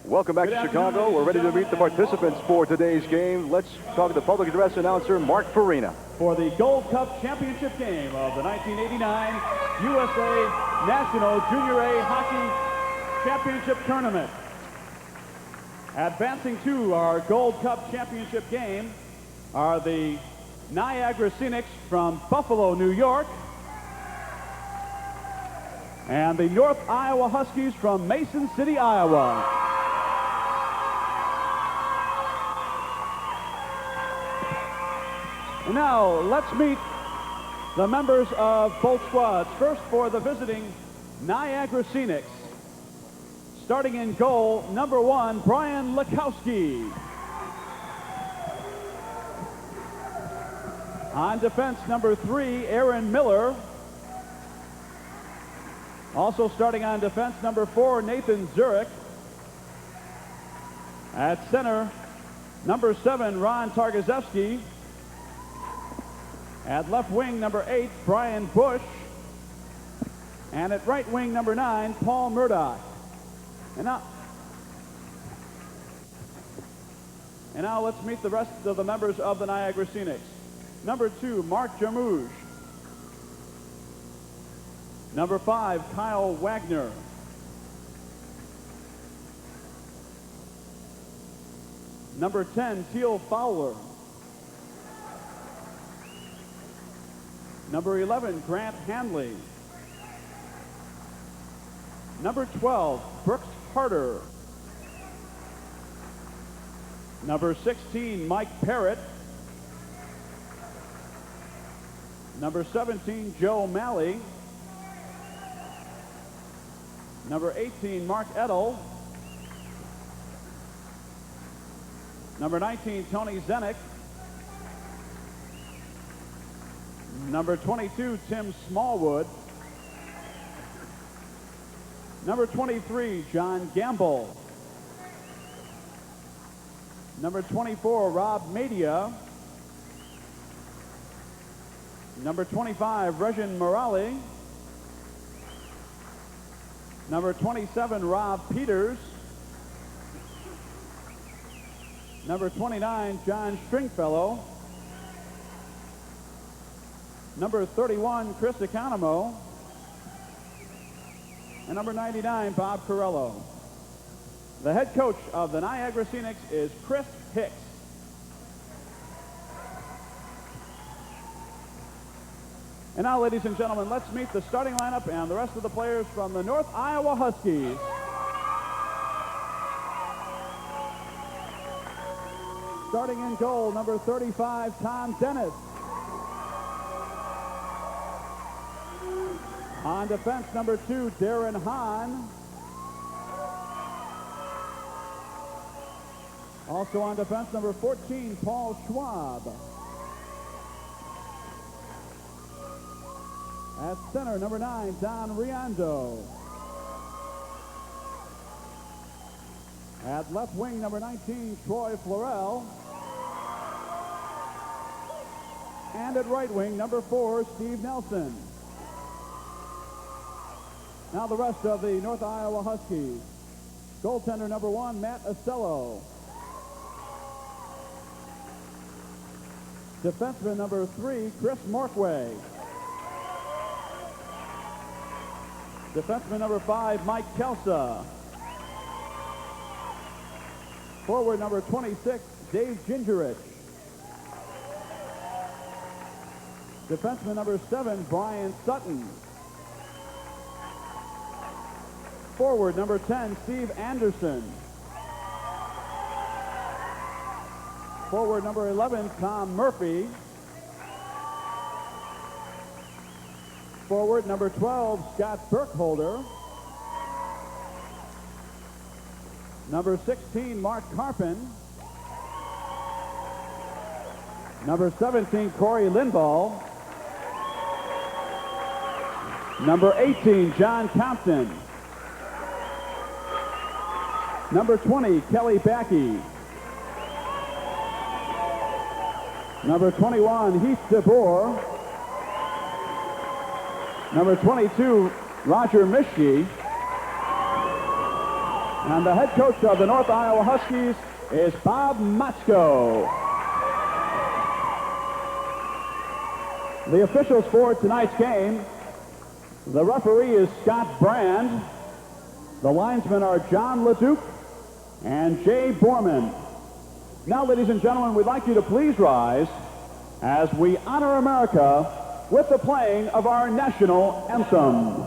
Welcome back to Chicago. We're ready to meet the participants for today's game. Let's talk to the public address announcer, Mark Farina. For the Gold Cup Championship game of the 1989 USA National Junior A Hockey Championship Tournament. Advancing to our Gold Cup Championship game are the Niagara Scenics from Buffalo, New York, and the North Iowa Huskies from Mason City, Iowa. And now, let's meet the members of both squads. First, for the visiting Niagara Scenics. Starting in goal, number 1, Brian Lekowski. On defense, number 3, Aaron Miller. Also starting on defense, number 4, Nathan Zurich. At center, number 7, Ron Targaszewski. At left wing, number 8, Brian Bush. And at right wing, number 9, Paul Murdoch. And now let's meet the rest of the members of the Niagara Scenics. Number 2, Mark Jarmusch. Number 5, Kyle Wagner. Number 10, Teal Fowler. Number 11, Grant Hanley. Number 12, Brooks Harder. Number 16, Mike Parrott. Number 17, Joe Malley. Number 18, Mark Edel. Number 19, Tony Zenick. Number 22, Tim Smallwood. Number 23, John Gamble. Number 24, Rob Madia. Number 25, Regin Morali. Number 27, Rob Peters. Number 29, John Stringfellow. Number 31, Chris Economo. And number 99, Bob Corello. The head coach of the Niagara Scenics is Chris Hicks. And now, ladies and gentlemen, let's meet the starting lineup and the rest of the players from the North Iowa Huskies. Starting in goal, number 35, Tom Dennis. On defense, number 2, Darren Hahn. Also on defense, number 14, Paul Schwab. At center, number 9, Don Riondo. At left wing, number 19, Troy Florell. And at right wing, number 4, Steve Nelson. Now the rest of the North Iowa Huskies. Goaltender number 1, Matt Acello. Defenseman number 3, Chris Morkway. Defenseman number 5, Mike Kelsa. Forward number 26, Dave Gingerich. Defenseman number 7, Brian Sutton. Forward number 10, Steve Anderson. Forward number 11, Tom Murphy. Forward number 12, Scott Burkholder. Number 16, Mark Carpin. Number 17, Corey Lindvall. Number 18, John Compton. Number 20, Kelly Backey. Number 21, Heath DeBoer. Number 22, Roger Mischke. And the head coach of the North Iowa Huskies is Bob Matsko. The officials for tonight's game, the referee is Scott Brand. The linesmen are John LeDuc and Jay Borman. Now, ladies and gentlemen, we'd like you to please rise as we honor America with the playing of our national anthem.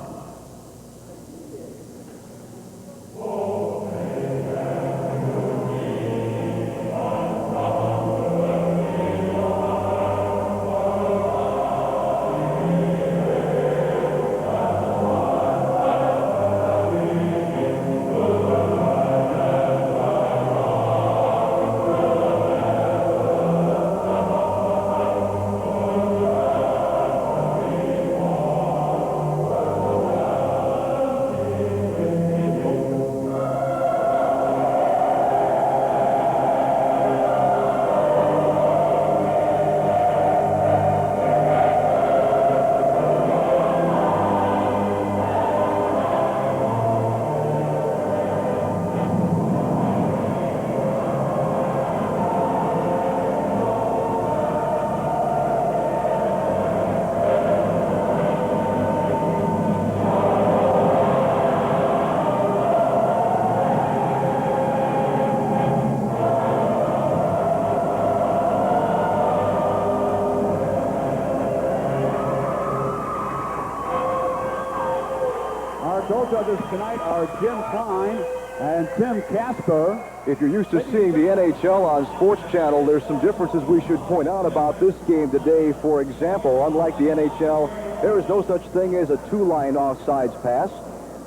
Judges tonight are Jim Klein and Tim Casper. If you're used to seeing the NHL on Sports Channel, there's some differences we should point out about this game today. For example, unlike the NHL, there is no such thing as a two-line offsides pass.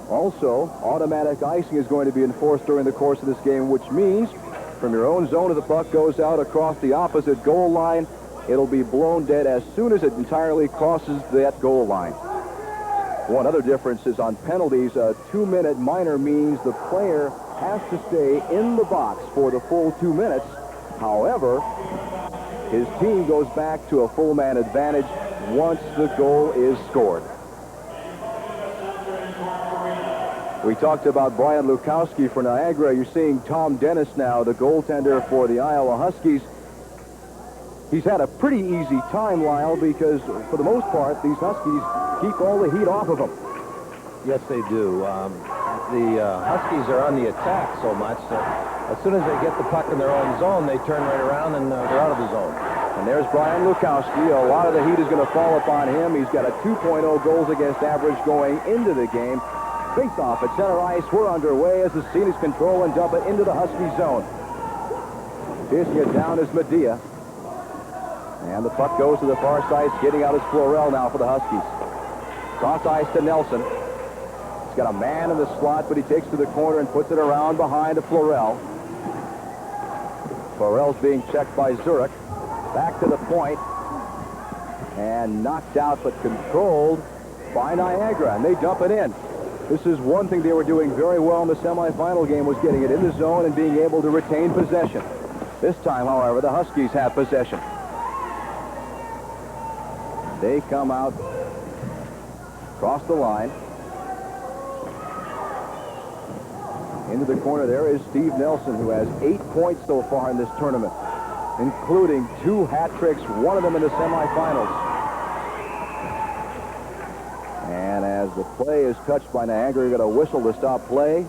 Also, automatic icing is going to be enforced during the course of this game, which means from your own zone, if the puck goes out across the opposite goal line, it'll be blown dead as soon as it entirely crosses that goal line. One other difference is on penalties. A 2-minute minor means the player has to stay in the box for the full 2 minutes. However, his team goes back to a full man advantage once the goal is scored. We talked about Brian Lukowski for Niagara. You're seeing Tom Dennis now, the goaltender for the Iowa Huskies. He's had a pretty easy time, Lyle, because for the most part, these Huskies keep all the heat off of them. Yes, they do. The Huskies are on the attack so much that as soon as they get the puck in their own zone, they turn right around and they're out of the zone. And there's Brian Lukowski. A lot of the heat is going to fall upon him. He's got a 2.0 goals against average going into the game. Face off at center ice. We're underway as the scene is control and dump it into the Husky zone. Chasing it down is Medea. And the puck goes to the far side, skating out is Florell now for the Huskies. Cross ice to Nelson. He's got a man in the slot, but he takes to the corner and puts it around behind to Florell. Florell's being checked by Zurich. Back to the point. And knocked out, but controlled by Niagara. And they dump it in. This is one thing they were doing very well in the semifinal game, was getting it in the zone and being able to retain possession. This time, however, the Huskies have possession. They come out across the line. Into the corner there is Steve Nelson, who has 8 points so far in this tournament, including 2 hat tricks, one of them in the semifinals. And as the play is touched by Niagara, you're going to whistle to stop play.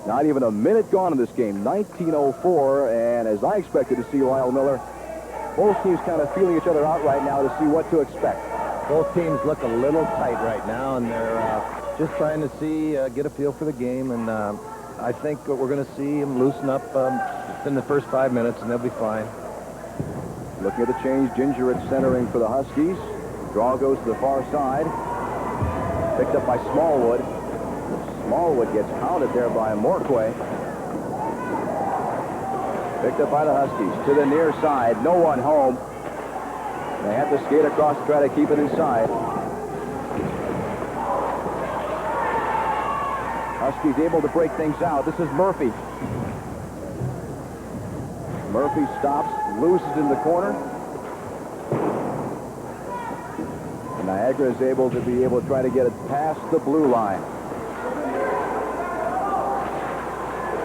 Not even a minute gone in this game, 19:04, and as I expected to see, Lyle Miller, both teams kind of feeling each other out right now to see what to expect. Both teams look a little tight right now, and they're just trying to see, get a feel for the game, and I think we're going to see them loosen up in the first 5 minutes, and they'll be fine. Looking at the change, Ginger at centering for the Huskies. Draw goes to the far side. Picked up by Smallwood. Smallwood gets pounded there by Morquay. Picked up by the Huskies to the near side. No one home. They have to skate across to try to keep it inside. Huskies able to break things out. This is Murphy. Murphy stops, loses in the corner. And Niagara is able to try to get it past the blue line.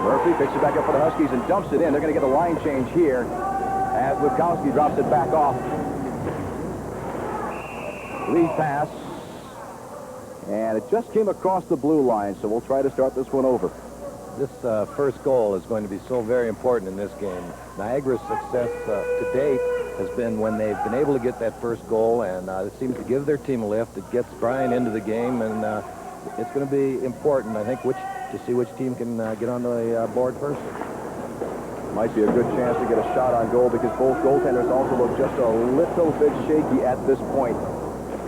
Murphy picks it back up for the Huskies and dumps it in. They're going to get a line change here as Lukowski drops it back off. Lead pass. And it just came across the blue line, so we'll try to start this one over. This first goal is going to be so very important in this game. Niagara's success to date has been when they've been able to get that first goal, and it seems to give their team a lift. It gets Brian into the game, and it's going to be important, I think, to see which team can get on the board first. Might be a good chance to get a shot on goal because both goaltenders also look just a little bit shaky at this point.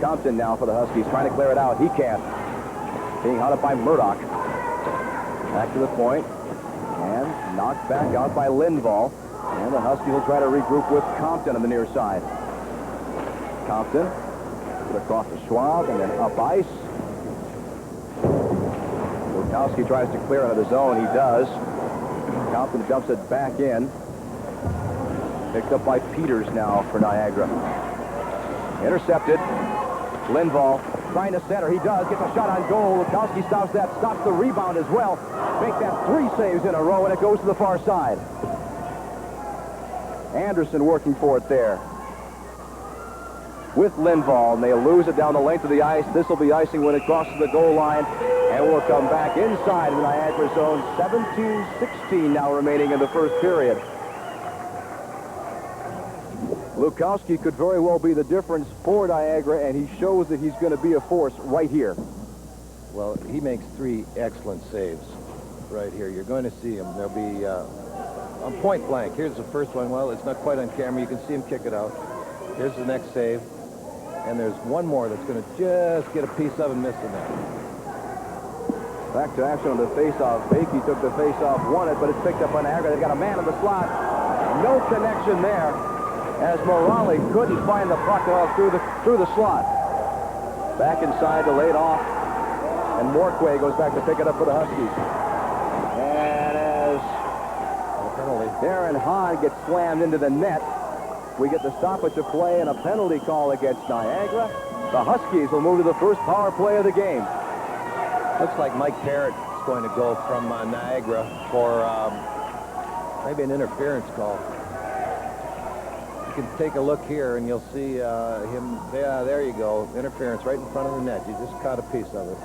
Compton now for the Huskies, trying to clear it out. He can't. Being hunted by Murdoch. Back to the point, and knocked back out by Lindvall. And the Huskies will try to regroup with Compton on the near side. Compton, put across to Schwab, and then up ice. Lukowski tries to clear out of the zone. He does. Compton dumps it back in. Picked up by Peters now for Niagara. Intercepted. Lindvall trying to center. He does. Gets a shot on goal. Lukowski stops that. Stops the rebound as well. Make that 3 saves in a row, and it goes to the far side. Anderson working for it there with Lindvall, and they lose it down the length of the ice. This will be icing when it crosses the goal line, and we'll come back inside the Niagara zone. 17-16 now remaining in the first period. Lukowski could very well be the difference for Niagara, and he shows that he's going to be a force right here. Well, he makes 3 excellent saves right here. You're going to see him. There'll be on point blank. Here's the first one. Well, it's not quite on camera. You can see him kick it out. Here's the next save. And there's one more that's going to just get a piece of and miss the net. Back to action on the face-off. Bakey took the face-off, won it, but it's picked up by Niagara. They've got a man in the slot. No connection there, as Morale couldn't find the puck through the slot. Back inside, delayed off, and Morquay goes back to pick it up for the Huskies. And as Darren Hahn gets slammed into the net, we get the stoppage of play and a penalty call against Niagara. The Huskies will move to the first power play of the game. Looks like Mike Parrott is going to go from Niagara for maybe an interference call. You can take a look here and you'll see him. Yeah, there you go. Interference right in front of the net. You just caught a piece of it.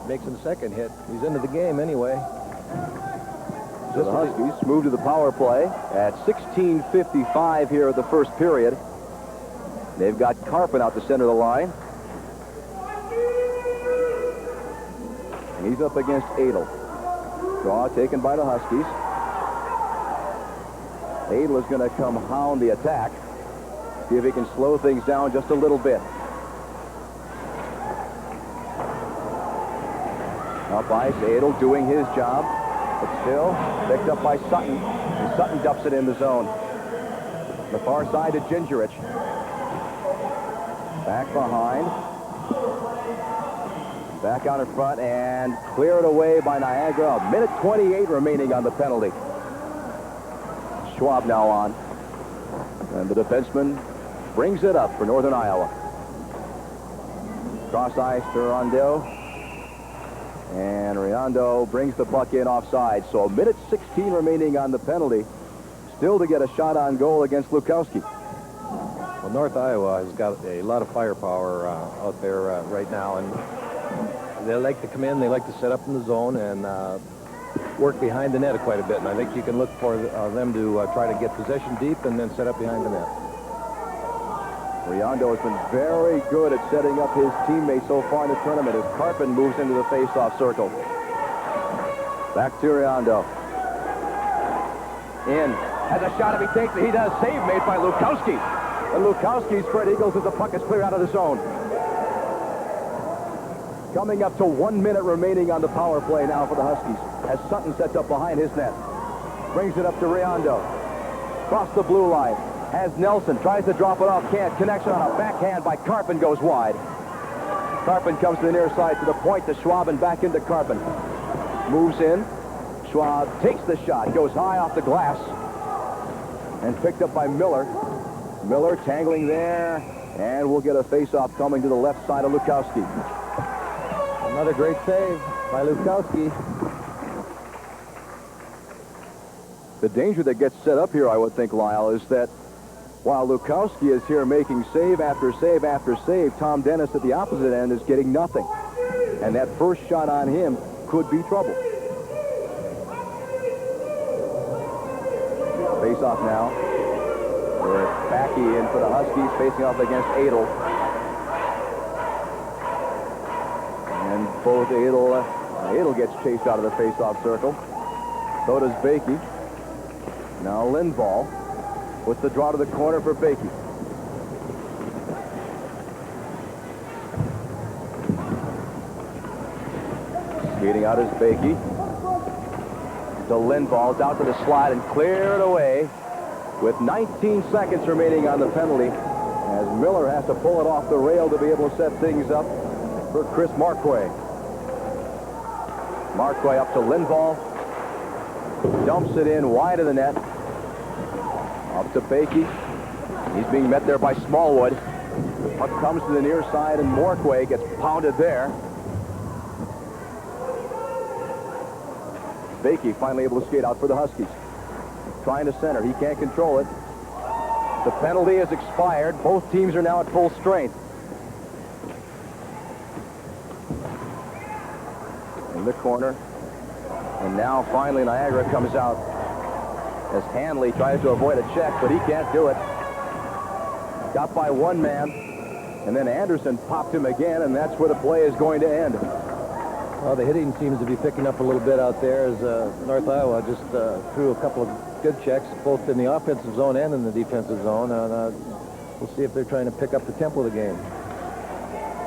Makes him second hit. He's into the game anyway. So the Huskies move to the power play at 16:55 here at the first period. They've got Carpin out the center of the line. And he's up against Adel. Draw taken by the Huskies. Adel is going to come hound the attack. See if he can slow things down just a little bit. Up ice, Adel doing his job. But still picked up by Sutton. And Sutton dumps it in the zone. The far side to Gingerich. Back behind. Back out in front and cleared away by Niagara. A minute 28 remaining on the penalty. Schwab now on. And the defenseman brings it up for Northern Iowa. Cross ice to Rondeau. And Riondo brings the puck in offside. So a minute 16 remaining on the penalty. Still to get a shot on goal against Lukowski. Well, North Iowa has got a lot of firepower out there right now. And they like to come in. They like to set up in the zone and work behind the net quite a bit. And I think you can look for them to try to get possession deep and then set up behind the net. Riondo has been very good at setting up his teammates so far in the tournament as Carpin moves into the face-off circle. Back to Riondo. In. Has a shot if he takes it. He does. Save made by Lukowski. And Lukowski spread eagles as the puck is cleared out of the zone. Coming up to 1 minute remaining on the power play now for the Huskies as Sutton sets up behind his net. Brings it up to Riondo. Across the blue line. Has Nelson, tries to drop it off, can't. Connection on a backhand by Carpin goes wide. Carpin comes to the near side to the point to Schwab and back into Carpin. Moves in. Schwab takes the shot, goes high off the glass. And picked up by Miller. Miller tangling there. And we'll get a face-off coming to the left side of Lukowski. Another great save by Lukowski. The danger that gets set up here, I would think, Lyle, is that while Lukowski is here making save after save after save, Tom Dennis at the opposite end is getting nothing. And that first shot on him could be trouble. Face off now. With Backey in for the Huskies, facing off against Adel. And both Adel gets chased out of the face-off circle. So does Bakey. Now Lindvall with the draw to the corner for Bakey. Skating out is Bakey. To Lindvall, out to the slide and cleared away with 19 seconds remaining on the penalty as Miller has to pull it off the rail to be able to set things up for Chris Marquay. Marquay up to Lindvall. Dumps it in wide of the net. Up to Bakey. He's being met there by Smallwood. Puck comes to the near side and Marquay gets pounded there. Bakey finally able to skate out for the Huskies. Trying to center. He can't control it. The penalty is expired. Both teams are now at full strength. In the corner. And now finally Niagara comes out as Hanley tries to avoid a check, but he can't do it. Got by one man. And then Anderson popped him again, and that's where the play is going to end. Well, the hitting seems to be picking up a little bit out there as North Iowa just threw a couple of good checks, both in the offensive zone and in the defensive zone. And we'll see if they're trying to pick up the tempo of the game.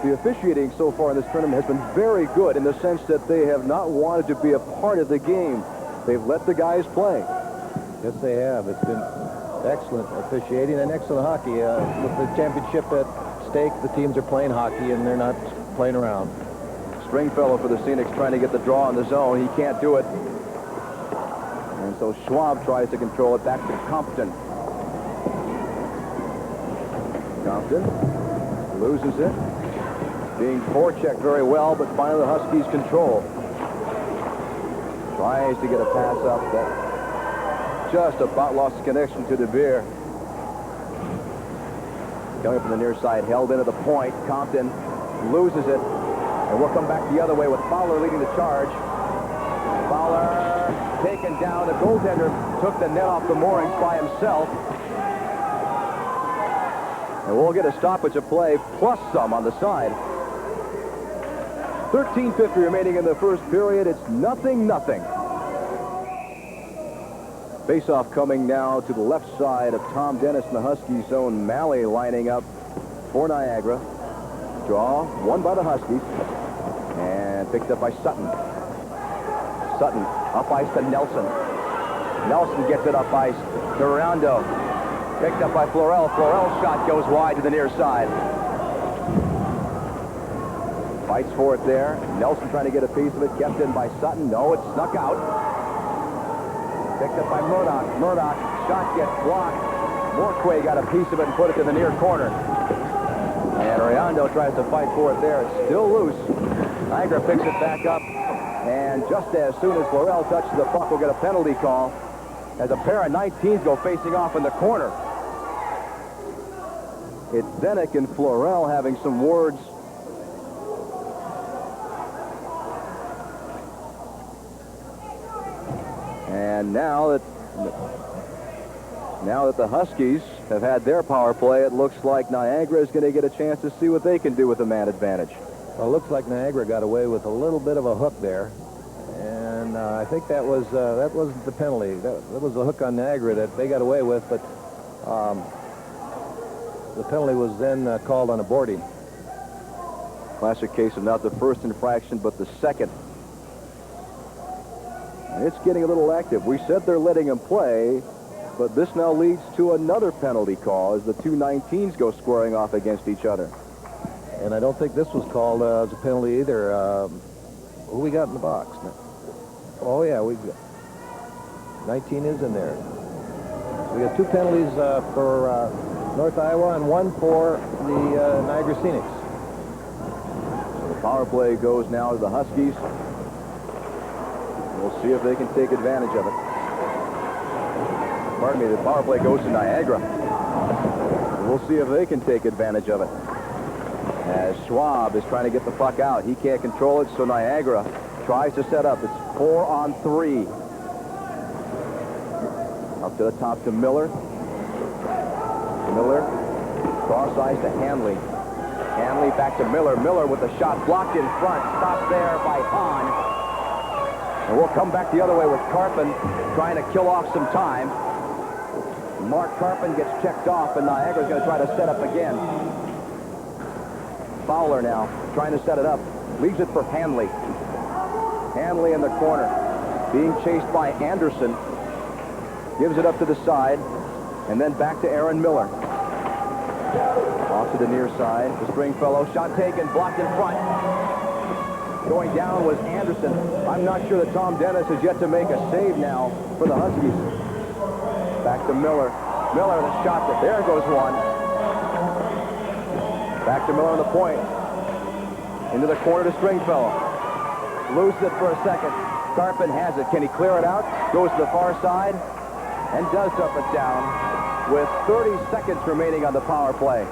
The officiating so far in this tournament has been very good in the sense that they have not wanted to be a part of the game. They've let the guys play. Yes, they have. It's been excellent officiating and excellent hockey. With the championship at stake, the teams are playing hockey and they're not playing around. Stringfellow for the Scenics trying to get the draw in the zone. He can't do it. And so Schwab tries to control it back to Compton. Compton loses it. Being forechecked very well, but finally the Huskies control. Tries to get a pass up that just about lost connection to DeVere. Coming from the near side, held into the point. Compton loses it. And we'll come back the other way with Fowler leading the charge. Fowler taken down. The goaltender took the net off the moorings by himself. And we'll get a stoppage of play plus some on the side. 13:50 remaining in the first period. It's 0-0. Faceoff coming now to the left side of Tom Dennis in the Huskies zone. Malley lining up for Niagara. Draw won by the Huskies. And picked up by Sutton. Sutton up ice to Nelson. Nelson gets it up ice to Rondo. Picked up by Florell. Florell's shot goes wide to the near side. Fights for it there. Nelson trying to get a piece of it. Kept in by Sutton. No, it's snuck out. Picked up by Murdoch. Murdoch. Shot gets blocked. Marquay got a piece of it and put it to the near corner. And Riondo tries to fight for it there. It's still loose. Niagara picks it back up. And just as soon as Florell touches the puck, we'll get a penalty call as a pair of 19s go facing off in the corner. It's Zenick and Florell having some words. And now that the Huskies have had their power play, it looks like Niagara is going to get a chance to see what they can do with the man advantage. Well, it looks like Niagara got away with a little bit of a hook there. And I think that was the penalty. That was the hook on Niagara that they got away with, but the penalty was then called on a boarding. Classic case of not the first infraction, but the second. And it's getting a little active. We said they're letting him play, but this now leads to another penalty call as the two 19s go squaring off against each other. And I don't think this was called as a penalty either. Who we got in the box? Oh, yeah, we got 19 is in there. So we got two penalties for North Iowa and one for the Niagara Scenics. So the power play goes now to the Huskies. We'll see if they can take advantage of it. Pardon me, the power play goes to Niagara. We'll see if they can take advantage of it. As Schwab is trying to get the puck out. He can't control it, so Niagara tries to set up. It's 4-on-3. Up to the top to Miller. Miller, cross ice to Hanley. Hanley back to Miller. Miller with a shot blocked in front. Stopped there by Hahn. And we'll come back the other way with Carpin trying to kill off some time. Mark Carpin gets checked off, and Niagara's going to try to set up again. Fowler now trying to set it up. Leaves it for Hanley. Hanley in the corner. Being chased by Anderson. Gives it up to the side. And then back to Aaron Miller. Off to the near side. The Stringfellow. Shot taken. Blocked in front. Going down was Anderson. I'm not sure that Tom Dennis has yet to make a save now for the Huskies. Back to Miller. Miller, the shot. There goes one. Back to Miller on the point. Into the corner to Stringfellow. Loses it for a second. Carpin has it. Can he clear it out? Goes to the far side and does dump it down with 30 seconds remaining on the power play.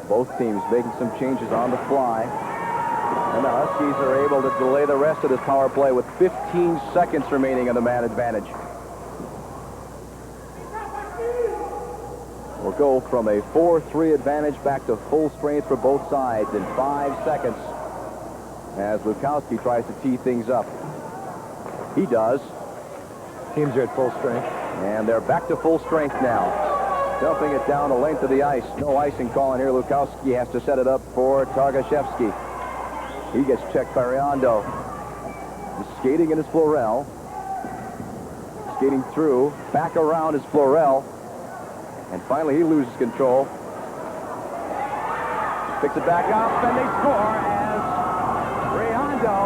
Both teams making some changes on the fly. And the Huskies are able to delay the rest of this power play with 15 seconds remaining on the man advantage. We'll go from a 4-3 advantage back to full strength for both sides in 5 seconds as Lukowski tries to tee things up. He does. Teams are at full strength. And they're back to full strength now. Dumping it down the length of the ice. No icing call in here. Lukowski has to set it up for Targashevsky. He gets checked by Riondo. He's skating in his Florel. Skating through. Back around is Florel. And finally he loses control. Picks it back up and they score as Riondo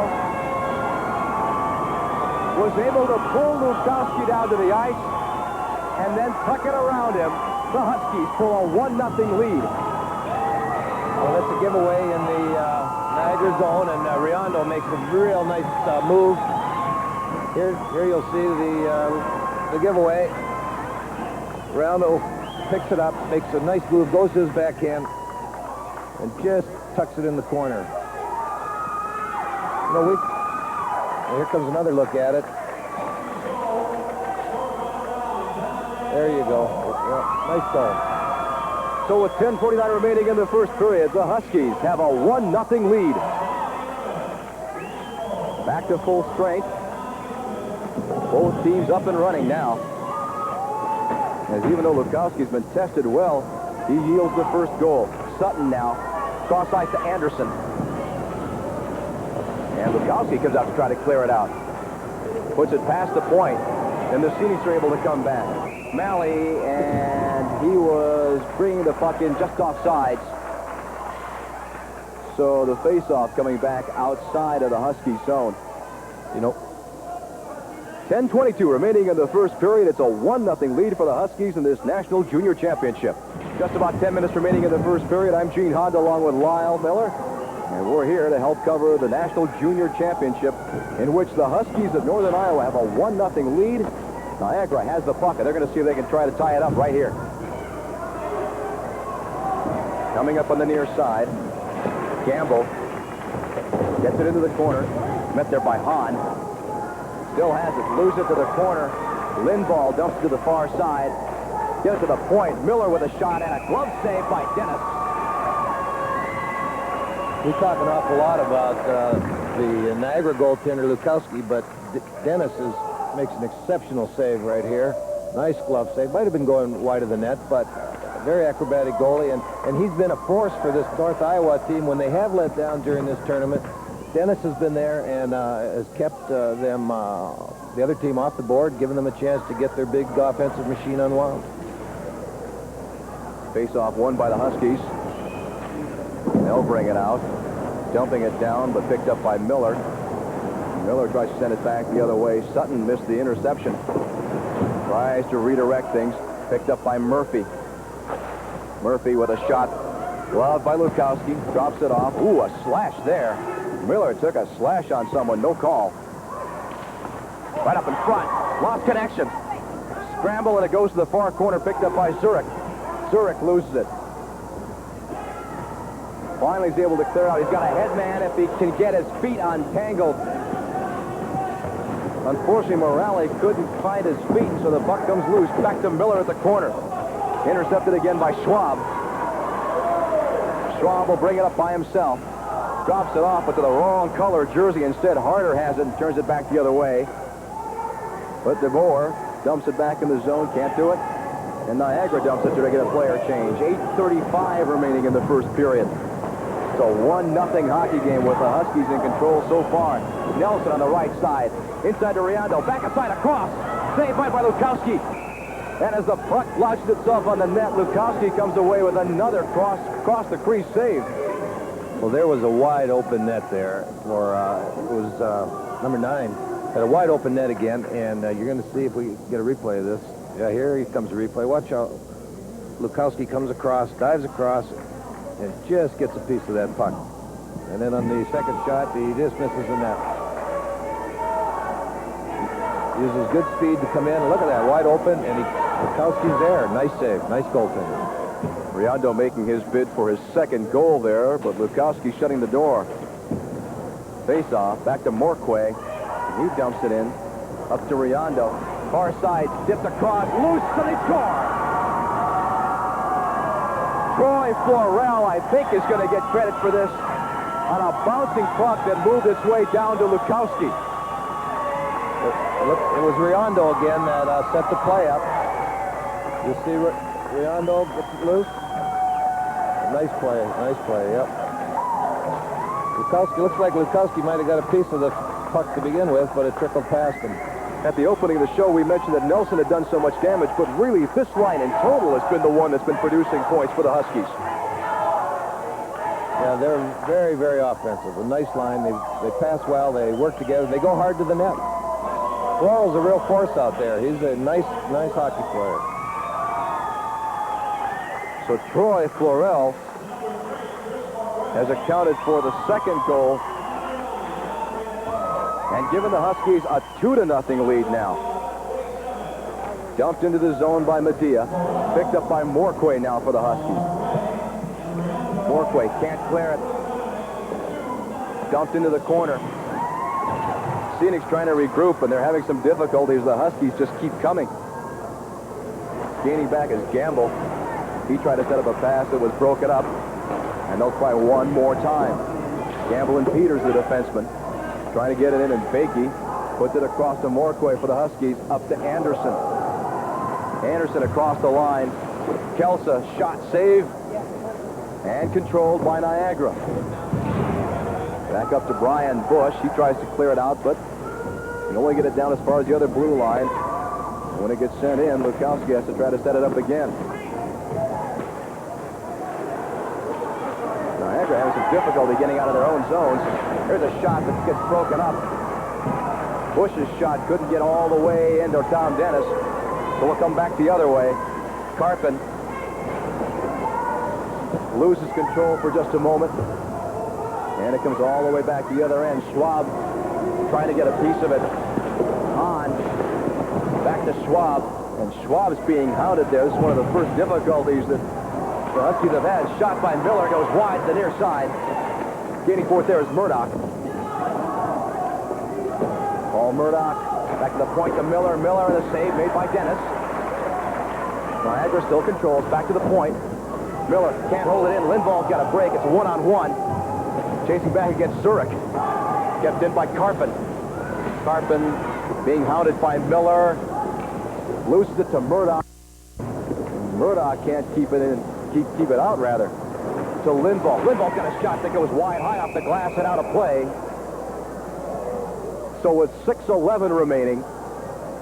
was able to pull Lukowski down to the ice and then tuck it around him. The Huskies pull a 1-0 lead. Well, that's a giveaway in the Niagara zone, and Riondo makes a real nice move. Here you'll see the giveaway. Riondo picks it up, makes a nice move, goes to his backhand, and just tucks it in the corner. You know, here comes another look at it. There you go. Yeah, nice goal. So with 10:49 remaining in the first period, the Huskies have a 1-0 lead. Back to full strength. Both teams up and running now. As even though Lukowski's been tested well, he yields the first goal. Sutton now. Cross ice to Anderson. And Lukowski comes out to try to clear it out. Puts it past the point. And the Scenics are able to come back. Malley, and he was bringing the puck in just offsides. So the face-off coming back outside of the Husky zone. You know, 10:22 remaining in the first period. It's a 1-0 lead for the Huskies in this National Junior Championship. Just about 10 minutes remaining in the first period. I'm Gene Honda along with Lyle Miller. And we're here to help cover the National Junior Championship in which the Huskies of Northern Iowa have a 1-0 lead. Niagara has the puck, and they're going to see if they can try to tie it up right here. Coming up on the near side, Gamble gets it into the corner. Met there by Hahn. Still has it. Lose it to the corner. Lindvall dumps to the far side. Gets to the point. Miller with a shot and a glove save by Dennis. we talk an awful lot about the Niagara goaltender Lukowski, but Dennis makes an exceptional save right here. Nice glove save. Might have been going wide of the net, but very acrobatic goalie, and he's been a force for this North Iowa team when they have let down during this tournament. Dennis has been there and has kept the other team off the board, giving them a chance to get their big offensive machine unwound. Face-off won by the Huskies. They'll bring it out, dumping it down, but picked up by Miller. Miller tries to send it back the other way. Sutton missed the interception. Tries to redirect things. Picked up by Murphy. Murphy with a shot Glove by Lukowski. Drops it off. Ooh, a slash there. Miller took a slash on someone. No call. Right up in front. Lost connection. Scramble, and it goes to the far corner. Picked up by Zurich. Zurich loses it. Finally, he's able to clear out. He's got a head man if he can get his feet untangled. Unfortunately, Morale couldn't find his feet, so the puck comes loose. Back to Miller at the corner. Intercepted again by Schwab. Schwab will bring it up by himself. Drops it off, but to the wrong color jersey. Instead, Harder has it and turns it back the other way. But DeVore dumps it back in the zone. Can't do it. And Niagara dumps it to get a player change. 8:35 remaining in the first period. It's a 1-0 hockey game with the Huskies in control so far. Nelson on the right side. Inside to Riondo. Back inside across. Saved by Lukowski. And as the puck lodges itself on the net, Lukowski comes away with another cross the crease save. Well, there was a wide open net there for, it was number 9. Had a wide open net again, and you're going to see if we get a replay of this. Yeah, here comes a replay. Watch out. Lukowski comes across, dives across, and just gets a piece of that puck. And then on the second shot, he just misses the net. Uses good speed to come in. Look at that, wide open, and Lukowski's there. Nice save, nice goaltending. Riondo making his bid for his second goal there, but Lukowski shutting the door. Face-off, back to Morquay. He dumps it in, up to Riondo. Far side, dipped across, loose, and they score! Troy Florell, I think, is going to get credit for this on a bouncing puck that moved its way down to Lukowski. It was Riondo again that set the play up. You see Riondo gets it loose. Nice play, yep. Lukowski, looks like Lukowski might have got a piece of the puck to begin with, but it trickled past him. At the opening of the show, we mentioned that Nelson had done so much damage, but really this line in total has been the one that's been producing points for the Huskies. Yeah, they're very, very offensive. A nice line. They pass well. They work together. They go hard to the net. Florell's a real force out there. He's a nice hockey player. So Troy Florell has accounted for the second goal and given the Huskies a 2-0 lead now. Dumped into the zone by Medea. Picked up by Morquay now for the Huskies. Morquay can't clear it. Dumped into the corner. Phoenix trying to regroup, and they're having some difficulties. The Huskies just keep coming. Gaining back is Gamble. He tried to set up a pass that was broken up, and they'll try one more time. Gamble and Peters, the defenseman, trying to get it in, and Bakey puts it across to Morquay for the Huskies, up to Anderson. Anderson across the line. Kelsa, shot save, and controlled by Niagara. Back up to Brian Bush. He tries to clear it out, but can only get it down as far as the other blue line. And when it gets sent in, Lukowski has to try to set it up again. Niagara having some difficulty getting out of their own zones. Here's a shot that gets broken up. Bush's shot couldn't get all the way into Tom Dennis, so we'll come back the other way. Carpin loses control for just a moment, and it comes all the way back the other end. Schwab trying to get a piece of it. On. Back to Schwab, and Schwab's being hounded there. This is one of the first difficulties that the Huskies have had. Shot by Miller, goes wide to the near side. Gaining forth there is Murdoch. Paul Murdoch back to the point to Miller. Miller, and a save made by Dennis. Niagara still controls. Back to the point. Miller can't hold it in. Lindvall's got a break. It's a one-on-one. Chasing back against Zurich. Kept in by Carpin. Carpin being hounded by Miller. Loses it to Murdoch. Murdoch can't keep it in. Keep it out, rather, to Lindvall. Lindvall's got a shot that goes wide, high off the glass and out of play. So with 6:11 remaining,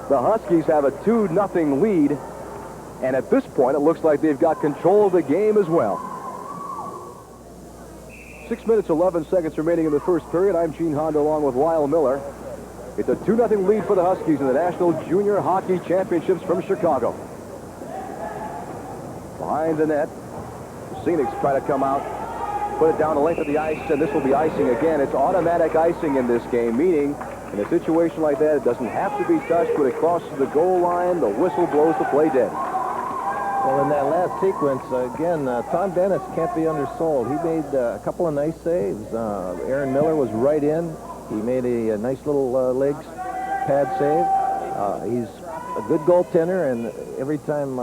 the Huskies have a 2-0 lead. And at this point, it looks like they've got control of the game as well. 6 minutes, 11 seconds remaining in the first period. I'm Gene Honda along with Lyle Miller. It's a 2-0 lead for the Huskies in the National Junior Hockey Championships from Chicago. Behind the net, Scenics try to come out, put it down the length of the ice, and this will be icing again. It's automatic icing in this game, meaning in a situation like that, it doesn't have to be touched. When it crosses the goal line, the whistle blows the play dead. Well, in that last sequence, again, Tom Dennis can't be undersold. He made a couple of nice saves. Aaron Miller was right in. He made a nice little legs pad save. He's a good goaltender, and every time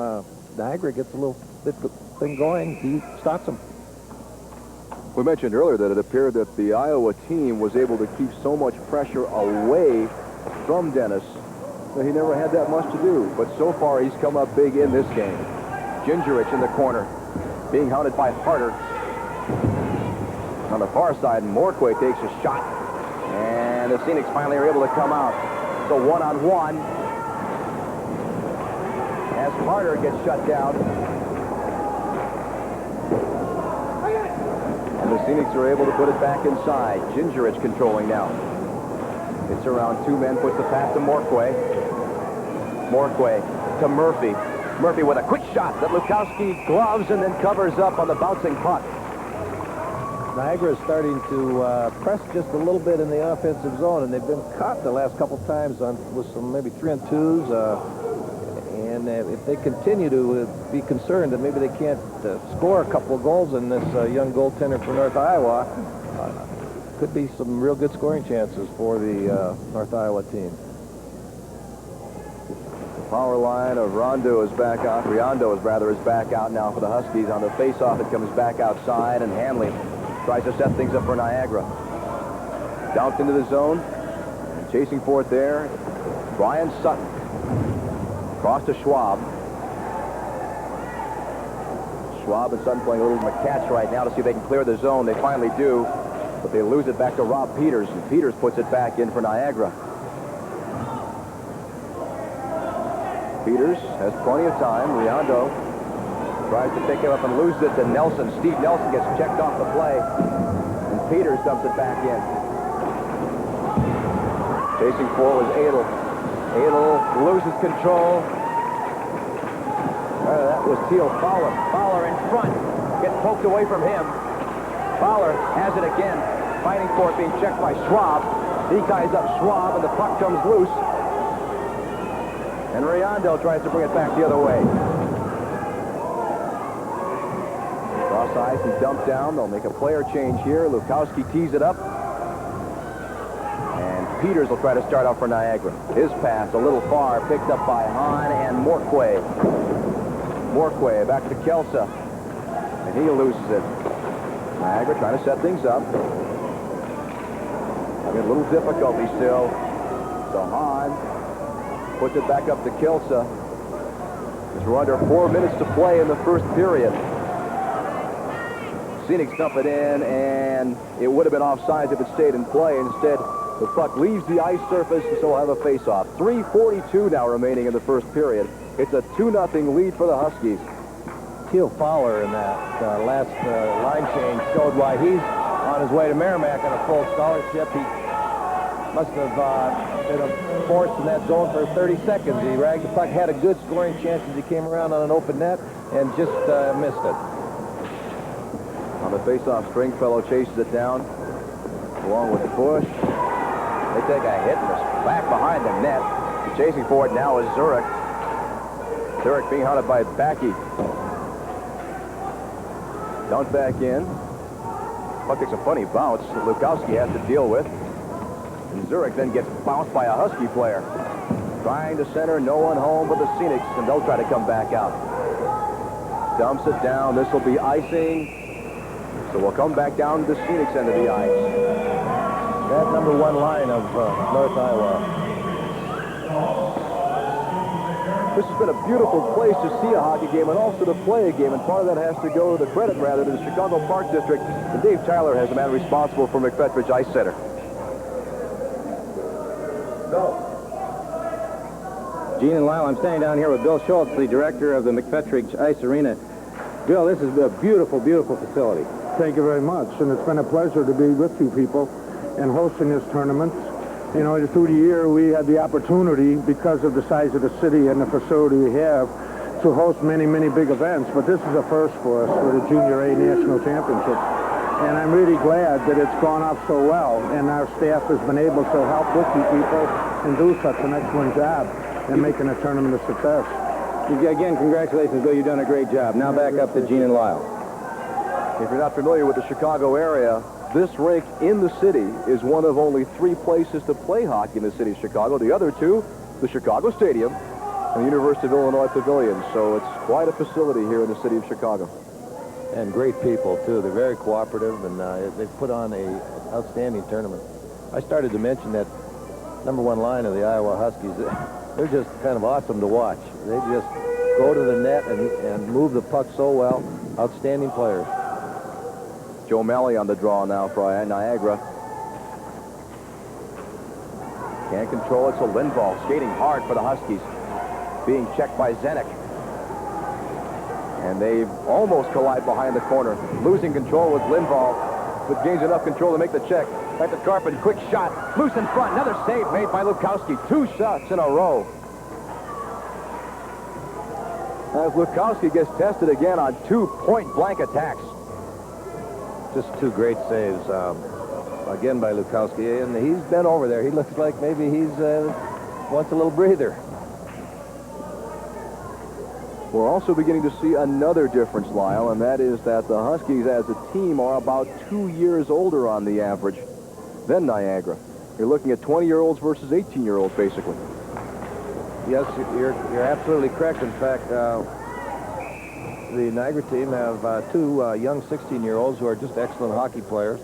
Niagara gets a little bit thing going, he stops them. We mentioned earlier that it appeared that the Iowa team was able to keep so much pressure away from Dennis that he never had that much to do. But so far, he's come up big in this game. Gingerich in the corner, being hounded by Harder. On the far side, Morquay takes a shot, and the Scenics finally are able to come out. So one-on-one, as Harder gets shut down. And the Scenics are able to put it back inside. Gingerich controlling now. It's around two men, puts the pass to Morquay. Morquay to Murphy. Murphy with a quick shot that Lukowski gloves and then covers up on the bouncing puck. Niagara is starting to press just a little bit in the offensive zone, and they've been caught the last couple times with some maybe 3-on-2s. And if they continue to be concerned that maybe they can't score a couple of goals in this young goaltender from North Iowa, could be some real good scoring chances for the North Iowa team. Power line of Riondo is back out. Riondo is back out now for the Huskies. On the face-off, it comes back outside, and Hanley tries to set things up for Niagara. Dumped into the zone, and chasing for it there, Brian Sutton. Cross to Schwab. Schwab and Sutton playing a little catch right now to see if they can clear the zone. They finally do, but they lose it back to Rob Peters, and Peters puts it back in for Niagara. Peters has plenty of time. Riondo tries to pick it up and loses it to Nelson. Steve Nelson gets checked off the play, and Peters dumps it back in. Chasing for was Adel. Adel loses control. That was Teal Fowler. Fowler in front. Gets poked away from him. Fowler has it again. Fighting for it, being checked by Schwab. He ties up Schwab, and the puck comes loose. And Riondo tries to bring it back the other way. Cross ice and dumped down. They'll make a player change here. Lukowski tees it up. And Peters will try to start out for Niagara. His pass a little far, picked up by Hahn and Morquay. Morquay back to Kelsa. And he loses it. Niagara trying to set things up. Having a little difficulty still. So Hahn puts it back up to Kelsa. As we're under 4 minutes to play in the first period. Scenics dump it in, and it would have been offsides if it stayed in play. Instead, the puck leaves the ice surface, and so we'll have a face-off. 3:42 now remaining in the first period. It's a 2-0 lead for the Huskies. Teal Fowler in that last line change showed why he's on his way to Merrimack on a full scholarship. He must have been forced in that zone for 30 seconds. He ragged the puck, had a good scoring chance as he came around on an open net, and just missed it. On the face-off, Stringfellow chases it down, along with Bush. They take a hit and it's back behind the net. Chasing for it now is Zurich. Zurich being hounded by Backy. Dumped back in. Puck takes a funny bounce that Lukowski has to deal with. And Zurich then gets bounced by a Husky player. Trying to center, no one home but the Scenics, and they'll try to come back out. Dumps it down. This will be icing. So we'll come back down to the Scenics end of the ice. That #1 line of North Iowa. This has been a beautiful place to see a hockey game and also to play a game, and part of that has to go, the credit rather, to the Chicago Park District. And Dave Tyler has the man responsible for McFetridge Ice Center. Gene and Lyle, I'm standing down here with Bill Schultz, the director of the McFetridge Ice Arena. Bill, this is a beautiful, beautiful facility. Thank you very much, and it's been a pleasure to be with you people and hosting this tournament. You know, through the year we had the opportunity, because of the size of the city and the facility we have, to host many, many big events, but this is a first for us for the Junior A National Championship. And I'm really glad that it's gone off so well, and our staff has been able to help bookie people and do such an excellent job in making a tournament a success. Again, congratulations, Bill. You've done a great job. Now back up to Gene and Lyle. If you're not familiar with the Chicago area, this rink in the city is one of only 3 places to play hockey in the city of Chicago. The other 2, the Chicago Stadium and the University of Illinois Pavilion. So it's quite a facility here in the city of Chicago. And great people, too. They're very cooperative, and they've put on an outstanding tournament. I started to mention that #1 line of the Iowa Huskies. They're just kind of awesome to watch. They just go to the net and move the puck so well. Outstanding players. Joe Malley on the draw now for Niagara. Can't control it, so Lindvall skating hard for the Huskies. Being checked by Zenek. And they almost collide behind the corner. Losing control with Lindvall, but gains enough control to make the check. Back to Carpet, quick shot, loose in front. Another save made by Lukowski. 2 shots in a row. As Lukowski gets tested again on 2 point-blank attacks. Just 2 great saves, again by Lukowski. And he's been over there. He looks like maybe he's wants a little breather. We're also beginning to see another difference, Lyle, and that is that the Huskies as a team are about 2 years older on the average than Niagara. You're looking at 20-year-olds versus 18-year-olds, basically. Yes, you're absolutely correct. In fact, the Niagara team have 2 young 16-year-olds who are just excellent hockey players.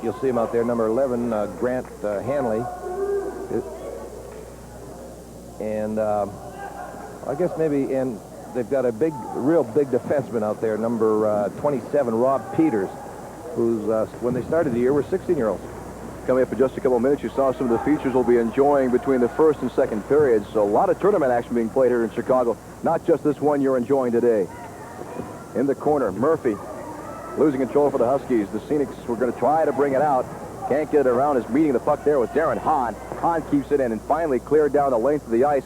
You'll see them out there, number 11, Grant Hanley. And I guess maybe, and they've got a real big defenseman out there, number 27, Rob Peters, who's, when they started the year, were 16-year-olds. Coming up in just a couple of minutes, you saw some of the features we'll be enjoying between the first and second periods. So a lot of tournament action being played here in Chicago, not just this one you're enjoying today. In the corner, Murphy losing control for the Huskies. The Scenics were going to try to bring it out. Can't get it around. Is meeting the puck there with Darren Hahn. Hahn keeps it in and finally cleared down the length of the ice.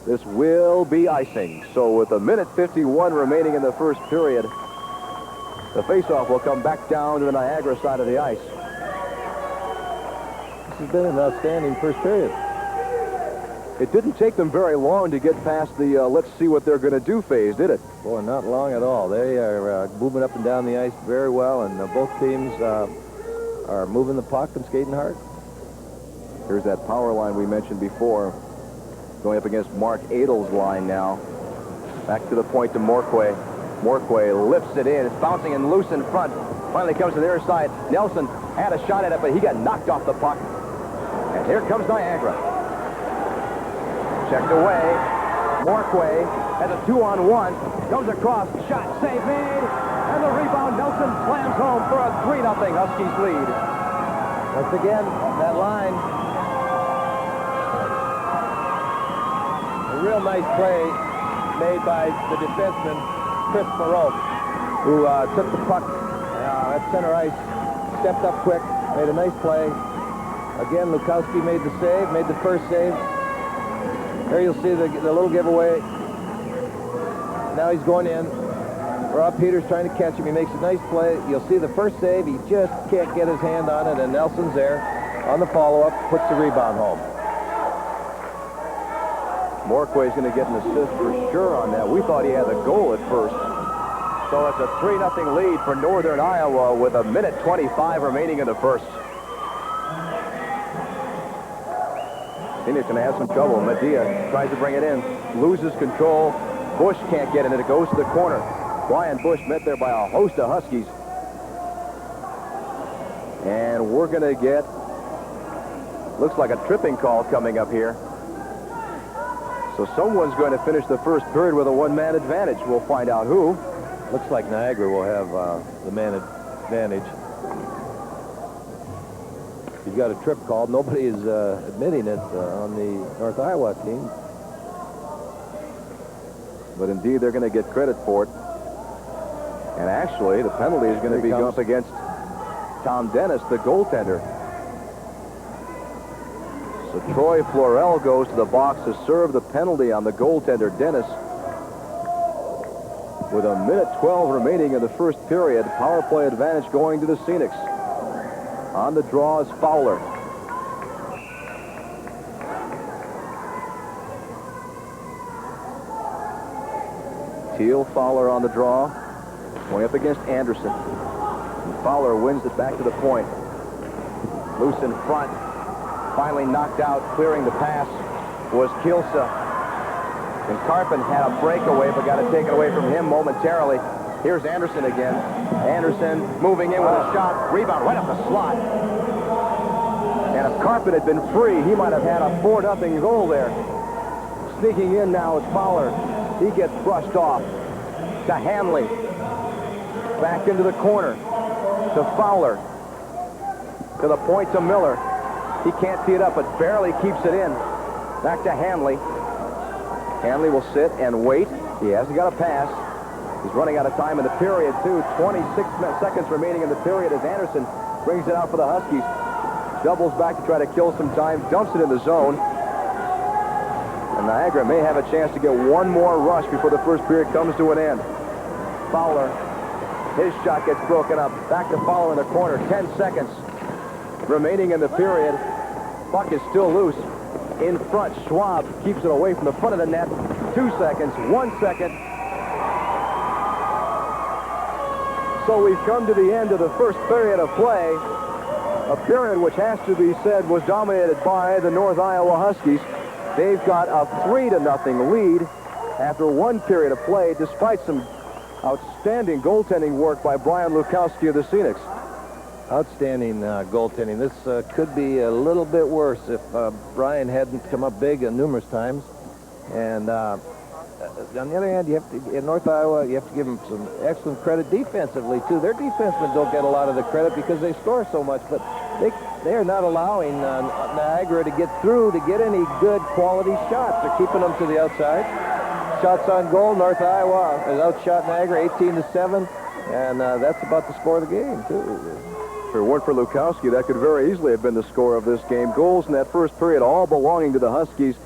This will be icing. So with 1:51 remaining in the first period, the faceoff will come back down to the Niagara side of the ice. This has been an outstanding first period. It didn't take them very long to get past the let's see what they're going to do phase, did it? Boy, not long at all. They are moving up and down the ice very well, and both teams are moving the puck and skating hard. Here's that power line we mentioned before. Going up against Mark Adel's line now. Back to the point to Morquay. Morquay lifts it in. It's bouncing and loose in front. Finally comes to their side. Nelson had a shot at it, but he got knocked off the puck. And here comes Niagara. Checked away. Morquay has a 2-on-1. Goes across. Shot, save made. And the rebound. Nelson slams home for a 3-0 Huskies lead. Once again, that line. A real nice play made by the defenseman, Chris Moreau, who took the puck at center ice, stepped up quick, made a nice play. Again, Lukowski made the save, made the first save. There you'll see the little giveaway. Now he's going in. Rob Peters trying to catch him. He makes a nice play. You'll see the first save. He just can't get his hand on it, and Nelson's there on the follow-up, puts the rebound home. Morquay's going to get an assist for sure on that. We thought he had the goal at first. So it's a 3-0 lead for Northern Iowa with 1:25 remaining in the first. Phoenix going to have some trouble. Medea tries to bring it in, loses control. Bush can't get it, and it goes to the corner. Brian Bush met there by a host of Huskies. And we're going to get, looks like a tripping call coming up here. So someone's going to finish the first period with a one-man advantage. We'll find out who. Looks like Niagara will have the man advantage. He's got a trip called. Nobody is admitting it on the North Iowa team. But indeed, they're going to get credit for it. And actually, the penalty is going to be up against Tom Dennis, the goaltender. So Troy Florell goes to the box to serve the penalty on the goaltender, Dennis. With 1:12 remaining in the first period, power play advantage going to the Scenics. On the draw is Fowler. Teal, Fowler on the draw. Going up against Anderson. And Fowler wins it back to the point. Loose in front. Finally knocked out, clearing the pass was Kielsa. And Carpin had a breakaway, but got it taken away from him momentarily. Here's Anderson again. Anderson moving in with a shot. Rebound right up the slot. And if Carpin had been free, he might have had a 4-0 goal there. Sneaking in now is Fowler. He gets brushed off to Hanley. Back into the corner to Fowler. To the point to Miller. He can't tee it up, but barely keeps it in. Back to Hanley. Hanley will sit and wait. He hasn't got a pass. He's running out of time in the period, too. 26 seconds remaining in the period as Anderson brings it out for the Huskies. Doubles back to try to kill some time. Dumps it in the zone. And Niagara may have a chance to get one more rush before the first period comes to an end. Fowler. His shot gets broken up. Back to Fowler in the corner. 10 seconds remaining in the period. Puck is still loose. In front, Schwab keeps it away from the front of the net. 2 seconds, 1 second. So we've come to the end of the first period of play. A period which has to be said was dominated by the North Iowa Huskies. They've got a 3-0 lead after one period of play, despite some outstanding goaltending work by Brian Lukowski of the Scenics. Outstanding goaltending. This could be a little bit worse if Brian hadn't come up big numerous times. And on the other hand, you have to, in North Iowa, you have to give them some excellent credit defensively, too. Their defensemen don't get a lot of the credit because they score so much, but they are not allowing Niagara to get through to get any good quality shots. They're keeping them to the outside. Shots on goal, North Iowa has outshot Niagara 18-7, and that's about the score of the game, too. If it weren't for Lukowski, that could very easily have been the score of this game. Goals in that first period all belonging to the Huskies.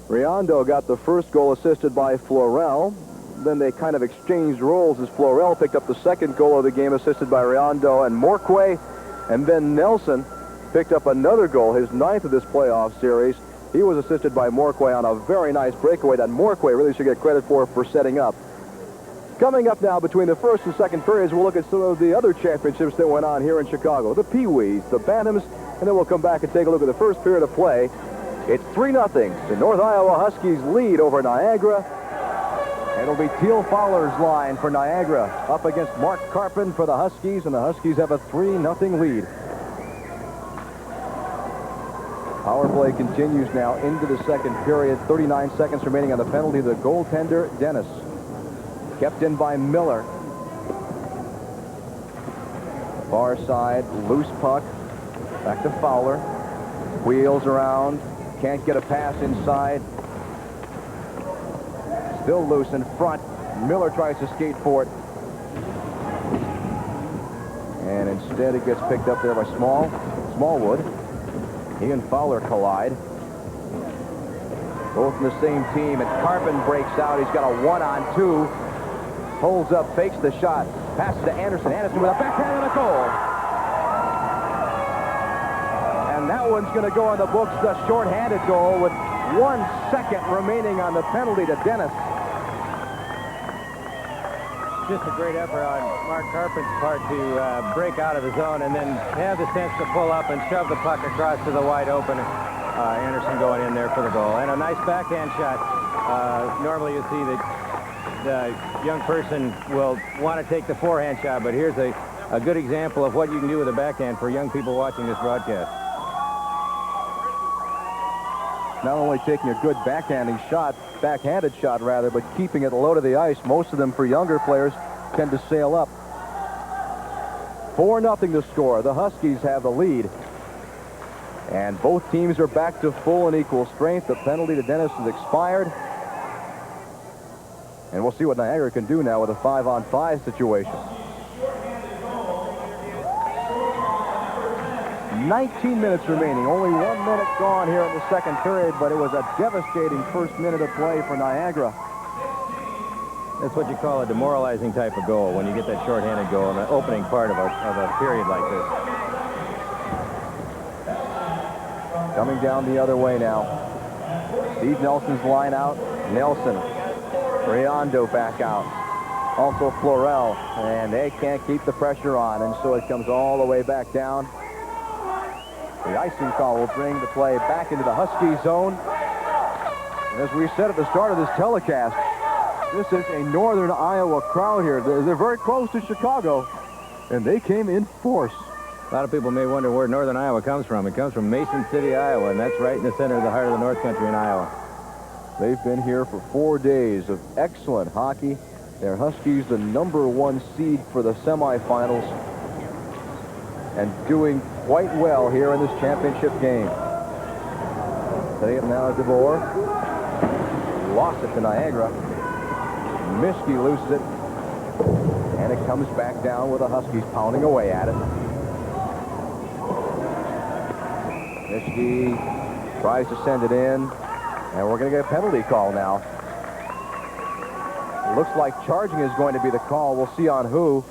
Riondo got the first goal, assisted by Florell. Then they kind of exchanged roles as Florell picked up the second goal of the game, assisted by Riondo and Morquay. And then Nelson picked up another goal, his 9th of this playoff series. He was assisted by Morquay on a very nice breakaway that Morquay really should get credit for setting up. Coming up now between the first and second periods, we'll look at some of the other championships that went on here in Chicago. The Pee-wees, the Bantams, and then we'll come back and take a look at the first period of play. It's 3-0. The North Iowa Huskies lead over Niagara. And it'll be Teal Fowler's line for Niagara up against Mark Carpin for the Huskies, and the Huskies have a 3-0 lead. Power play continues now into the second period. 39 seconds remaining on the penalty. The goaltender, Dennis. Kept in by Miller. Far side, loose puck. Back to Fowler. Wheels around. Can't get a pass inside. Still loose in front. Miller tries to skate for it. And instead it gets picked up there by Smallwood. He and Fowler collide. Both in the same team, and Carpin breaks out. He's got a 1-on-2. Holds up, fakes the shot. Passes to Anderson. Anderson with a backhand and a goal. And that one's going to go on the books, the shorthanded goal with 1 second remaining on the penalty to Dennis. Just a great effort on Mark Carpin's part to break out of the zone and then have the sense to pull up and shove the puck across to the wide open. Anderson going in there for the goal. And a nice backhand shot. Normally you see that the young person will want to take the forehand shot, but here's a good example of what you can do with a backhand for young people watching this broadcast. Not only taking a good backhanded shot, but keeping it low to the ice. Most of them, for younger players, tend to sail up. 4-0 to score. The Huskies have the lead. And both teams are back to full and equal strength. The penalty to Dennis has expired. And we'll see what Niagara can do now with a 5-on-5 situation. 19 minutes remaining. Only 1 minute gone here in the second period, but it was a devastating first minute of play for Niagara. That's what you call a demoralizing type of goal, when you get that shorthanded goal in the opening part of a period like this. Coming down the other way now. Steve Nelson's line out. Nelson. Riondo back out. Also Florell. And they can't keep the pressure on, and so it comes all the way back down. The icing call will bring the play back into the Husky zone. And as we said at the start of this telecast, this is a Northern Iowa crowd here. They're very close to Chicago, and they came in force. A lot of people may wonder where Northern Iowa comes from. It comes from Mason City, Iowa, and that's right in the center of the heart of the North Country in Iowa. They've been here for 4 days of excellent hockey. Their Huskies the #1 seed for the semifinals and doing quite well here in this championship game. They have now DeVore. Lost it to Niagara. Mischke loses it. And it comes back down with the Huskies pounding away at it. Mischke tries to send it in. And we're going to get a penalty call now. Looks like charging is going to be the call. We'll see on who.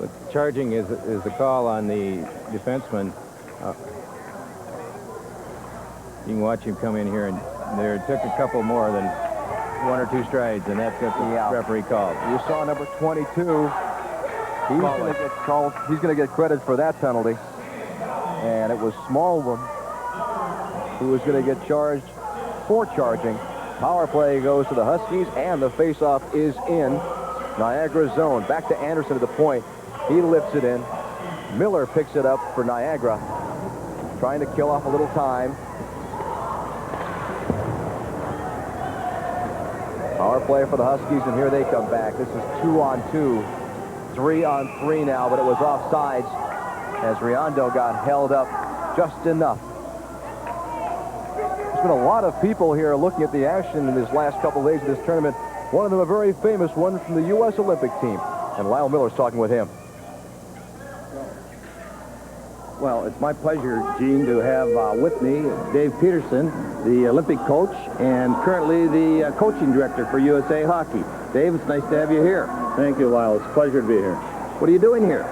But charging is the call on the defenseman. You can watch him come in here, and there took a couple more than 1 or 2 strides, and that's what the referee called. You saw number 22. He's going to get called. He's going to get credit for that penalty. And it was Smallwood who was going to get charged for charging. Power play goes to the Huskies, and the faceoff is in Niagara's zone. Back to Anderson at the point. He lifts it in. Miller picks it up for Niagara, trying to kill off a little time. Power play for the Huskies, and here they come back. This is 2-on-2, 3-on-3 now, but it was offsides as Riondo got held up just enough. There's been a lot of people here looking at the action in this last couple days of this tournament. One of them a very famous one from the U.S. Olympic team, and Lyle Miller's talking with him. Well, it's my pleasure, Gene, to have with me Dave Peterson, the Olympic coach and currently the coaching director for USA Hockey. Dave, it's nice to have you here. Thank you, Lyle. It's a pleasure to be here. What are you doing here?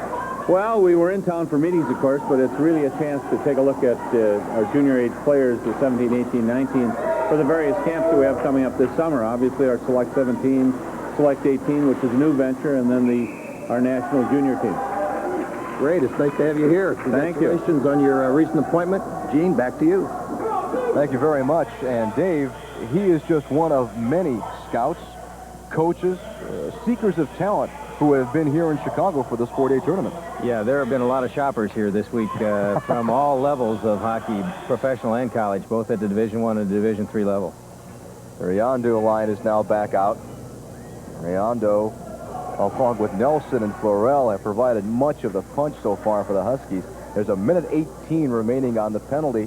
Well, we were in town for meetings, of course, but it's really a chance to take a look at our junior age players, the 17, 18, 19, for the various camps that we have coming up this summer. Obviously, our Select 17, Select 18, which is a new venture, and then our national junior team. Great. It's nice to have you here. Thank you. Congratulations on your recent appointment. Gene, back to you. Thank you very much. And Dave, he is just one of many scouts, coaches, seekers of talent who have been here in Chicago for this 4-day tournament. Yeah, there have been a lot of shoppers here this week from all levels of hockey, professional and college, both at the Division I and Division III level. The Riondo line is now back out. Riondo, along with Nelson and Florell, have provided much of the punch so far for the Huskies. There's a minute 18 remaining on the penalty.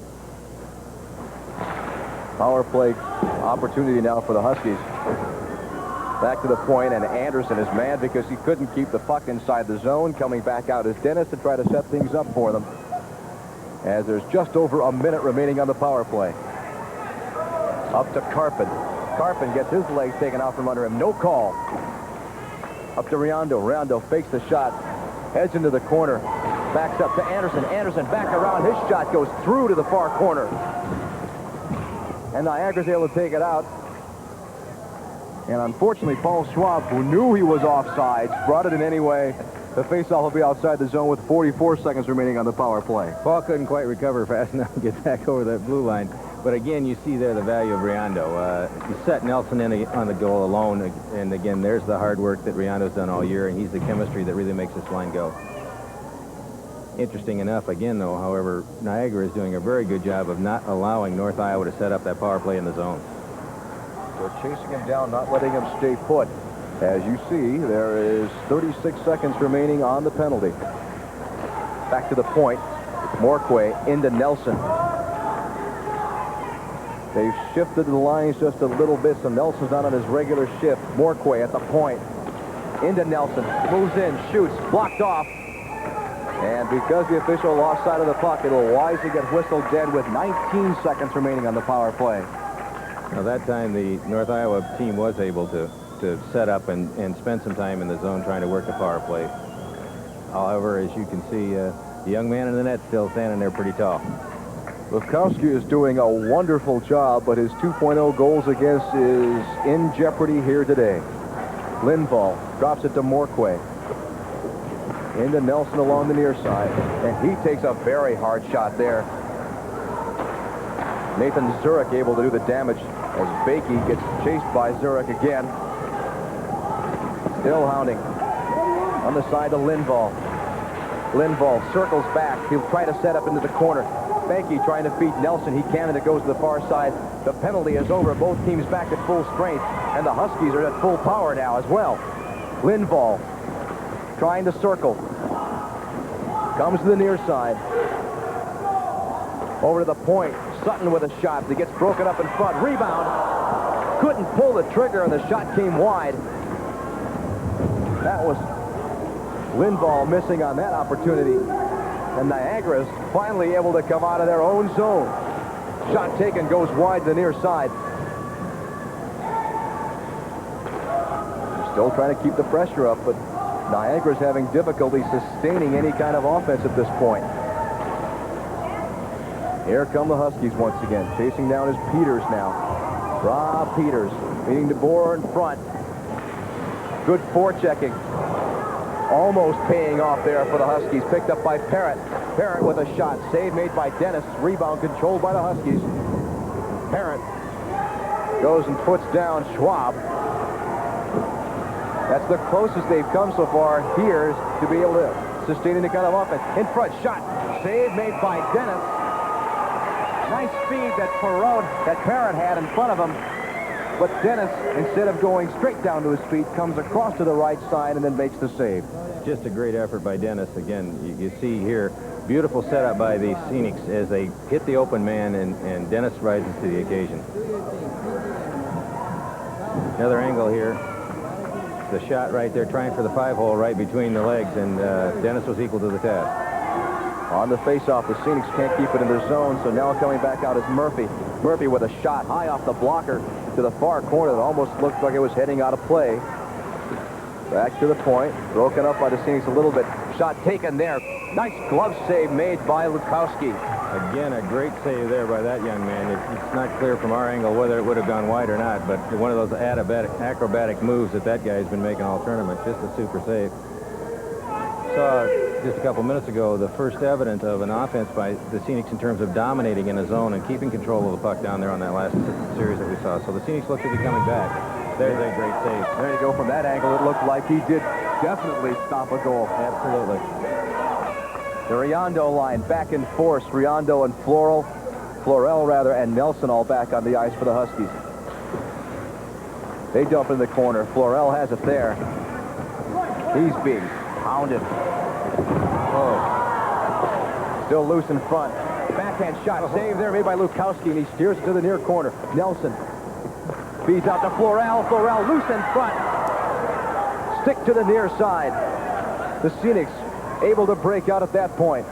Power play opportunity now for the Huskies. Back to the point, and Anderson is mad because he couldn't keep the puck inside the zone. Coming back out is Dennis to try to set things up for them, as there's just over a minute remaining on the power play. Up to Carpin. Carpin gets his legs taken out from under him. No call. Up to Riondo. Riondo fakes the shot, heads into the corner, backs up to Anderson. Anderson back around. His shot goes through to the far corner. And Niagara's able to take it out. And unfortunately, Paul Schwab, who knew he was offsides, brought it in anyway. The faceoff will be outside the zone with 44 seconds remaining on the power play. Paul couldn't quite recover fast enough to get back over that blue line. But again, you see there the value of Riondo. You set Nelson in on the goal alone, and again, there's the hard work that Riondo's done all year, and he's the chemistry that really makes this line go. Interesting enough, again, though, however, Niagara is doing a very good job of not allowing North Iowa to set up that power play in the zone. They're chasing him down, not letting him stay put. As you see, there is 36 seconds remaining on the penalty. Back to the point. Morquay into Nelson. They've shifted the lines just a little bit, so Nelson's not on his regular shift. Morquay at the point. Into Nelson. Moves in, shoots, blocked off. And because the official lost sight of the puck, it will wisely get whistled dead with 19 seconds remaining on the power play. Now, that time, the North Iowa team was able to set up and spend some time in the zone trying to work the power play. However, as you can see, the young man in the net still standing there pretty tall. Lukowski is doing a wonderful job, but his 2.0 goals against is in jeopardy here today. Lindvall drops it to Morquay. Into Nelson along the near side, and he takes a very hard shot there. Nathan Zurich able to do the damage as Bakey gets chased by Zurich again. Still hounding. On the side to Lindvall. Lindvall circles back. He'll try to set up into the corner. Bakey trying to beat Nelson. He can, and it goes to the far side. The penalty is over. Both teams back at full strength, and the Huskies are at full power now as well. Lindvall trying to circle. Comes to the near side. Over to the point. Sutton with a shot. He gets broken up in front. Rebound. Couldn't pull the trigger, and the shot came wide. That was Lindvall missing on that opportunity. And Niagara's finally able to come out of their own zone. Shot taken, goes wide to the near side. They're still trying to keep the pressure up, but Niagara's having difficulty sustaining any kind of offense at this point. Here come the Huskies once again. Chasing down is Peters now. Rob Peters meeting DeBoer in front. Good forechecking. Almost paying off there for the Huskies. Picked up by Parrott. Parrott with a shot. Save made by Dennis. Rebound controlled by the Huskies. Parrott goes and puts down Schwab. That's the closest they've come so far here to be able to sustain any kind of offense. In front, shot. Save made by Dennis. Nice speed that Parrott had in front of him. But Dennis, instead of going straight down to his feet, comes across to the right side and then makes the save. Just a great effort by Dennis. Again, you see here, beautiful setup by the Scenics as they hit the open man, and Dennis rises to the occasion. Another angle here. The shot right there, trying for the 5-hole right between the legs, and Dennis was equal to the task. On the face-off, the Scenics can't keep it in their zone, so now coming back out is Murphy. Murphy with a shot high off the blocker to the far corner that almost looked like it was heading out of play. Back to the point, broken up by the Scenics a little bit. Shot taken there. Nice glove save made by Lukowski. Again, a great save there by that young man. It's not clear from our angle whether it would have gone wide or not, but one of those acrobatic moves that guy's been making all tournament. Just a super save. Saw just a couple minutes ago the first evidence of an offense by the Scenics in terms of dominating in a zone and keeping control of the puck down there on that last series that we saw. So the Scenics look to be coming back. There's a great save. There you go. From that angle, it looked like he did definitely stop a goal. Absolutely. The Riondo line back in force. Riondo and Florell and Nelson all back on the ice for the Huskies. They dump in the corner. Florell has it there. He's being pounded. Oh. Still loose in front. Backhand shot. Save there made by Lukowski, and he steers it to the near corner. Nelson feeds out to Florell. Florell loose in front. Stick to the near side. The Scenics able to break out at that point.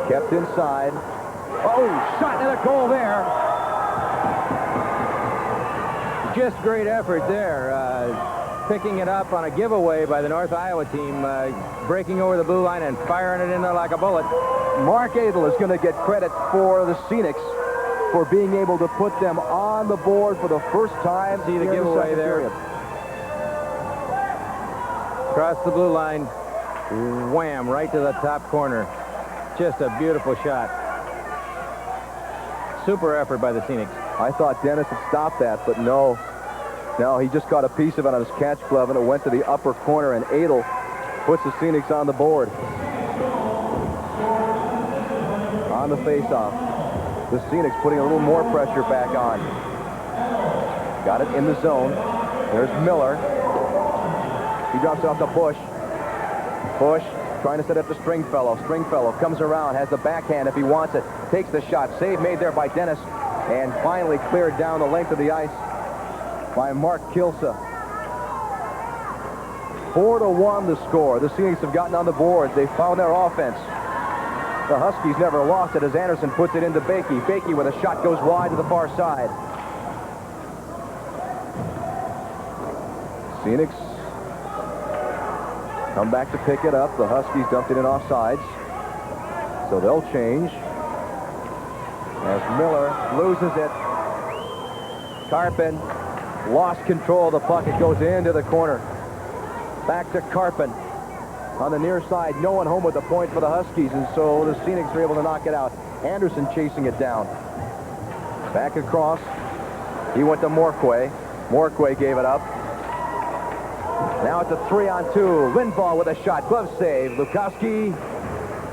Kept inside. Oh, shot and a goal there. Just great effort there. Picking it up on a giveaway by the North Iowa team, breaking over the blue line and firing it in there like a bullet. Mark Adel is going to get credit for the Scenics for being able to put them on the board for the first time. See the giveaway there. Period. Across the blue line, wham, right to the top corner. Just a beautiful shot. Super effort by the Scenics. I thought Dennis had stopped that, but no. No, he just got a piece of it on his catch glove, and it went to the upper corner, and Adel puts the Scenics on the board. On the face-off, the Scenics putting a little more pressure back on. Got it in the zone. There's Miller. He drops it off to Bush. Bush trying to set up to Stringfellow. Stringfellow comes around, has the backhand if he wants it. Takes the shot. Save made there by Dennis. And finally cleared down the length of the ice by Mark Kilsa. 4-1 the score. The Scenics have gotten on the board. They found their offense. The Huskies never lost it as Anderson puts it into Bakey. Bakey with a shot goes wide to the far side. Scenics come back to pick it up. The Huskies dumped it in offsides. So they'll change. As Miller loses it. Carpin lost control of the puck. It goes into the corner. Back to Carpin. On the near side, no one home with the point for the Huskies, and so the Scenics are able to knock it out. Anderson chasing it down. Back across. He went to Morquay. Morquay gave it up. Now it's a 3-on-2. Lindvall with a shot. Glove save. Lukowski.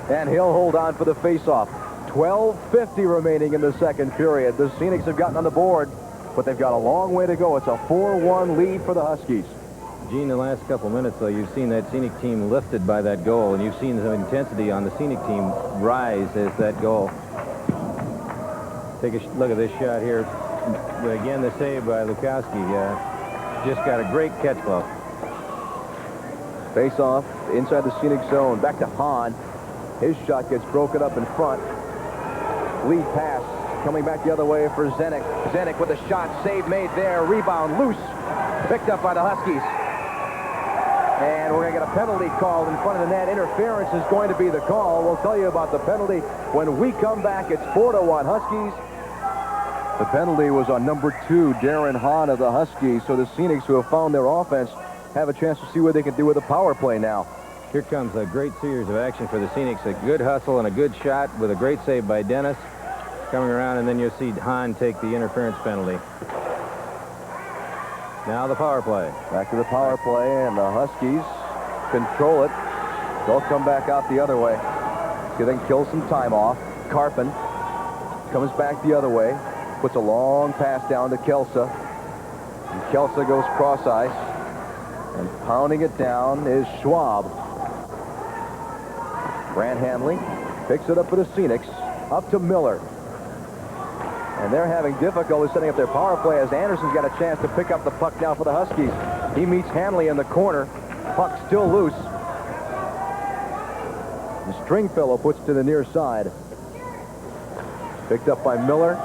And he'll hold on for the faceoff. 12:50 remaining in the second period. The Scenics have gotten on the board, but they've got a long way to go. It's a 4-1 lead for the Huskies. Gene, the last couple minutes, though, you've seen that Scenic team lifted by that goal, and you've seen the intensity on the Scenic team rise as that goal. Take a look at this shot here. Again, the save by Lukowski. Just got a great catch glove. Face off inside the Scenic zone. Back to Hahn. His shot gets broken up in front. Lead pass coming back the other way for Zenik. Zenik with a shot. Save made there. Rebound loose. Picked up by the Huskies. And we're going to get a penalty called in front of the net. Interference is going to be the call. We'll tell you about the penalty when we come back. It's 4-1 Huskies. The penalty was on number 2, Darren Hahn of the Huskies. So the Scenics, who have found their offense, have a chance to see what they can do with a power play now. Here comes a great series of action for the Scenics. A good hustle and a good shot with a great save by Dennis. Coming around, and then you'll see Hahn take the interference penalty. Now the power play. Back to the power play, and the Huskies control it. They'll come back out the other way. See if they can kill some time off. Carpin comes back the other way. Puts a long pass down to Kelsa. And Kelsa goes cross ice. And pounding it down is Schwab. Grant Hanley picks it up for the Scenics. Up to Miller. And they're having difficulty setting up their power play as Anderson's got a chance to pick up the puck now for the Huskies. He meets Hanley in the corner. Puck still loose. And Stringfellow puts it to the near side. Picked up by Miller.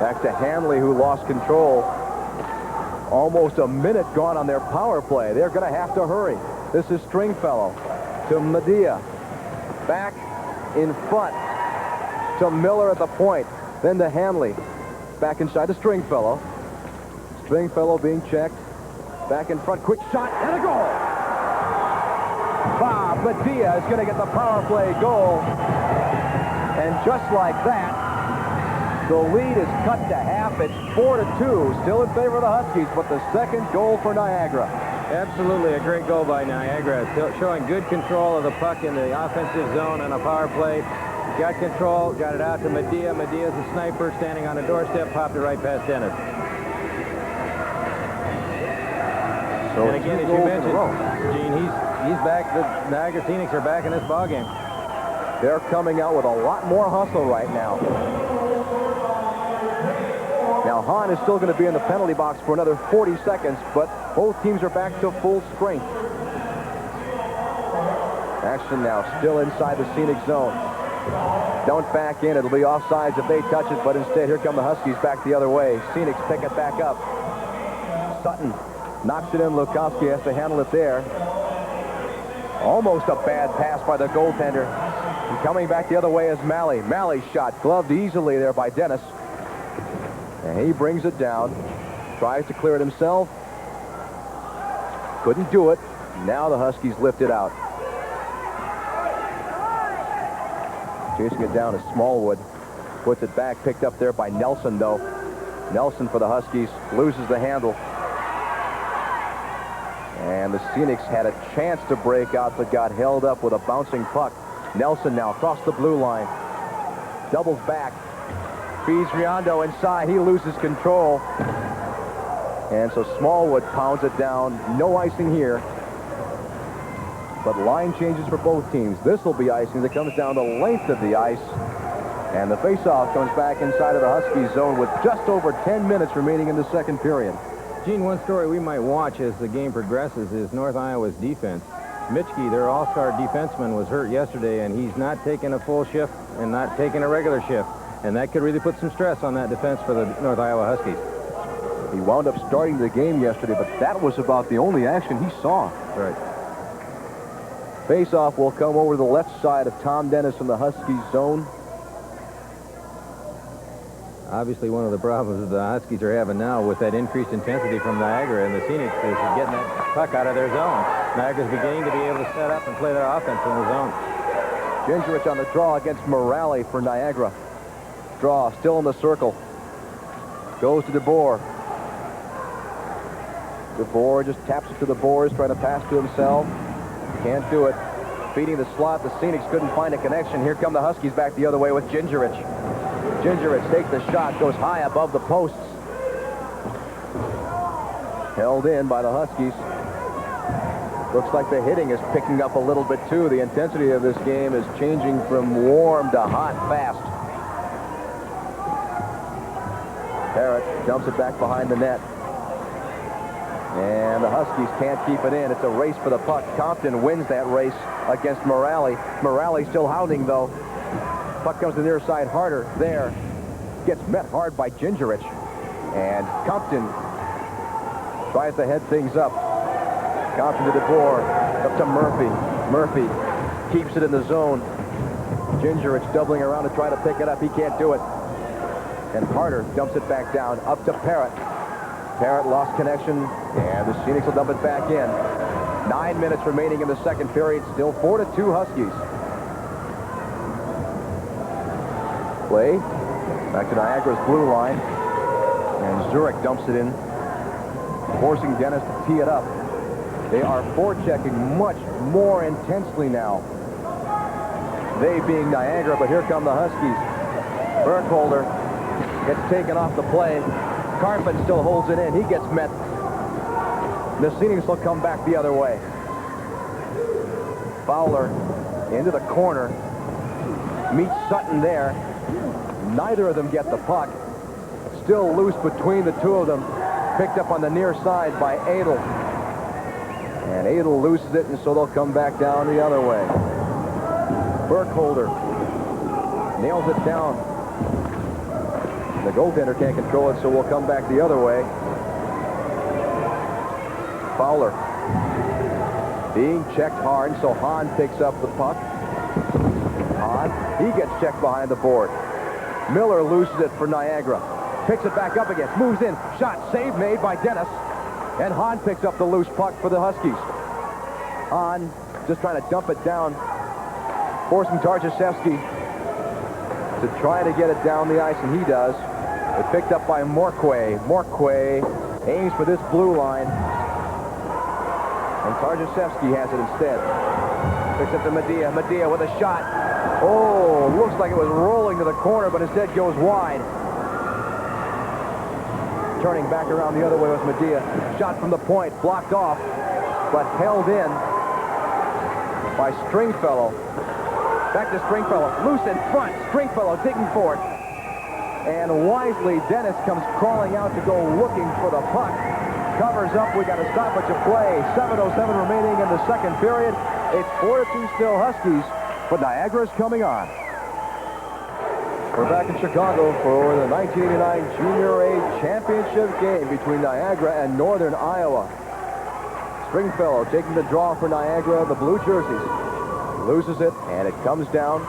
Back to Hanley, who lost control. Almost a minute gone on their power play. They're going to have to hurry. This is Stringfellow to Medea. Back in front to Miller at the point. Then to Hanley. Back inside to Stringfellow. Stringfellow being checked. Back in front. Quick shot and a goal. Bob Medea is going to get the power play goal. And just like that, the lead is cut to half. It's 4-2. Still in favor of the Huskies, but the second goal for Niagara. Absolutely a great goal by Niagara. Still showing good control of the puck in the offensive zone on a power play. Got control, got it out to Medea. Medea's a sniper standing on a doorstep, popped it right past Dennis. So and again, as you mentioned, Gene, he's back. The Niagara Scenics are back in this ballgame. They're coming out with a lot more hustle right now. Now, Hahn is still going to be in the penalty box for another 40 seconds, but both teams are back to full strength. Action now still inside the Scenic zone. Don't back in. It'll be offsides if they touch it, but instead here come the Huskies back the other way. Scenics pick it back up. Sutton knocks it in. Lukowski has to handle it there. Almost a bad pass by the goaltender. And coming back the other way is Malley. Malley's shot gloved easily there by Dennis. And he brings it down. Tries to clear it himself. Couldn't do it. Now the Huskies lift it out. Chasing it down to Smallwood. Puts it back. Picked up there by Nelson, though. Nelson for the Huskies. Loses the handle. And the Scenics had a chance to break out, but got held up with a bouncing puck. Nelson now across the blue line. Doubles back. Feeds Riondo inside. He loses control. And so Smallwood pounds it down. No icing here. But line changes for both teams. This will be icing that comes down the length of the ice. And the faceoff comes back inside of the Huskies zone with just over 10 minutes remaining in the second period. Gene, one story we might watch as the game progresses is North Iowa's defense. Mitchke, their all-star defenseman, was hurt yesterday, and he's not taking a full shift and not taking a regular shift. And that could really put some stress on that defense for the North Iowa Huskies. He wound up starting the game yesterday, but that was about the only action he saw. Right. Face-off will come over to the left side of Tom Dennis in the Huskies zone. Obviously, one of the problems the Huskies are having now with that increased intensity from Niagara and the Scenics is getting that puck out of their zone. Niagara's beginning to be able to set up and play their offense in the zone. Gingerich on the draw against Morale for Niagara. Draw still in the circle. Goes to DeBoer. DeBoer just taps it to the boards, trying to pass to himself. Can't do it. Feeding the slot. The Scenics couldn't find a connection. Here come the Huskies back the other way with Gingerich. Gingerich takes the shot, goes high above the posts. Held in by the Huskies. Looks like the hitting is picking up a little bit too. The intensity of this game is changing from warm to hot fast. Parrott dumps it back behind the net. And the Huskies can't keep it in. It's a race for the puck. Compton wins that race against Morale. Morale still hounding, though. Puck comes to the near side harder. There. Gets met hard by Gingerich. And Compton tries to head things up. Compton to DeBoer. Up to Murphy. Murphy keeps it in the zone. Gingerich doubling around to try to pick it up. He can't do it. And Harder dumps it back down. Up to Parrott. Parrott lost connection, and the Scenics will dump it back in. 9 minutes remaining in the second period. Still 4-2 Huskies. Play back to Niagara's blue line, and Zurich dumps it in, forcing Dennis to tee it up. They are forechecking much more intensely now. They being Niagara, but here come the Huskies. Burkholder gets taken off the play. Carpet still holds it in. He gets met. The Scenics will come back the other way. Fowler into the corner. Meets Sutton there. Neither of them get the puck. Still loose between the two of them. Picked up on the near side by Adel. And Adel loses it, and so they'll come back down the other way. Burkholder nails it down. The goaltender can't control it, so we'll come back the other way. Fowler being checked hard, so Hahn picks up the puck. Hahn, he gets checked behind the board. Miller loses it for Niagara. Picks it back up again, moves in, shot, save made by Dennis. And Hahn picks up the loose puck for the Huskies. Hahn just trying to dump it down, forcing Tarjaszewski to try to get it down the ice, and he does. It's picked up by Morquay. Morquay aims for this blue line. And Tarjaszewski has it instead. Picks up to Medea. Medea with a shot. Oh, looks like it was rolling to the corner, but instead goes wide. Turning back around the other way with Medea. Shot from the point, blocked off, but held in by Stringfellow. Back to Stringfellow. Loose in front. Stringfellow digging for it. And wisely, Dennis comes crawling out to go looking for the puck. Covers up. We got a stoppage of play. 7:07 remaining in the second period. It's 4-2 still Huskies, but Niagara's coming on. We're back in Chicago for the 1989 Junior A Championship game between Niagara and Northern Iowa. Stringfellow taking the draw for Niagara, the blue jerseys. Loses it, and it comes down.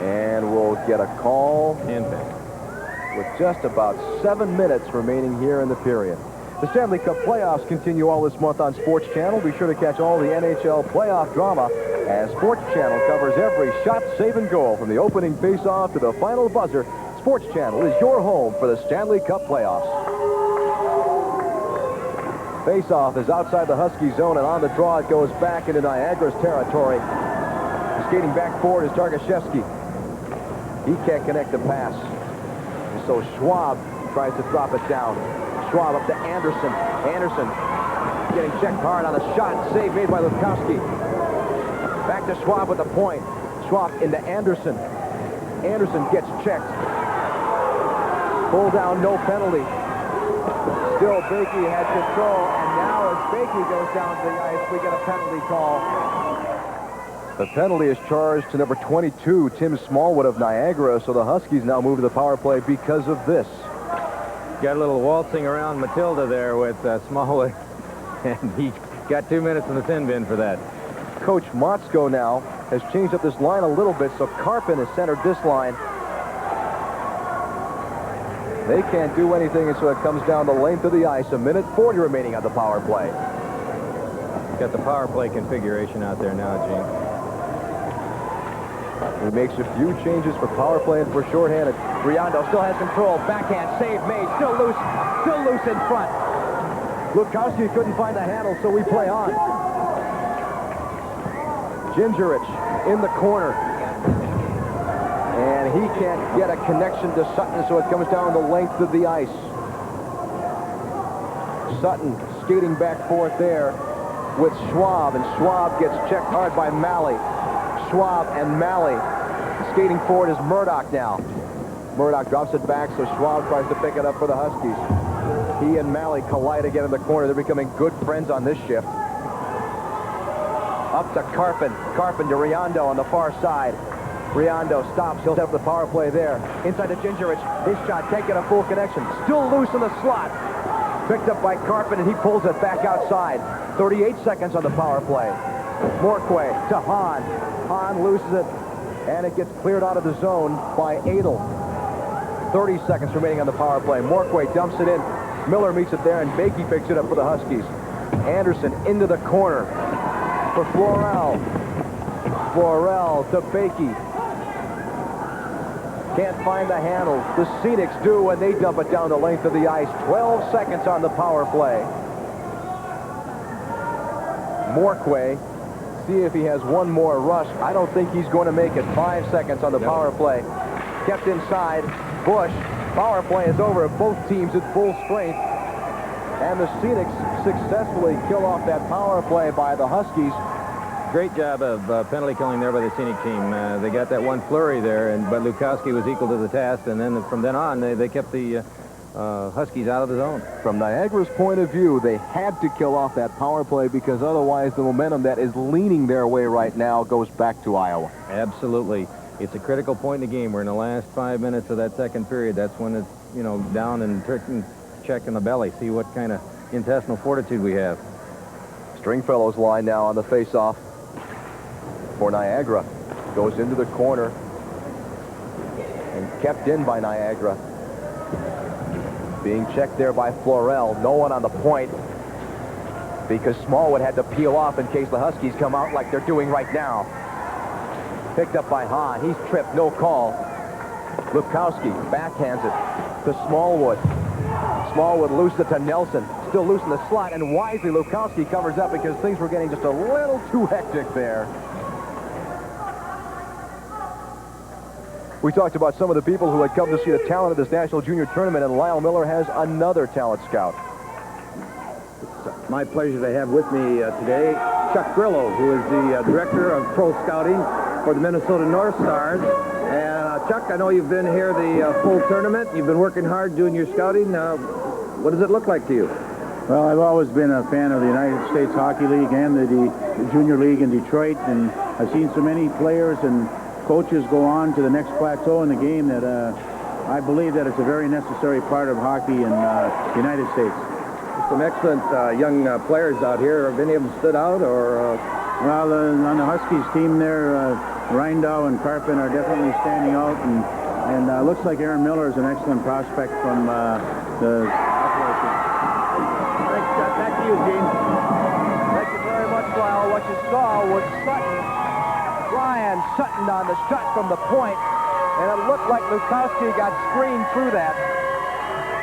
And we'll get a call with just about 7 minutes remaining here in the period. The Stanley Cup playoffs continue all this month on Sports Channel. Be sure to catch all the NHL playoff drama as Sports Channel covers every shot, save, and goal from the opening faceoff to the final buzzer. Sports Channel is your home for the Stanley Cup playoffs. Faceoff is outside the Husky zone, and on the draw it goes back into Niagara's territory. Skating back forward is Tarjaszewski. He can't connect the pass. And so Schwab tries to drop it down. Schwab up to Anderson. Anderson getting checked hard on a shot. Save made by Lukowski. Back to Schwab with the point. Schwab into Anderson. Anderson gets checked. Pull down, no penalty. Still, Bakey had control, and now as Bakey goes down to the ice, we get a penalty call. The penalty is charged to number 22, Tim Smallwood of Niagara, so the Huskies now move to the power play because of this. Got a little waltzing around Matilda there with Smallwood, and he got 2 minutes in the sin bin for that. Coach Motzko now has changed up this line a little bit, so Carpin has centered this line. They can't do anything, and so it comes down the length of the ice. 1:40 remaining on the power play. Got the power play configuration out there now, Gene. He makes a few changes for power play and for shorthanded. Riondo still has control. Backhand save made. Still loose in front. Lukowski couldn't find the handle, so we play on. Gingerich in the corner. And he can't get a connection to Sutton, so it comes down the length of the ice. Sutton skating back forth there with Schwab, and Schwab gets checked hard by Malley. Schwab and Malley skating forward is Murdoch now. Murdoch drops it back, so Schwab tries to pick it up for the Huskies. He and Malley collide again in the corner. They're becoming good friends on this shift. Up to Carpin. Carpin to Riondo on the far side. Riondo stops. He'll have the power play there. Inside to Gingerich. His shot can't get a full connection. Still loose in the slot. Picked up by Carpin, and he pulls it back outside. 38 seconds on the power play. Morquay to Hahn. Hahn loses it, and it gets cleared out of the zone by Adel. 30 seconds remaining on the power play. Morquay dumps it in. Miller meets it there, and Bakey picks it up for the Huskies. Anderson into the corner for Florell. Florell to Bakey. Can't find the handle. The Scenics do, and they dump it down the length of the ice. 12 seconds on the power play. Morquay, see if he has one more rush. I don't think he's going to make it. 5 seconds on the power play. Kept inside. Bush. Power play is over. Both teams at full strength. And the Scenics successfully kill off that power play by the Huskies. Great job of penalty killing there by the Scenic team. They got that one flurry there, but Lukowski was equal to the task, and then from then on, they kept the Huskies out of the zone. From Niagara's point of view, they had to kill off that power play because otherwise the momentum that is leaning their way right now goes back to Iowa. Absolutely. It's a critical point in the game. We're in the last 5 minutes of that second period. That's when it's, down and checking the belly, see what kind of intestinal fortitude we have. Stringfellow's line now on the face-off for Niagara. Goes into the corner and kept in by Niagara. Being checked there by Florell. No one on the point because Smallwood had to peel off in case the Huskies come out like they're doing right now. Picked up by Hahn. He's tripped. No call. Lukowski backhands it to Smallwood. Smallwood loose it to Nelson. Still loose in the slot, and wisely Lukowski covers up because things were getting just a little too hectic there. We talked about some of the people who had come to see the talent of this National Junior Tournament, and Lyle Miller has another talent scout. It's my pleasure to have with me today Chuck Grillo, who is the director of pro scouting for the Minnesota North Stars. And Chuck, I know you've been here the full tournament. You've been working hard doing your scouting. What does it look like to you? Well, I've always been a fan of the United States Hockey League and the Junior League in Detroit, and I've seen so many players and coaches go on to the next plateau in the game that I believe that it's a very necessary part of hockey in the United States. Some excellent young players out here. Have any of them stood out? Or Well, on the Huskies team there, Reindow and Carpin are definitely standing out, and looks like Aaron Miller is an excellent prospect from the... Back to you, Gene. Thank you very much, Lyle. What you saw was Brian Sutton on the shot from the point, and it looked like Lukowski got screened through that.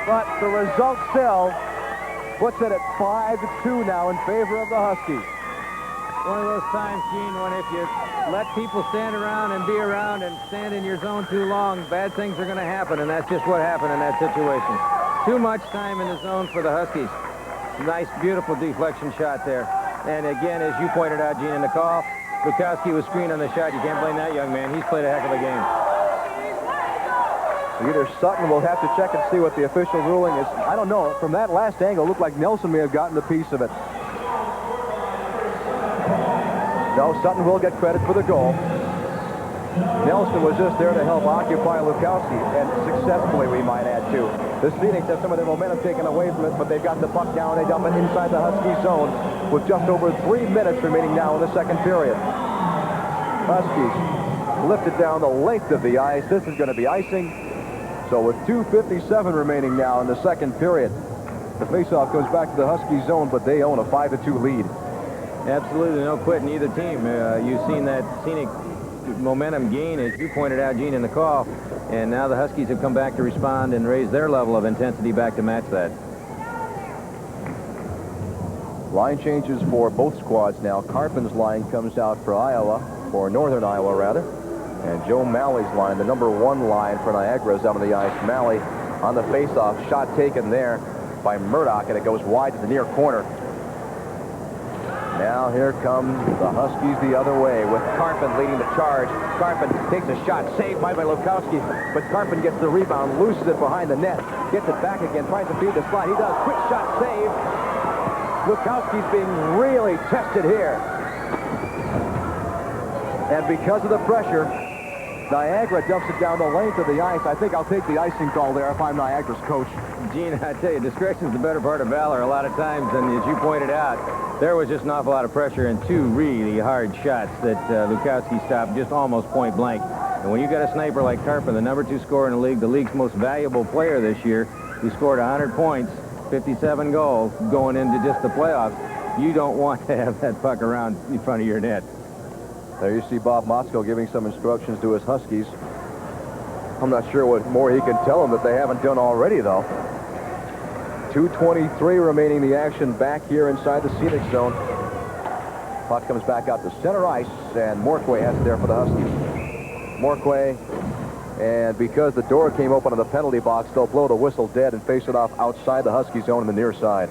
But the result still puts it at 5-2 now in favor of the Huskies. One of those times, Gene, when if you let people stand around and be around and stand in your zone too long, bad things are going to happen, and that's just what happened in that situation. Too much time in the zone for the Huskies. Nice, beautiful deflection shot there. And again, as you pointed out, Gene, in the call, Lukowski was screened on the shot. You can't blame that young man. He's played a heck of a game. Either Sutton will have to check and see what the official ruling is. I don't know. From that last angle, it looked like Nelson may have gotten a piece of it. No, Sutton will get credit for the goal. Nelson was just there to help occupy Lukowski, and successfully, we might add, too. The Phoenix have some of their momentum taken away from it, but they've got the puck down. They dump it inside the Husky zone with just over 3 minutes remaining now in the second period. Huskies lifted down the length of the ice. This is going to be icing. So with 2:57 remaining now in the second period, the faceoff goes back to the Husky zone, but they own a 5-2 lead. Absolutely no quitting either team. You've seen that scenic momentum gain, as you pointed out, Gene, in the call, and now the Huskies have come back to respond and raise their level of intensity back to match that. Line changes for both squads now. Carpen's line comes out for Iowa, for Northern Iowa rather, and Joe Malley's line, the number 1 line for Niagara, is out on the ice. Malley on the faceoff, shot taken there by Murdoch, and it goes wide to the near corner. Now here come the Huskies the other way with Carpen leading the charge. Carpen takes a shot, saved by Lukowski, but Carpen gets the rebound, loses it behind the net, gets it back again, tries to feed the slide. He does. Quick shot save. Lukowski's being really tested here. And because of the pressure, Niagara dumps it down the length of the ice. I think I'll take the icing call there if I'm Niagara's coach. Gene, I tell you, discretion's the better part of valor a lot of times, and as you pointed out, there was just an awful lot of pressure and 2 really hard shots that Lukowski stopped just almost point blank. And when you got a sniper like Carpen, the number 2 scorer in the league's most valuable player this year, who scored 100 points, 57 goals going into just the playoffs, you don't want to have that puck around in front of your net. There you see Bob Motzko giving some instructions to his Huskies. I'm not sure what more he can tell them that they haven't done already, though. 2:23 remaining the action back here inside the scenic zone. Puck comes back out to center ice, and Morquay has it there for the Huskies. Morquay, and because the door came open on the penalty box, they'll blow the whistle dead and face it off outside the Husky zone on the near side.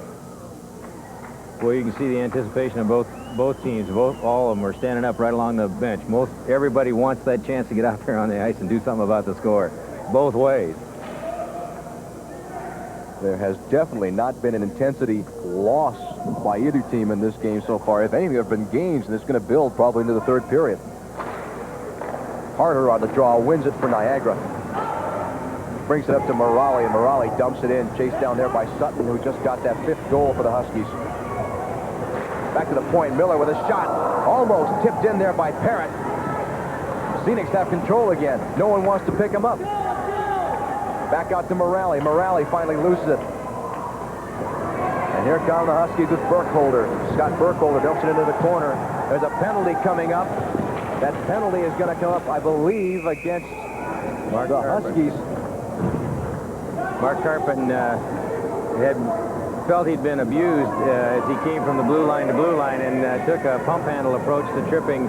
Well, you can see the anticipation of both teams. All of them are standing up right along the bench. Everybody wants that chance to get out there on the ice and do something about the score, both ways. There has definitely not been an intensity loss by either team in this game so far. If anything, there have been gains, and it's going to build probably into the third period. Harder on the draw, wins it for Niagara. Brings it up to Morale, and Morale dumps it in, chased down there by Sutton, who just got that 5th goal for the Huskies. Back to the point, Miller with a shot, almost tipped in there by Parrott. Phoenix have control again. No one wants to pick him up. Back out to Morale. Morale finally loses it. And here come the Huskies with Burkholder. Scott Burkholder dumps it into the corner. There's a penalty coming up. That penalty is going to come up, I believe, against the Huskies. Mark Carpen had felt he'd been abused as he came from the blue line to blue line and took a pump handle approach to tripping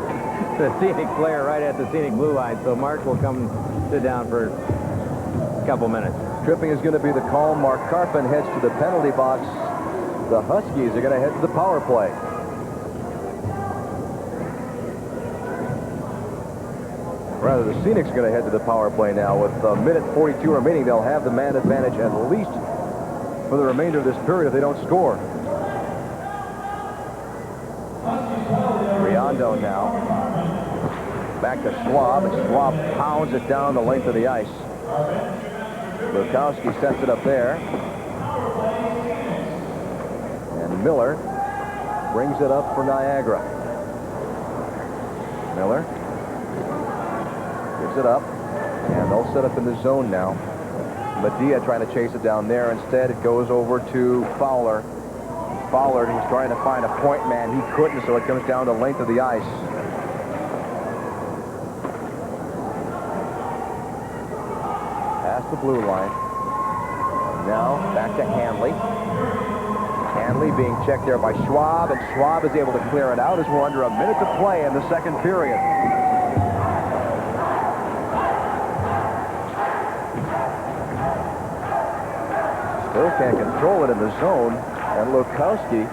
the scenic player right at the scenic blue line. So Mark will come sit down for a couple minutes. Tripping is going to be the call. Mark Carpen heads to the penalty box. The Huskies are going to head to the power play. Rather, the Scenics are going to head to the power play now. With a minute 42 remaining, they'll have the man advantage at least for the remainder of this period if they don't score. Riondo now. Back to Schwab, and Schwab pounds it down the length of the ice. Lukowski sets it up there. And Miller brings it up for Niagara. Miller gives it up, and they'll set up in the zone now. Medea trying to chase it down there. Instead, it goes over to Fowler. Fowler, he's trying to find a point man. He couldn't, so it comes down the length of the ice. Past the blue line. Now back to Hanley. Hanley being checked there by Schwab, and Schwab is able to clear it out as we're under a minute to play in the second period. Still can't control it in the zone, and Lukowski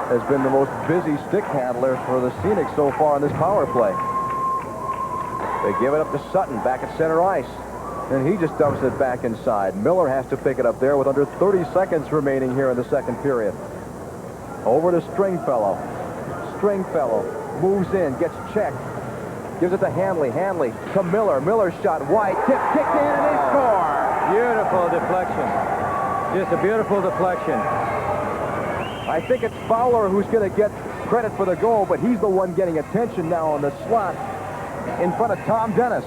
has been the most busy stick handler for the Scenics so far on this power play. They give it up to Sutton back at center ice. And he just dumps it back inside. Miller has to pick it up there with under 30 seconds remaining here in the second period. Over to Stringfellow. Stringfellow moves in, gets checked. Gives it to Hanley. Hanley to Miller. Miller's shot wide. Tip kicked in and they score. Beautiful deflection. Just a beautiful deflection. I think it's Fowler who's going to get credit for the goal, but he's the one getting attention now in the slot in front of Tom Dennis.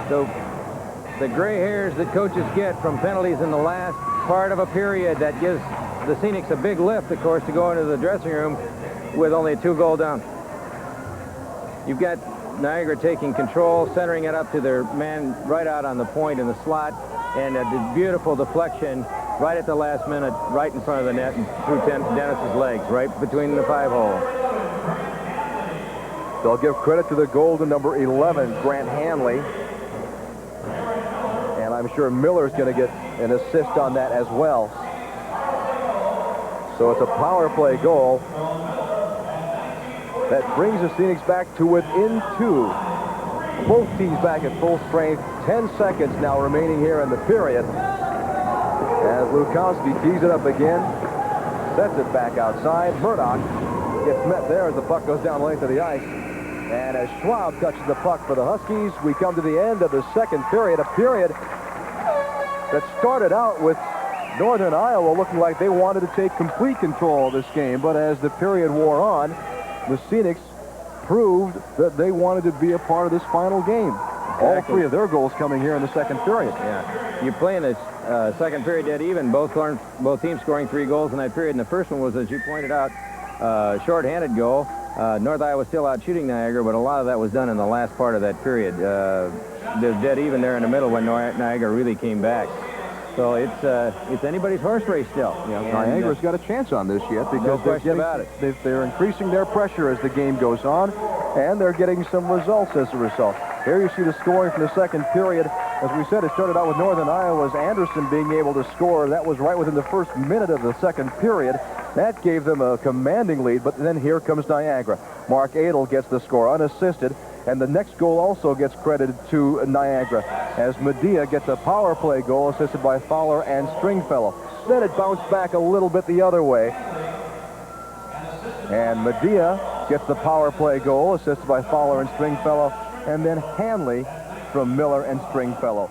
So the gray hairs that coaches get from penalties in the last part of a period, that gives the Scenics a big lift, of course, to go into the dressing room with only a 2-goal down. You've got Niagara taking control, centering it up to their man right out on the point in the slot, and a beautiful deflection right at the last minute, right in front of the net and through Dennis's legs, right between the 5-hole. They'll give credit to the goal to number 11, Grant Hanley. And I'm sure Miller's going to get an assist on that as well. So it's a power play goal that brings the Scenics back to within 2. Both teams back at full strength. 10 seconds now remaining here in the period. As Lukowski keys it up again, sets it back outside. Murdoch gets met there as the puck goes down the length of the ice. And as Schwab touches the puck for the Huskies, we come to the end of the second period, a period that started out with Northern Iowa looking like they wanted to take complete control of this game. But as the period wore on, the Scenics proved that they wanted to be a part of this final game. Exactly. All 3 of their goals coming here in the second period. Yeah, you're playing this second period dead even. Both teams scoring 3 goals in that period. And the first one was, as you pointed out, short-handed goal. North Iowa still out shooting Niagara, but a lot of that was done in the last part of that period. They're dead even there in the middle when Niagara really came back. So it's anybody's horse race still. Yeah, Niagara's got a chance on this yet because no question about it. They're increasing their pressure as the game goes on, and they're getting some results as a result. Here you see the scoring from the second period. As we said, it started out with Northern Iowa's Anderson being able to score. That was right within the first minute of the second period. That gave them a commanding lead, but then here comes Niagara. Mark Adel gets the score unassisted, and the next goal also gets credited to Niagara, as Medea gets a power play goal assisted by Fowler and Stringfellow. Then it bounced back a little bit the other way, and Medea gets the power play goal assisted by Fowler and Stringfellow, and then Hanley from Miller and Stringfellow.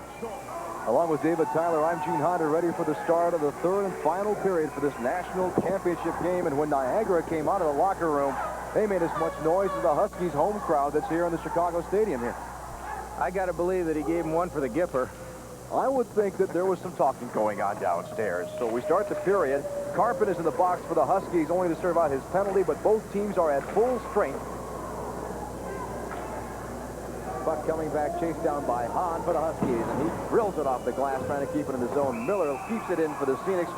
Along with David Tyler, I'm Gene Honda, ready for the start of the third and final period for this national championship game. And when Niagara came out of the locker room, they made as much noise as the Huskies home crowd that's here in the Chicago Stadium here. I got to believe that he gave him one for the Gipper. I would think that there was some talking going on downstairs. So we start the period. Carpin is in the box for the Huskies, only to serve out his penalty, but both teams are at full strength. Puck coming back, chased down by Hahn for the Huskies, and he drills it off the glass, trying to keep it in the zone. Miller keeps it in for the Scenics,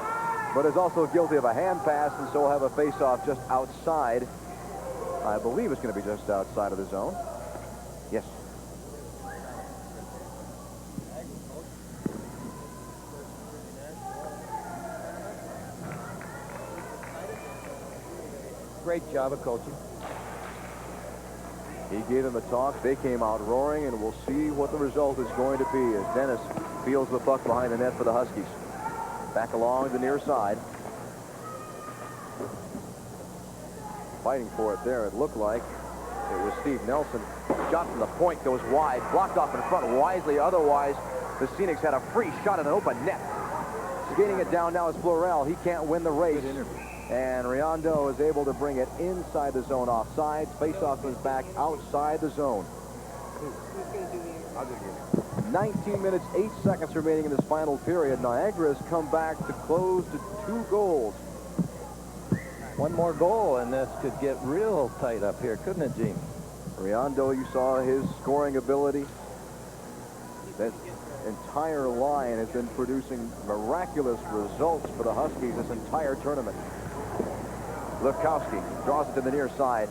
but is also guilty of a hand pass, and so will have a face-off just outside. I believe it's going to be just outside of the zone. Yes. Great job of coaching. He gave them a talk. They came out roaring, and we'll see what the result is going to be as Dennis fields the puck behind the net for the Huskies. Back along the near side. Fighting for it there, it looked like. It was Steve Nelson. Shot from the point goes wide. Blocked off in front wisely. Otherwise, the Scenics had a free shot at an open net. Skating it down now is Florell. He can't win the race. And Riondo is able to bring it inside the zone offside. Faceoff comes back outside the zone. 19 minutes, 8 seconds remaining in this final period. Niagara has come back to close to 2 goals. One more goal, and this could get real tight up here, couldn't it, Gene? Riondo, you saw his scoring ability. That entire line has been producing miraculous results for the Huskies this entire tournament. Lukowski draws it to the near side.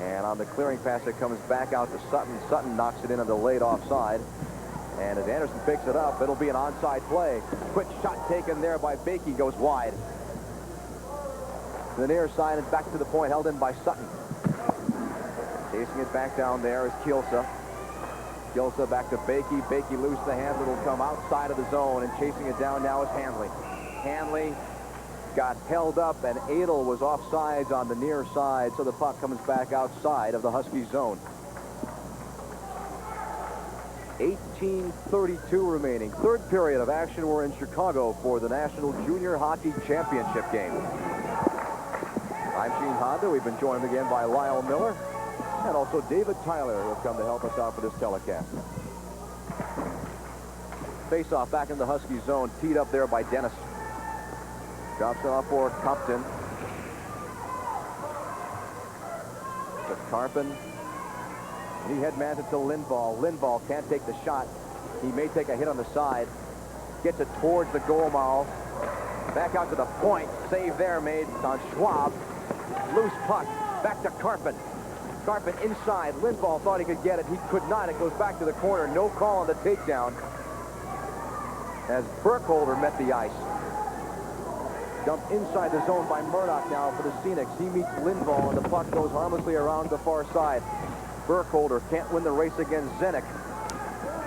And on the clearing pass, it comes back out to Sutton. Sutton knocks it in on the late offside. And as Anderson picks it up, it'll be an onside play. Quick shot taken there by Bakey, goes wide. To the near side and back to the point, held in by Sutton. Chasing it back down there is Kielsa. Gilsa back to Bakey. Bakey loose the hands. It'll come outside of the zone, and chasing it down now is Hanley. Hanley got held up, and Adel was offsides on the near side, so the puck comes back outside of the Huskies zone. 18:32 remaining. Third period of action. We're in Chicago for the National Junior Hockey Championship game. I'm Gene Honda. We've been joined again by Lyle Miller and also David Tyler, who have come to help us out for this telecast. Face-off back in the Husky zone, teed up there by Dennis. Drops it off for Compton. To Carpin. He head-manted to Lindvall. Lindvall can't take the shot. He may take a hit on the side. Gets it towards the goal mouth. Back out to the point. Save there made on Schwab. Loose puck. Back to Carpin. Carpin inside. Lindvall thought he could get it. He could not. It goes back to the corner. No call on the takedown as Burkholder met the ice. Dumped inside the zone by Murdoch now for the Scenics. He meets Lindvall, and the puck goes harmlessly around the far side. Burkholder can't win the race against Zenek,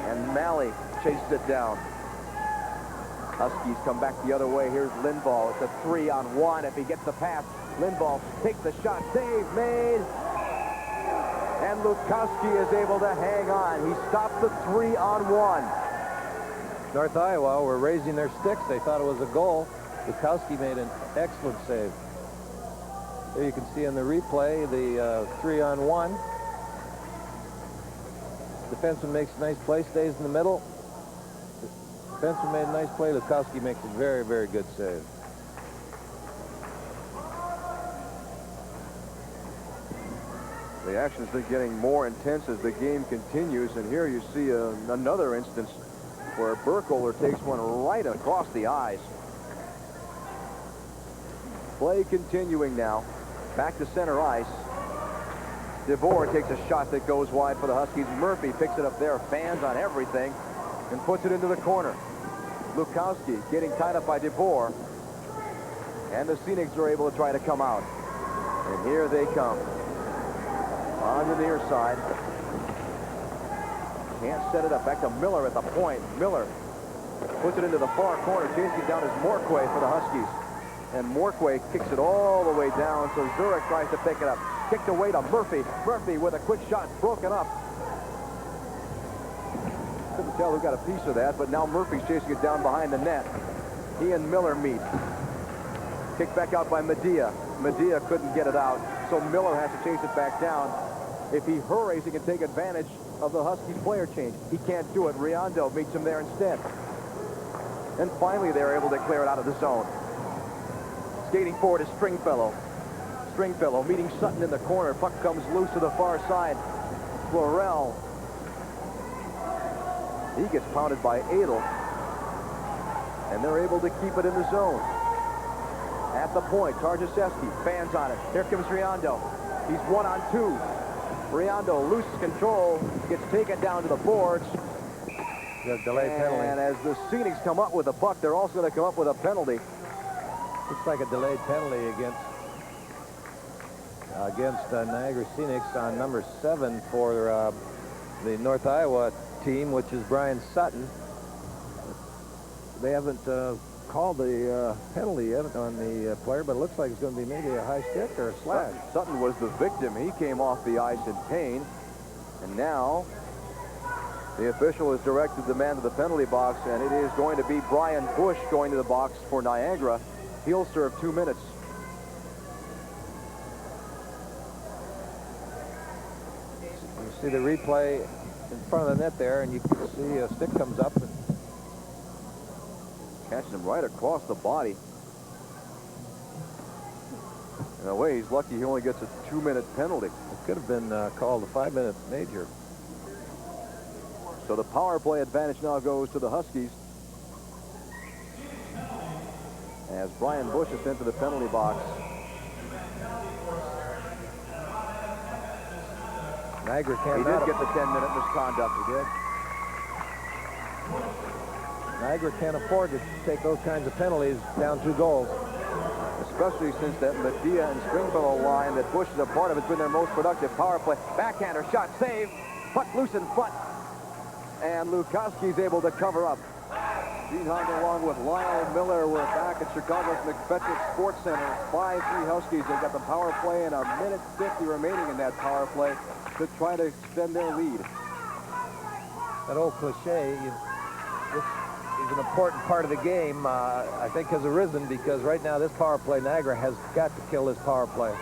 and Malley chases it down. Huskies come back the other way. Here's Lindvall. It's a 3-on-1. If he gets the pass, Lindvall takes the shot. Save made. And Lukowski is able to hang on. He stopped the 3-on-1. North Iowa were raising their sticks. They thought it was a goal. Lukowski made an excellent save. There you can see in the replay the 3-on-1. Defenseman makes a nice play, stays in the middle. Defenseman made a nice play. Lukowski makes a very, very good save. The action's been getting more intense as the game continues, and here you see another instance where Burkholder takes one right across the eyes. Play continuing now. Back to center ice. DeVore takes a shot that goes wide for the Huskies. Murphy picks it up there, fans on everything, and puts it into the corner. Lukowski getting tied up by DeVore. And the Scenics are able to try to come out. And here they come. On the near side. Can't set it up. Back to Miller at the point. Miller puts it into the far corner. Chasing down is Morquay for the Huskies. And Morquay kicks it all the way down, so Zurich tries to pick it up. Kicked away to Murphy. Murphy with a quick shot, broken up. Couldn't tell who got a piece of that, but now Murphy's chasing it down behind the net. He and Miller meet. Kicked back out by Medea. Medea couldn't get it out, so Miller has to chase it back down. If he hurries, he can take advantage of the Huskies player change. He can't do it. Riondo meets him there instead. And finally, they're able to clear it out of the zone. Skating forward is Stringfellow. Stringfellow meeting Sutton in the corner. Puck comes loose to the far side. Florell. He gets pounded by Adel. And they're able to keep it in the zone. At the point, Tarjaszewski, fans on it. Here comes Riondo. He's 1-on-2. Riondo loses control, gets taken down to the boards. Delayed penalty. And as the Scenics come up with the puck, they're also going to come up with a penalty. Looks like a delayed penalty against Niagara Scenics on number 7 for the North Iowa team, which is Brian Sutton. They haven't called the penalty yet on the player, but it looks like it's going to be maybe a high stick or a slide. Sutton was the victim. He came off the ice in pain. And now the official has directed the man to the penalty box, and it is going to be Brian Bush going to the box for Niagara. He'll serve 2 minutes. You see the replay in front of the net there, and you can see a stick comes up and catches him right across the body. In a way, he's lucky he only gets a 2-minute penalty. It could have been called a 5-minute major. So the power play advantage now goes to the Huskies, as Brian Bush is sent to the penalty box. Niagara can't. He did get the 10-minute misconduct. He did. Niagara can't afford to take those kinds of penalties down 2 goals. Especially since that Medea and Stringfellow line that Bush is a part of has been their most productive power play. Backhander shot, save. Puck loose in front. and Lukowski's able to cover up. Gene Honda along with Lyle Miller. We're back at Chicago's McFetridge Sports Center. 5-3 Huskies. They've got the power play and a minute 50 remaining in that power play to try to extend their lead. That old cliche, this is an important part of the game, I think has arisen because right now this power play, Niagara has got to kill this power play.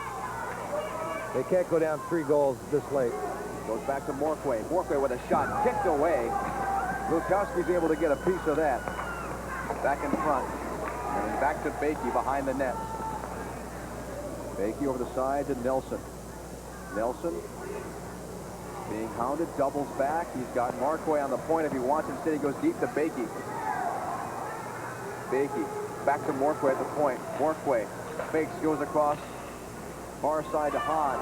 They can't go down 3 goals this late. Goes back to Morquay. Morquay with a shot kicked away. Lukowski's able to get a piece of that. Back in front. And then back to Bakey behind the net. Bakey over the side to Nelson. Nelson being hounded, doubles back. He's got Morquay on the point if he wants. Instead, he goes deep to Bakey. Bakey back to Morquay at the point. Morquay fakes, goes across. Far side to Hahn.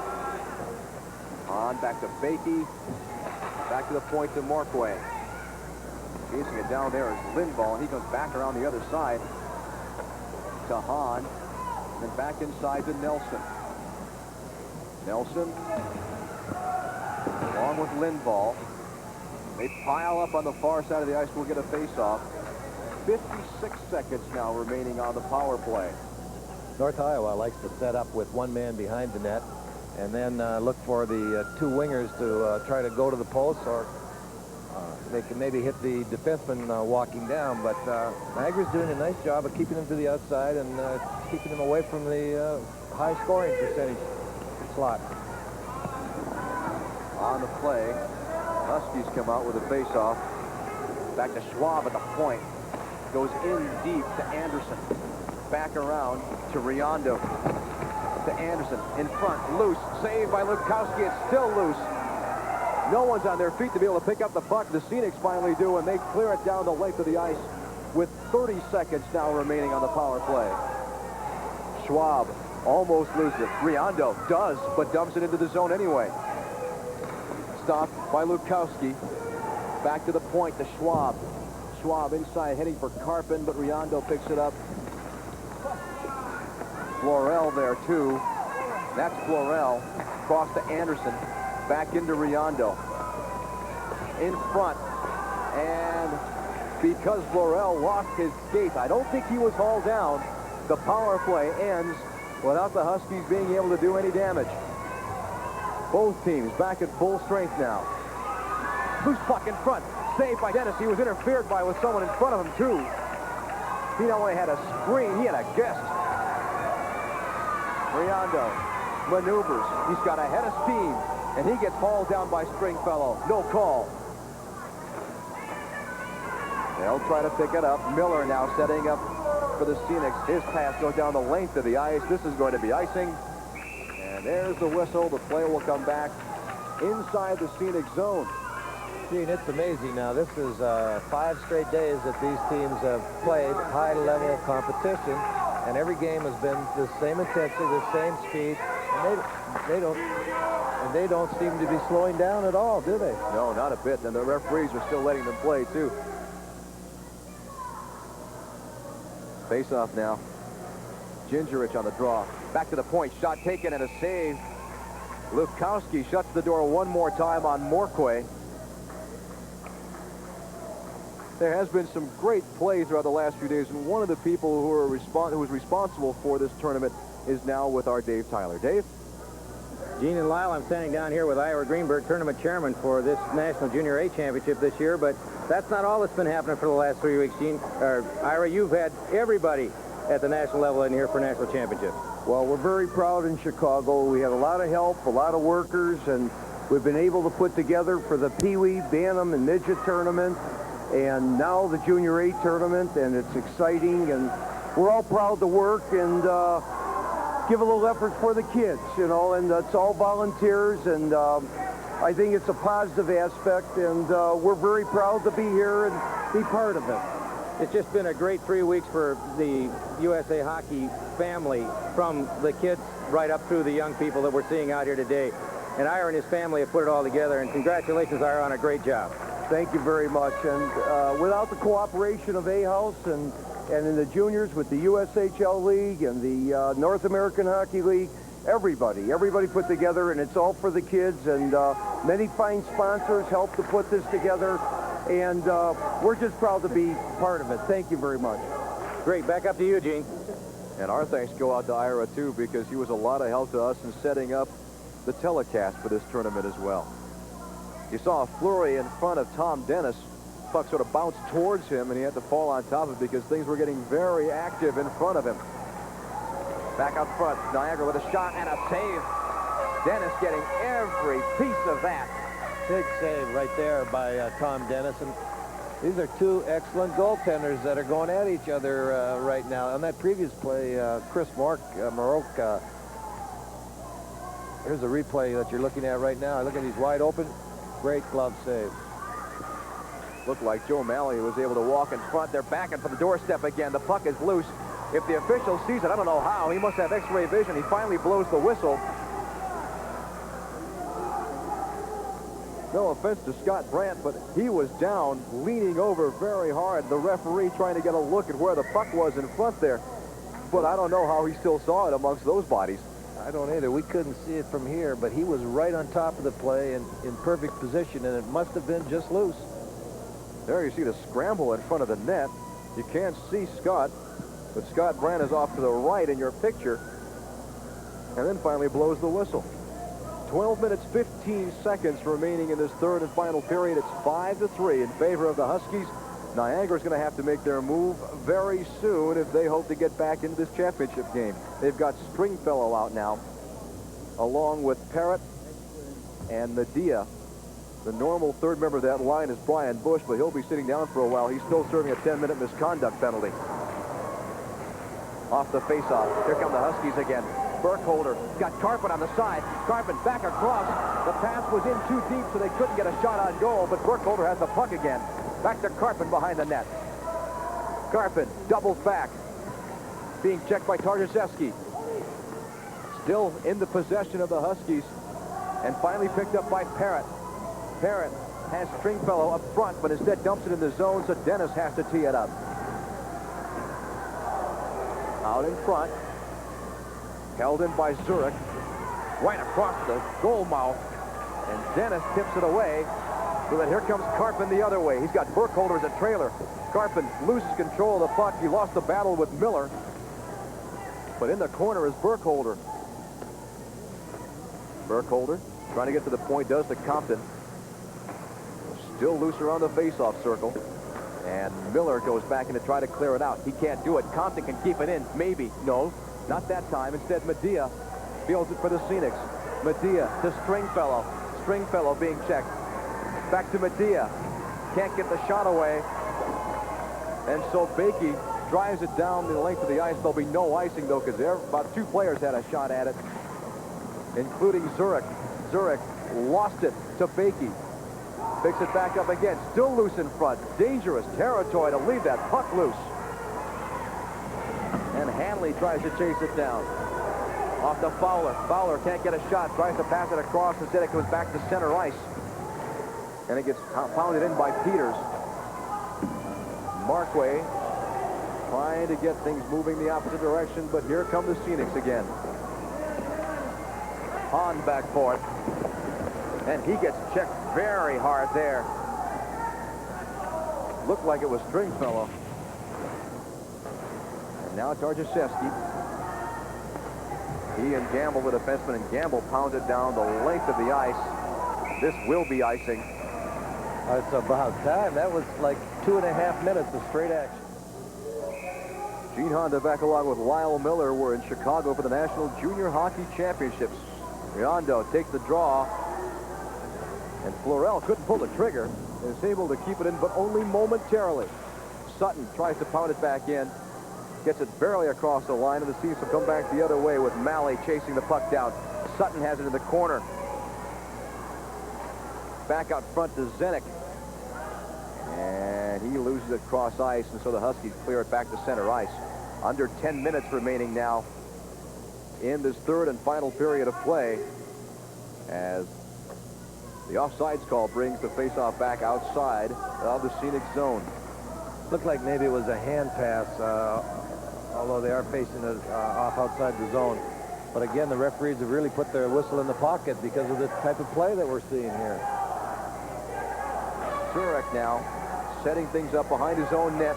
Hahn back to Bakey. Back to the point to Morquay. Chasing it down there is Lindvall. He goes back around the other side to Hahn. And then back inside to Nelson. Nelson along with Lindvall. They pile up on the far side of the ice. We'll get a face-off. 56 seconds now remaining on the power play. North Iowa likes to set up with 1 man behind the net and then look for the 2 wingers to try to go to the post, or they can maybe hit the defenseman walking down. But Niagara's doing a nice job of keeping them to the outside and keeping them away from the high scoring percentage slot. On the play, Huskies come out with a face-off. Back to Schwab at the point. Goes in deep to Anderson. Back around to Riondo. To Anderson. In front. Loose. Saved by Lukowski. It's still loose. No one's on their feet to be able to pick up the puck. The Scenics finally do, and they clear it down the length of the ice with 30 seconds now remaining on the power play. Schwab almost loses it. Riondo does, but dumps it into the zone anyway. Stopped by Lukowski. Back to the point to Schwab. Schwab inside heading for Karpin, but Riondo picks it up. Florell there too. That's Florell. Cross to Anderson. Back into Riondo. In front. And because Florell lost his skate, I don't think he was hauled down. The power play ends without the Huskies being able to do any damage. Both teams back at full strength now. Loose puck in front. Saved by Dennis. He was interfered by with someone in front of him, too. He not only had a screen, he had a guest. Riondo maneuvers. He's got a head of steam, and he gets hauled down by Stringfellow. No call. They'll try to pick it up. Miller now setting up for the Scenics. His pass goes down the length of the ice. This is going to be icing. And there's the whistle. The play will come back inside the Scenic zone. Gene, it's amazing now. This is 5 straight days that these teams have played high-level competition, and every game has been the same intensity, the same speed, and they don't seem to be slowing down at all, do they? No, not a bit. And the referees are still letting them play, too. Face-off now. Gingerich on the draw. Back to the point. Shot taken and a save. Lukowski shuts the door one more time on Morquay. There has been some great play throughout the last few days, and one of the people who was responsible for this tournament is now with our Dave Tyler. Dave? Gene and Lyle, I'm standing down here with Ira Greenberg, tournament chairman for this National Junior A Championship this year, but that's not all that's been happening for the last 3 weeks, Gene. Ira, you've had everybody at the national level in here for national championships. Well, we're very proud in Chicago. We have a lot of help, a lot of workers, and we've been able to put together for the Pee Wee, Bantam, and Midget tournament, and now the Junior A tournament, and it's exciting, and we're all proud to work and give a little effort for the kids, you know, and it's all volunteers, and I think it's a positive aspect, and we're very proud to be here and be part of it. It's just been a great 3 weeks for the USA Hockey family, from the kids right up through the young people that we're seeing out here today. And Ira and his family have put it all together, and congratulations, Ira, on a great job. Thank you very much. And without the cooperation of A-House and in the juniors with the USHL League and the North American Hockey League, everybody put together, and it's all for the kids. And many fine sponsors helped to put this together. and we're just proud to be part of it. Thank you very much. Great. Back up to you, Gene. And our thanks go out to Ira, too, because he was a lot of help to us in setting up the telecast for this tournament as well. You saw a flurry in front of Tom Dennis. Puck sort of bounced towards him, and he had to fall on top of it because things were getting very active in front of him. Back out front, Niagara with a shot and a save. Dennis getting every piece of that. Big save right there by Tom Dennis. And these are two excellent goaltenders that are going at each other right now. On that previous play, Chris Maroc, here's a replay that you're looking at right now. Look at these wide open. Great glove save. Looked like Joe Malley was able to walk in front. They're backing for the doorstep again. The puck is loose. If the official sees it, I don't know how. He must have X-ray vision. He finally blows the whistle. No offense to Scott Brandt, but he was down, leaning over very hard. The referee trying to get a look at where the puck was in front there. But I don't know how he still saw it amongst those bodies. I don't either. We couldn't see it from here, but he was right on top of the play and in perfect position, and it must have been just loose. There you see the scramble in front of the net. You can't see Scott, but Scott Brandt is off to the right in your picture, and then finally blows the whistle. 12 minutes, 15 seconds remaining in this third and final period. It's 5-3 in favor of the Huskies. Niagara's going to have to make their move very soon if they hope to get back into this championship game. They've got Stringfellow out now, along with Parrott and Medea. The normal third member of that line is Brian Bush, but he'll be sitting down for a while. He's still serving a 10-minute misconduct penalty. Off the faceoff. Here come the Huskies again. Burkholder got Carpet on the side. Carpet back across. The pass was in too deep, so they couldn't get a shot on goal, but Burkholder has the puck again. Back to Carpet behind the net. Carpet doubles back. Being checked by Tarjaszewski. Still in the possession of the Huskies, and finally picked up by Parrott. Parrott has Stringfellow up front, but instead dumps it in the zone, so Dennis has to tee it up. Out in front. Held in by Zurich. Right across the goal mouth. And Dennis tips it away. So that here comes Carpin the other way. He's got Burkholder as a trailer. Carpin loses control of the puck. He lost the battle with Miller. But in the corner is Burkholder. Burkholder trying to get to the point, does to Compton. Still loose around the face-off circle. And Miller goes back in to try to clear it out. He can't do it. Compton can keep it in. Maybe. No, not that time. Instead, Medea fields it for the Scenics. Medea to Stringfellow. Stringfellow being checked. Back to Medea. Can't get the shot away. And so Bakey drives it down the length of the ice. There'll be no icing, though, because about two players had a shot at it, including Zurich. Zurich lost it to Bakey. Picks it back up again. Still loose in front. Dangerous territory to leave that puck loose. And Hanley tries to chase it down. Off to Fowler. Fowler can't get a shot. Tries to pass it across. Instead, it goes back to center ice. And it gets pounded in by Peters. Markway trying to get things moving the opposite direction, but here come the Scenics again. Hahn back for it. And he gets checked very hard there. Looked like it was Stringfellow. And now Tarjaszewski. He and Gamble, the defenseman, and Gamble pounded down the length of the ice. This will be icing. It's about time. That was like 2.5 minutes of straight action. Gene Honda back along with Lyle Miller were in Chicago for the National Junior Hockey Championships. Riondo takes the draw. And Florell couldn't pull the trigger. Is able to keep it in, but only momentarily. Sutton tries to pound it back in. Gets it barely across the line, and the Seas will come back the other way with Malley chasing the puck down. Sutton has it in the corner. Back out front to Zenik. And he loses it cross ice, and so the Huskies clear it back to center ice. Under 10 minutes remaining now in this third and final period of play, as the offsides call brings the faceoff back outside of the Scenic zone. Looked like maybe it was a hand pass, although they are facing it off outside the zone. But again, the referees have really put their whistle in the pocket because of this type of play that we're seeing here. Turek now setting things up behind his own net.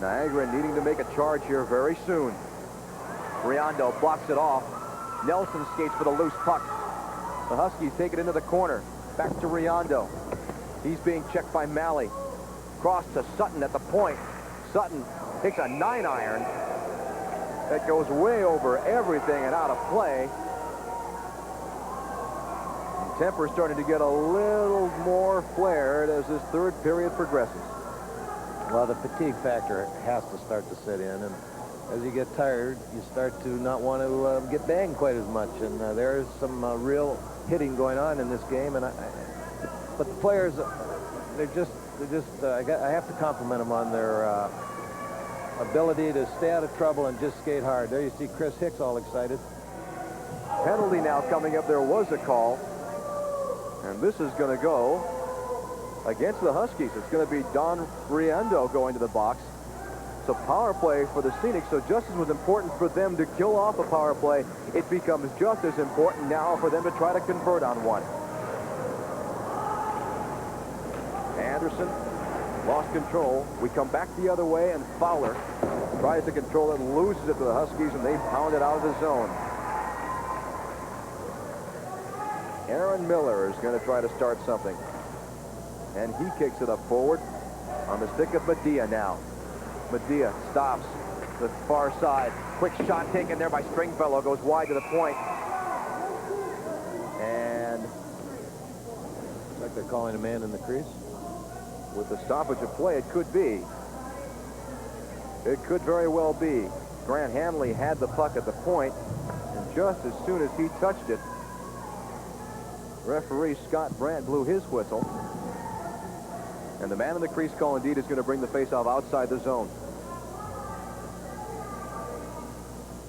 Niagara needing to make a charge here very soon. Riondo blocks it off. Nelson skates for the loose puck. The Huskies take it into the corner. Back to Riondo. He's being checked by Malley. Cross to Sutton at the point. Sutton takes a 9-iron. That goes way over everything and out of play. And temper's starting to get a little more flared as this third period progresses. Well, the fatigue factor has to start to set in, and as you get tired, you start to not want to get banged quite as much. And there's some real hitting going on in this game, and but the players, I have to compliment them on their ability to stay out of trouble and just skate hard. There you see Chris Hicks all excited. Penalty now coming up. There was a call, and this is going to go against the Huskies. It's going to be Don Riendo going to the box. It's a power play for the Scenics, so just as was important for them to kill off a power play, it becomes just as important now for them to try to convert on one. Anderson lost control. We come back the other way, and Fowler tries to control it and loses it to the Huskies, and they pound it out of the zone. Aaron Miller is going to try to start something. And he kicks it up forward on the stick of Medea now. Medea stops the far side. Quick shot taken there by Stringfellow. Goes wide to the point. And Looks like they're calling a man in the crease. with the stoppage of play, it could be. It could very well be. Grant Hanley had the puck at the point, and just as soon as he touched it, referee Scott Brandt blew his whistle. And the man in the crease call indeed is going to bring the faceoff outside the zone.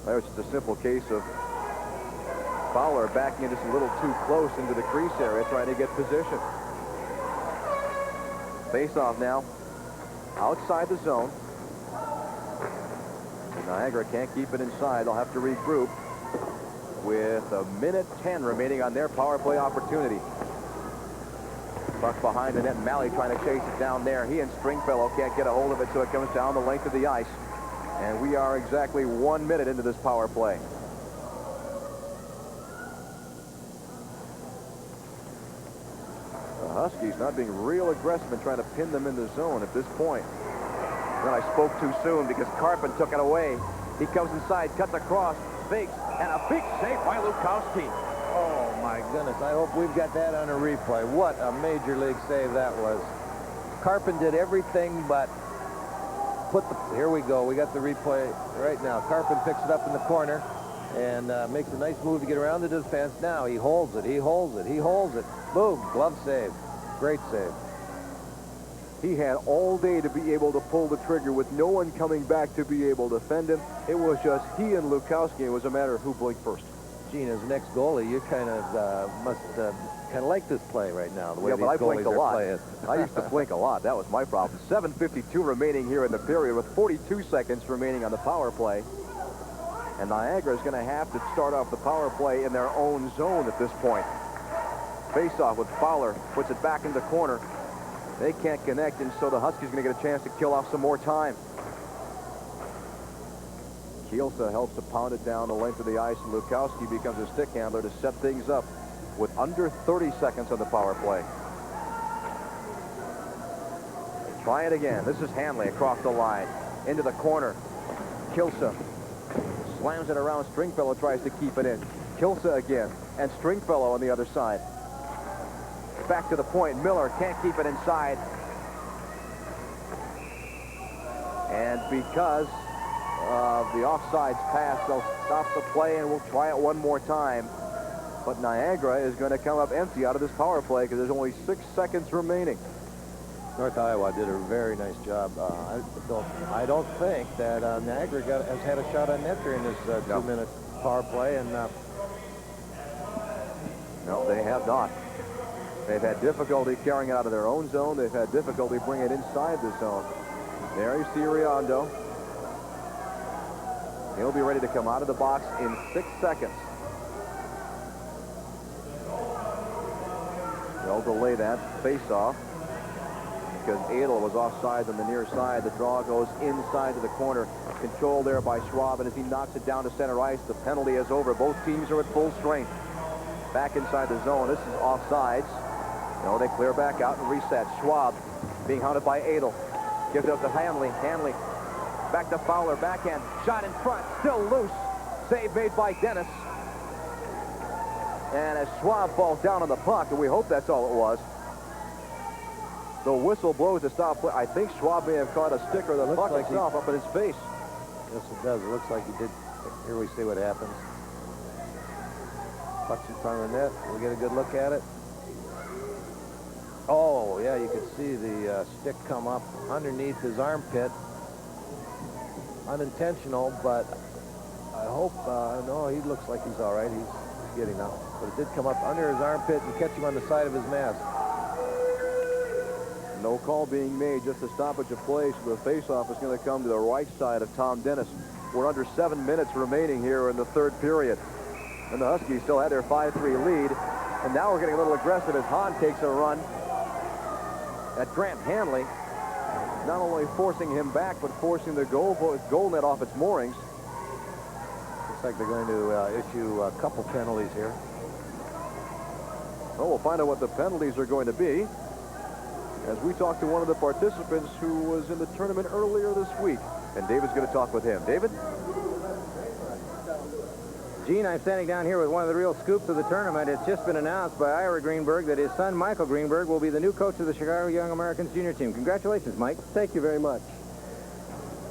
There's just a simple case of Fowler backing it just a little too close into the crease area, trying to get position. Faceoff now outside the zone. And Niagara can't keep it inside. They'll have to regroup with 1:10 remaining on their power play opportunity. Puck behind the net. Malley trying to chase it down there. He and Stringfellow can't get a hold of it, so it comes down the length of the ice. And we are exactly 1 minute into this power play. The Huskies not being real aggressive and trying to pin them in the zone at this point. Then I spoke too soon because Carpin took it away. He comes inside, cuts across, fakes, and a big save by Lukowski. Oh, my goodness. I hope we've got that on a replay. What a major league save that was. Carpin did everything but put the... Here we go. We got the replay right now. Carpin picks it up in the corner and makes a nice move to get around the defense. Now he holds it. He holds it. He holds it. Boom. Glove save. Great save. He had all day to be able to pull the trigger with no one coming back to be able to defend him. It was just he and Lukowski. It was a matter of who blinked first. Gene, as next goalie, you kind of must kind of like this play right now, the way these I goalies blinked a are lot. playing. I used to blink a lot. That was my problem. 7:52 remaining here in the period with 42 seconds remaining on the power play. And Niagara is going to have to start off the power play in their own zone at this point. Face-off with Fowler, puts it back in the corner. They can't connect, and so the Huskies are going to get a chance to kill off some more time. Kielsa helps to pound it down the length of the ice, and Lukowski becomes a stick handler to set things up with under 30 seconds on the power play. Try it again. This is Hanley across the line. Into the corner. Kielsa slams it around. Stringfellow tries to keep it in. Kielsa again, and Stringfellow on the other side. Back to the point. Miller can't keep it inside. And because of the offsides pass, they'll stop the play and we'll try it one more time. But Niagara is going to come up empty out of this power play because there's only 6 seconds remaining. North Iowa did a very nice job. I don't think that Niagara has had a shot on net during this 2-minute power play. And no, they have not. They've had difficulty carrying it out of their own zone. They've had difficulty bringing it inside the zone. There you see Riondo. He'll be ready to come out of the box in 6 seconds. They'll delay that face-off. because Adel was offside on the near side. The draw goes inside to the corner. Control there by Schwab, and as he knocks it down to center ice, the penalty is over. Both teams are at full strength. Back inside the zone. This is offsides. No, they clear back out and reset. Schwab being hounded by Adel. Gives it up to Hanley. Hanley back to Fowler. Backhand. Shot in front. Still loose. Save made by Dennis. And as Schwab falls down on the puck, and we hope that's all it was, the whistle blows to stop play. I think Schwab may have caught a stick or the puck itself up in his face. Yes, it does. It looks like he did. Here we see what happens. Puck's in front of the net. We'll get a good look at it. Oh, yeah, you can see the stick come up underneath his armpit. Unintentional, but I hope, no, he looks like he's all right. He's getting up. But it did come up under his armpit and catch him on the side of his mask. No call being made, just a stoppage of play, so the faceoff is going to come to the right side of Tom Dennis. We're under 7 minutes remaining here in the third period. And the Huskies still had their 5-3 lead. And now we're getting a little aggressive as Hahn takes a run at Grant Hanley. Not only forcing him back, but forcing the goal net off its moorings. Looks like they're going to issue a couple penalties here. Well, we'll find out what the penalties are going to be as we talk to one of the participants who was in the tournament earlier this week. And David's going to talk with him. David? Gene, I'm standing down here with one of the real scoops of the tournament. It's just been announced by Ira Greenberg that his son, Michael Greenberg, will be the new coach of the Chicago Young Americans junior team. Congratulations, Mike. Thank you very much.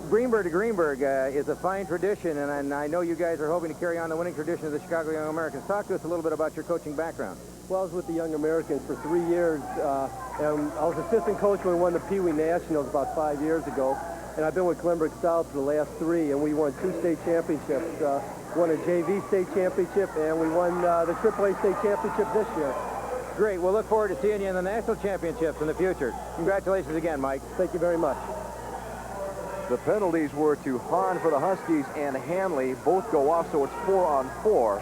Greenberg to Greenberg is a fine tradition, and I know you guys are hoping to carry on the winning tradition of the Chicago Young Americans. Talk to us a little bit about your coaching background. Well, I was with the Young Americans for 3 years, and I was assistant coach when we won the Pee Wee Nationals about 5 years ago. And I've been with Glenbrook South for the last 3, and we won 2 state championships. Won a JV state championship, and we won the AAA state championship this year. Great. We'll look forward to seeing you in the national championships in the future. Congratulations again, Mike. Thank you very much. The penalties were to Hahn for the Huskies and Hanley. Both go off, so it's 4-on-4.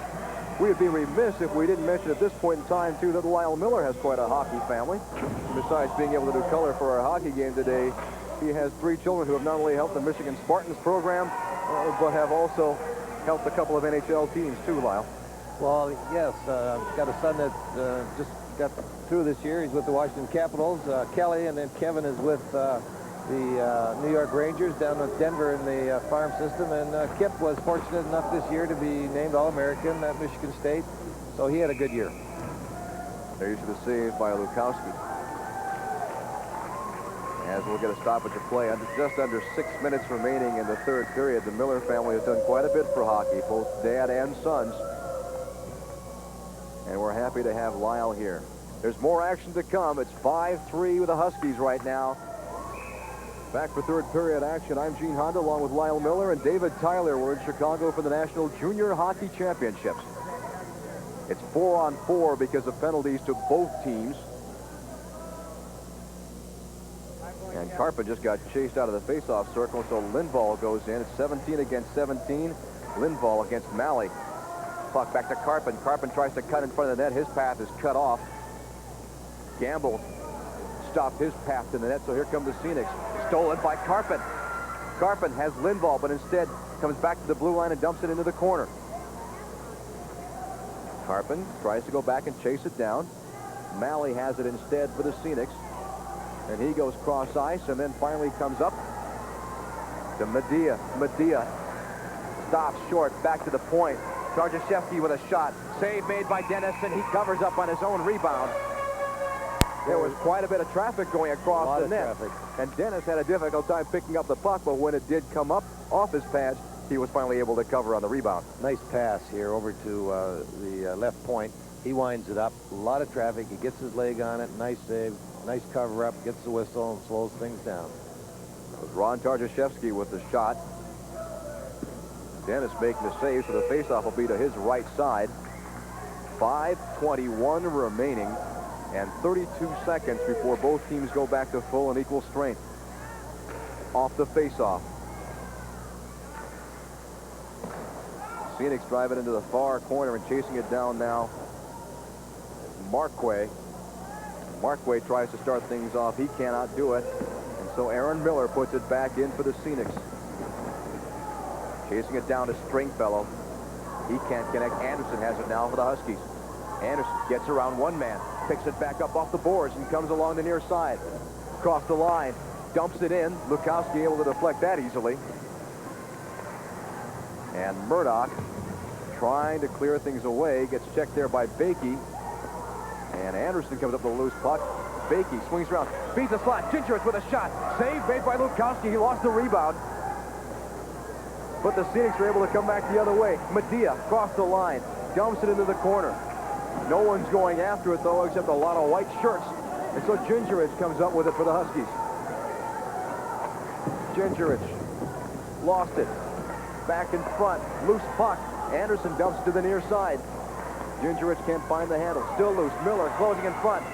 We would be remiss if we didn't mention at this point in time, too, that Lyle Miller has quite a hockey family. Besides being able to do color for our hockey game today, he has 3 children who have not only helped the Michigan Spartans program, but have also helped a couple of NHL teams, too, Lyle. Well, yes, got a son that just got through this year. He's with the Washington Capitals. Kelly, and then Kevin is with the New York Rangers down with Denver in the farm system. And Kip was fortunate enough this year to be named All-American at Michigan State. So he had a good year. There you see the save by Lukowski. As we'll get a stoppage of play. Just under 6 minutes remaining in the third period. The Miller family has done quite a bit for hockey, both dad and sons. And we're happy to have Lyle here. There's more action to come. It's 5-3 with the Huskies right now. Back for third period action. I'm Gene Honda along with Lyle Miller and David Tyler. We're in Chicago for the National Junior Hockey Championships. It's 4-on-4 because of penalties to both teams. And Carpin just got chased out of the faceoff circle, so Lindvall goes in. It's 17 against 17. Lindvall against Malley. Puck back to Carpin. Carpin tries to cut in front of the net. His path is cut off. Gamble stopped his path to the net, so here come the Scenics. Stolen by Carpin. Carpin has Lindvall, but instead comes back to the blue line and dumps it into the corner. Carpin tries to go back and chase it down. Malley has it instead for the Scenics. And he goes cross ice and then finally comes up to Medea. Medea stops short, back to the point. Tarjashevsky with a shot. Save made by Dennis, and he covers up on his own rebound. There was quite a bit of traffic going across the net. And Dennis had a difficult time picking up the puck, but when it did come up off his pads, he was finally able to cover on the rebound. Nice pass here over to the left point. He winds it up. A lot of traffic. He gets his leg on it. Nice save. Nice cover-up, gets the whistle, and slows things down. It was Ron Tarjashevsky with the shot. Dennis making the save, so the faceoff will be to his right side. 5:21 remaining, and 32 seconds before both teams go back to full and equal strength. Off the faceoff. Phoenix drive it into the far corner and chasing it down now. Marquay. Markway tries to start things off. He cannot do it. And so Aaron Miller puts it back in for the Scenics. Chasing it down to Stringfellow. He can't connect. Anderson has it now for the Huskies. Anderson gets around one man, picks it back up off the boards and comes along the near side. Across the line, dumps it in. Lukowski able to deflect that easily. And Murdoch trying to clear things away. Gets checked there by Bakey. And Anderson comes up with a loose puck. Bakey swings around, beats the slot. Gingerich with a shot. Save made by Lukowski. He lost the rebound. But the Scenics are able to come back the other way. Medea across the line. Dumps it into the corner. No one's going after it, though, except a lot of white shirts. And so Gingerich comes up with it for the Huskies. Gingerich lost it. Back in front. Loose puck. Anderson dumps it to the near side. Gingerich can't find the handle. Still loose. Miller closing in front.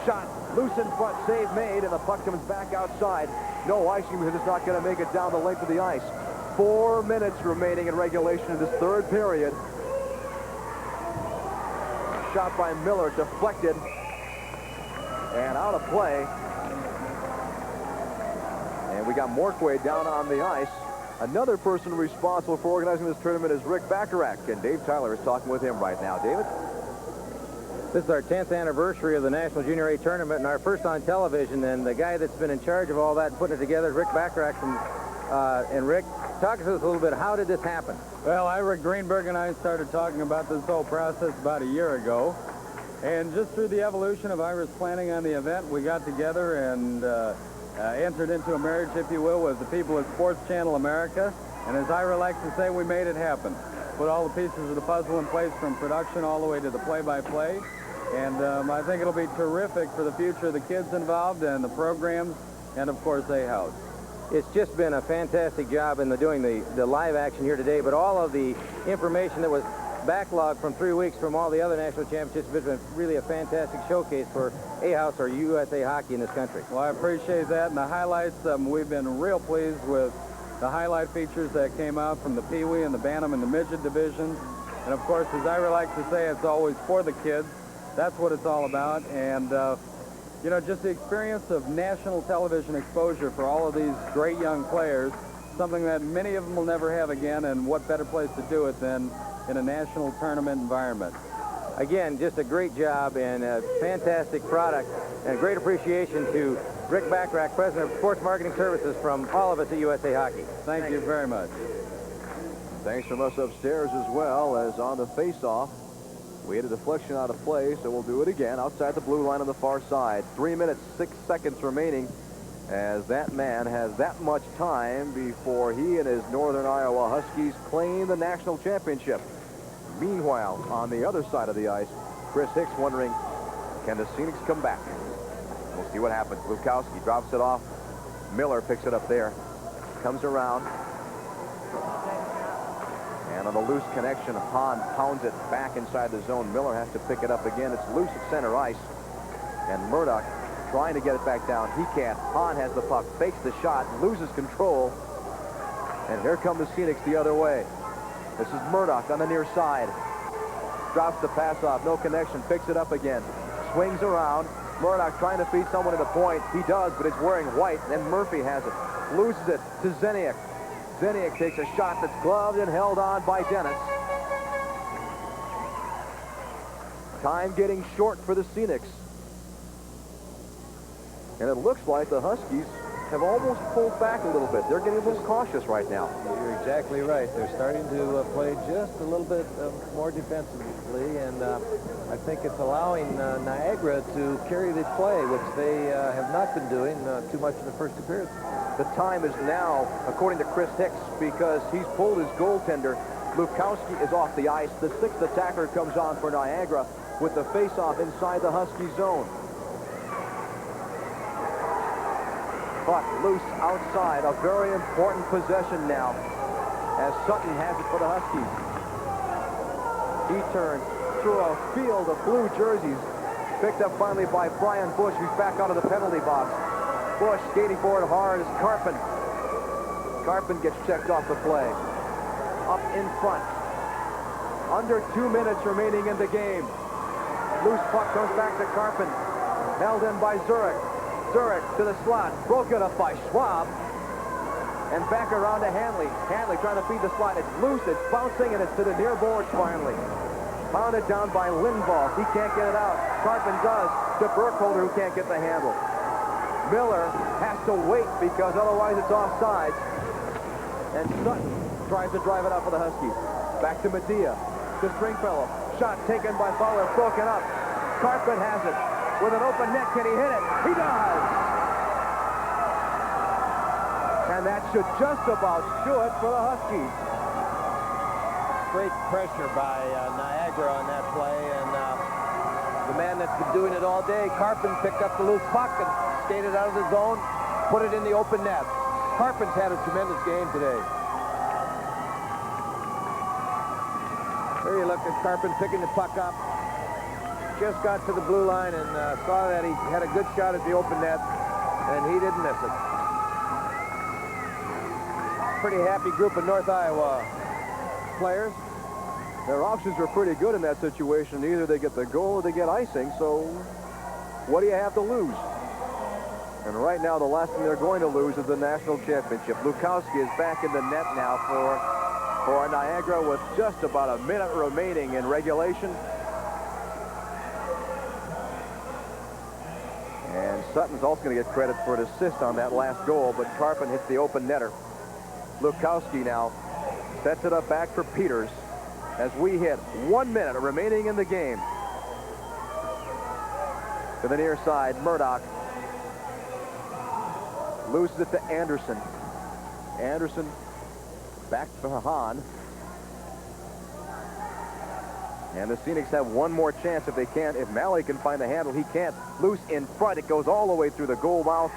Shot. Loose in front. Save made. And the puck comes back outside. No icing because it's not going to make it down the length of the ice. 4 minutes remaining in regulation in this third period. Shot by Miller, deflected, and out of play. And we got Markway down on the ice. Another person responsible for organizing this tournament is Rick Bacharach, and Dave Tyler is talking with him right now. David? This is our 10th anniversary of the National Junior A Tournament and our first on television, and the guy that's been in charge of all that and putting it together is Rick Bacharach. And Rick, talk to us a little bit. How did this happen? Well, Ira Greenberg and I started talking about this whole process about a year ago. And just through the evolution of Ira's planning on the event, we got together and entered into a marriage, if you will, with the people at Sports Channel America. And as Ira likes to say, we made it happen. Put all the pieces of the puzzle in place from production all the way to the play-by-play. And I think it'll be terrific for the future of the kids involved and the programs and, of course, A-House. It's just been a fantastic job in doing the live action here today, but all of the information that was backlogged from 3 weeks from all the other national championships has been really a fantastic showcase for A-House or USA hockey in this country. Well, I appreciate that, and the highlights, we've been real pleased with the highlight features that came out from the Pee Wee and the Bantam and the Midget divisions. And, of course, as Ira likes to say, it's always for the kids. That's what it's all about, and you know, just the experience of national television exposure for all of these great young players, something that many of them will never have again, and what better place to do it than in a national tournament environment. Again, just a great job and a fantastic product, and a great appreciation to Rick Bacharach, President of Sports Marketing Services, from all of us at USA Hockey. Thank you very much. Thanks from us upstairs as well, as on the face-off. We had a deflection out of play, so we'll do it again outside the blue line on the far side. 3 minutes, 6 seconds remaining as that man has that much time before he and his Northern Iowa Huskies claim the national championship. Meanwhile, on the other side of the ice, Chris Hicks wondering, can the Scenics come back? We'll see what happens. Lukowski drops it off. Miller picks it up there. Comes around. And on the loose connection, Hahn pounds it back inside the zone. Miller has to pick it up again. It's loose at center ice. And Murdoch trying to get it back down. He can't. Hahn has the puck, fakes the shot, loses control. And here come the Scenics the other way. This is Murdoch on the near side. Drops the pass off, no connection, picks it up again. Swings around. Murdoch trying to feed someone at a point. He does, but it's wearing white. And Murphy has it. Loses it to Zeniak. Zeniak takes a shot that's gloved and held on by Dennis. Time getting short for the Scenics. And it looks like the Huskies have almost pulled back a little bit. They're getting a little cautious right now. You're exactly right. They're starting to play just a little bit more defensively, and I think it's allowing Niagara to carry the play, which they have not been doing too much in the first 2 periods. The time is now, according to Chris Hicks, because he's pulled his goaltender. Lukowski is off the ice. The 6th attacker comes on for Niagara with the face-off inside the Husky zone. But loose outside, a very important possession now, as Sutton has it for the Huskies. He turns through a field of blue jerseys, picked up finally by Brian Bush, who's back out of the penalty box. Bush skating forward hard is Carpin. Carpin gets checked off the play. Up in front. Under 2 minutes remaining in the game. Loose puck comes back to Carpin. Held in by Zurich. Zurich to the slot. Broken up by Schwab. And back around to Hanley. Hanley trying to feed the slot. It's loose, it's bouncing, and it's to the near boards finally. Pounded down by Lindvall. He can't get it out. Carpin does to Burkholder, who can't get the handle. Miller has to wait because otherwise it's offsides. And Sutton tries to drive it out for the Huskies. Back to Medea. To Stringfellow. Shot taken by Fowler, broken up. Carpin has it. With an open net, can he hit it? He does! And that should just about do it for the Huskies. Great pressure by Niagara on that play, and the man that's been doing it all day, Carpin, picked up the loose puck and skated out of the zone, put it in the open net. Carpin's had a tremendous game today. There you look at Carpin picking the puck up. Just got to the blue line and saw that he had a good shot at the open net, and he didn't miss it. Pretty happy group of North Iowa players. Their options were pretty good in that situation. Either they get the goal or they get icing, so what do you have to lose? And right now, the last thing they're going to lose is the national championship. Lukowski is back in the net now for Niagara with just about a minute remaining in regulation. And Sutton's also going to get credit for an assist on that last goal, but Carpin hits the open netter. Lukowski now sets it up back for Peters as we hit 1 minute remaining in the game. To the near side, Murdoch loses it to Anderson. Anderson back to Hahn. And the Scenics have one more chance if they can't. If Malley can find the handle, he can't. Loose in front. It goes all the way through the goal mouth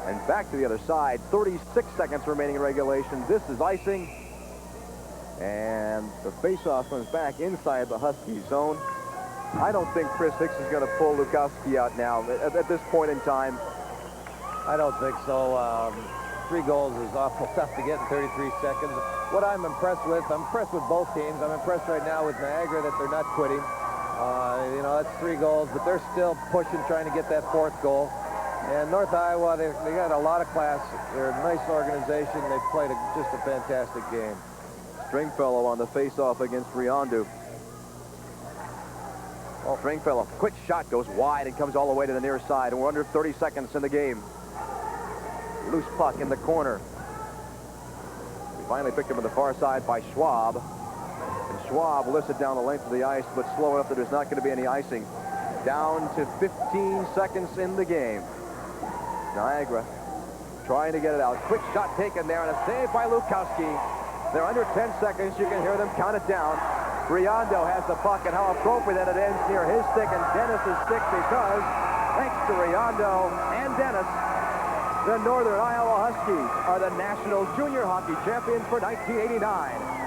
and back to the other side. 36 seconds remaining in regulation. This is icing. And the faceoff comes back inside the Husky zone. I don't think Chris Hicks is going to pull Lukowski out now at this point in time. I don't think so. 3 goals is awful tough to get in 33 seconds. What I'm impressed with both teams. I'm impressed right now with Niagara that they're not quitting. You know, that's 3 goals, but they're still pushing, trying to get that 4th goal. And North Iowa, they got a lot of class. They're a nice organization. They've played just a fantastic game. Stringfellow on the face-off against Riondu. Well, Stringfellow, quick shot, goes wide and comes all the way to the near side. And we're under 30 seconds in the game. Loose puck in the corner. We finally picked him on the far side by Schwab. And Schwab lifts it down the length of the ice, but slow enough that there's not going to be any icing. Down to 15 seconds in the game. Niagara trying to get it out. Quick shot taken there and a save by Lukowski. They're under 10 seconds. You can hear them count it down. Riondo has the puck, and how appropriate that it ends near his stick and Dennis's stick, because thanks to Riondo and Dennis, the Northern Iowa Huskies are the national junior hockey champions for 1989.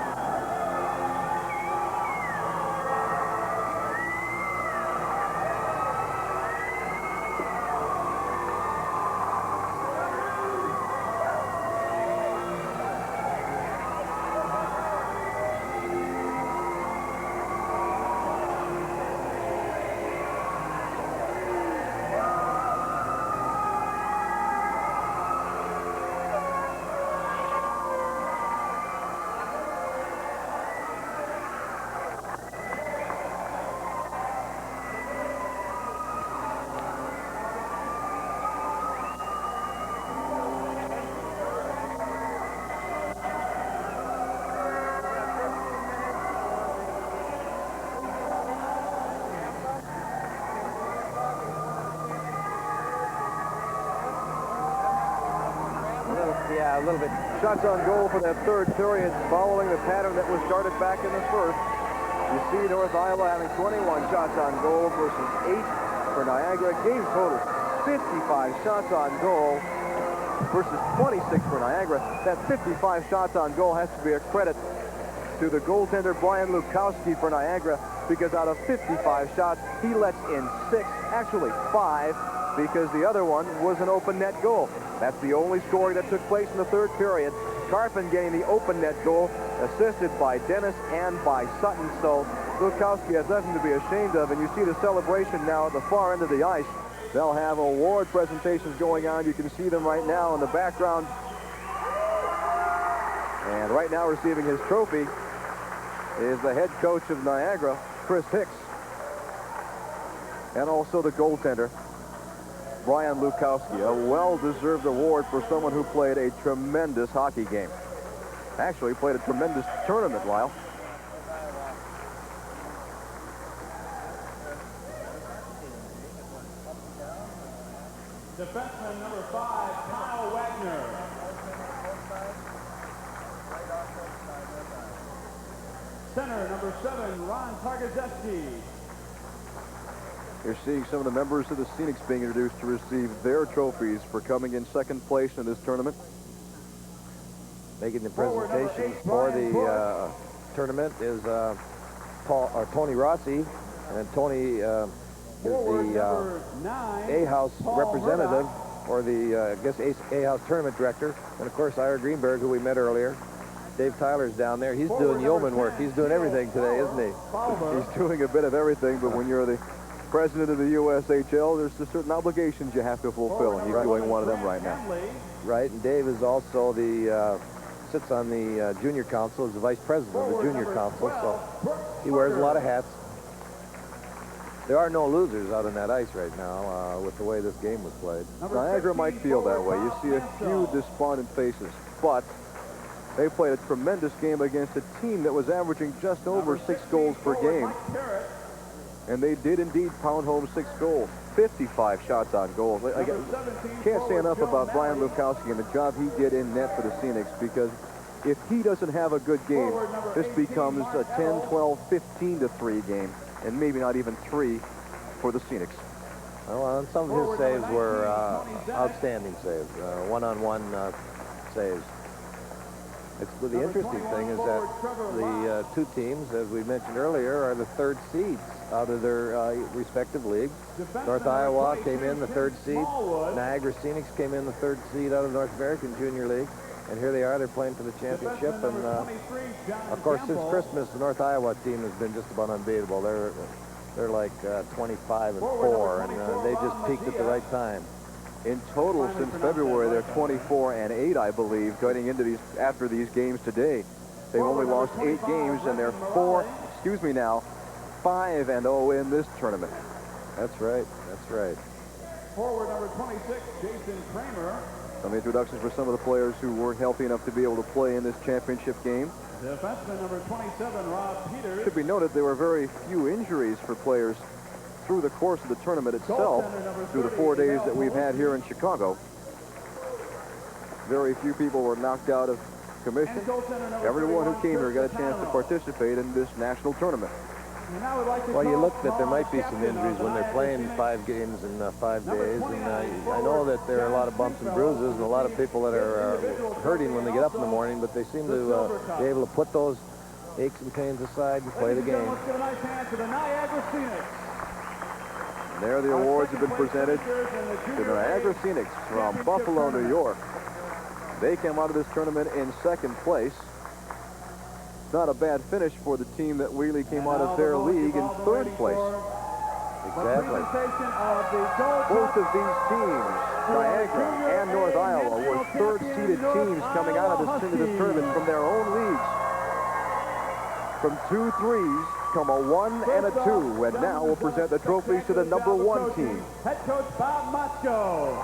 Yeah, a little bit. Shots on goal for that 3rd period following the pattern that was started back in the 1st. You see North Iowa having 21 shots on goal versus 8 for Niagara. Game total 55 shots on goal versus 26 for Niagara. That 55 shots on goal has to be a credit to the goaltender Brian Lukowski for Niagara, because out of 55 shots, he lets in 6, actually 5, because the other one was an open net goal. That's the only scoring that took place in the 3rd period. Carpin getting the open net goal, assisted by Dennis and by Sutton. So Lukowski has nothing to be ashamed of, and you see the celebration now at the far end of the ice. They'll have award presentations going on. You can see them right now in the background. And right now receiving his trophy is the head coach of Niagara, Chris Hicks. And also the goaltender, Brian Lukowski. A well-deserved award for someone who played a tremendous hockey game. Actually played a tremendous tournament, Lyle. Defenseman number 5, Kyle Wagner. Center number 7, Ron Targazeski. You're seeing some of the members of the Scenics being introduced to receive their trophies for coming in second place in this tournament. Making the presentations for the tournament is Tony Rossi, and Tony is the A-House representative, or the, I guess, A-House tournament director. And, of course, Ira Greenberg, who we met earlier. Dave Tyler's down there. He's doing yeoman work. He's doing everything today, isn't he? He's doing a bit of everything, but when you're the president of the USHL, there's just certain obligations you have to fulfill, and he's doing one of them right now. Right, and Dave is also the, sits on the junior council as the vice president of the junior council, so he wears a lot of hats. There are no losers out on that ice right now with the way this game was played. Niagara might feel that way. You see a few despondent faces, but they played a tremendous game against a team that was averaging just over 6 goals per game. And they did indeed pound home 6 goals. 55 shots on goal. I can't say enough about Brian Lukowski and the job he did in net for the Scenics, because if he doesn't have a good game, this becomes a 10, 12, 15-3 game, and maybe not even 3 for the Scenics. Well, and some of his saves were outstanding saves, one-on-one saves. The interesting thing is that the two teams, as we mentioned earlier, are the third seeds out of their respective leagues. North Iowa came in the third seed. Niagara Scenics came in the third seed out of the North American Junior League. And here they are. They're playing for the championship. And, of course, since Christmas, the North Iowa team has been just about unbeatable. They're like 25-4, and they just peaked at the right time. In total, since February, they're 24-8, I believe, going into after these games today. They've only lost 8 games, and they're 5-0 in this tournament. That's right. That's right. Forward number 26, Jason Kramer. Some introductions for some of the players who weren't healthy enough to be able to play in this championship game. Defenseman number 27, Rob Peters. Should be noted there were very few injuries for players through the course of the tournament itself, through the 4 days that we've had here in Chicago. Very few people were knocked out of commission. Everyone who came here got a chance to participate in this national tournament. Well, you look that there might be some injuries when they're playing 5 games in 5 days, and I know that there are a lot of bumps and bruises and a lot of people that are hurting when they get up in the morning, but they seem to be able to put those aches and pains aside and play the game. Let's give a nice hand to the Niagara Scenics. And there the awards have been presented to the Niagara Scenics from Buffalo, New York. They came out of this tournament in 2nd place. Not a bad finish for the team that really came out of their league in 3rd place. Exactly. Both of these teams, Niagara and North Iowa, were 3rd-seeded teams coming out of this tournament from their own leagues. From 2 threes come a 1 and a 2, and now we'll present the trophies to the number 1 team. Head coach Bob Motzko.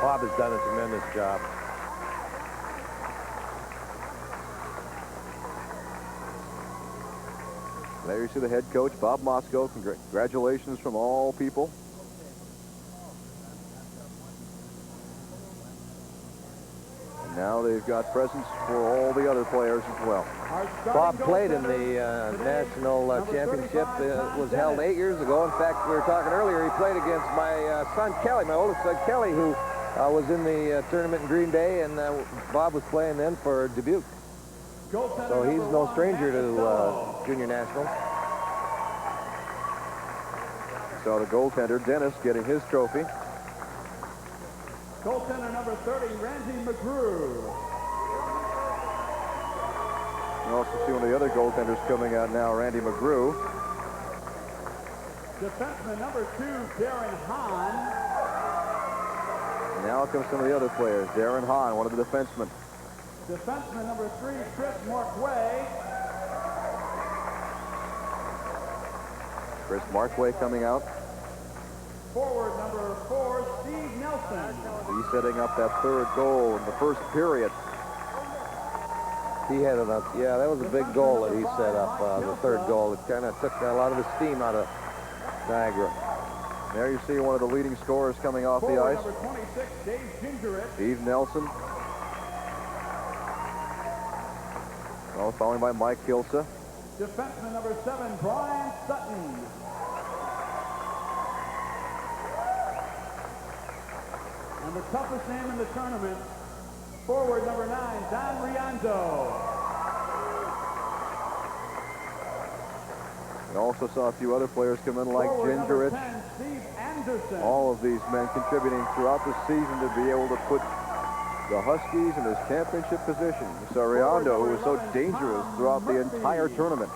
Bob has done a tremendous job. There you see the head coach, Bob Motzko. Congratulations from all people. And now they've got presents for all the other players as well. Bob played in the national championship. It was held 8 years ago. In fact, we were talking earlier, he played against my son Kelly, my oldest son Kelly, who was in the tournament in Green Bay, and Bob was playing then for Dubuque. So he's no stranger to junior nationals. So the goaltender, Dennis, getting his trophy. Goaltender number 30, Randy McGrew. You also see one of the other goaltenders coming out now, Randy McGrew. Defenseman number 2, Darren Hahn. Now comes some of the other players. Darren Hahn, one of the defensemen. Defenseman number 3, Chris Markway. Chris Markway coming out. Forward number 4, Steve Nelson. He's setting up that third goal in the first period. He had enough. Yeah, that was a big goal that he set up, the third goal. It kind of took a lot of the steam out of Niagara. There you see one of the leading scorers coming off the ice. Number 26, Dave Gingerich. Steve Nelson. Well, followed by Mike Hilsa. Defenseman number 7, Brian Sutton. And the toughest name in the tournament, forward number 9, Don Riando. We also saw a few other players come in like Forward number Gingerich. 10, Steve Anderson. All of these men contributing throughout the season to be able to put the Huskies in this championship position. Soriano, who was so dangerous throughout the entire tournament.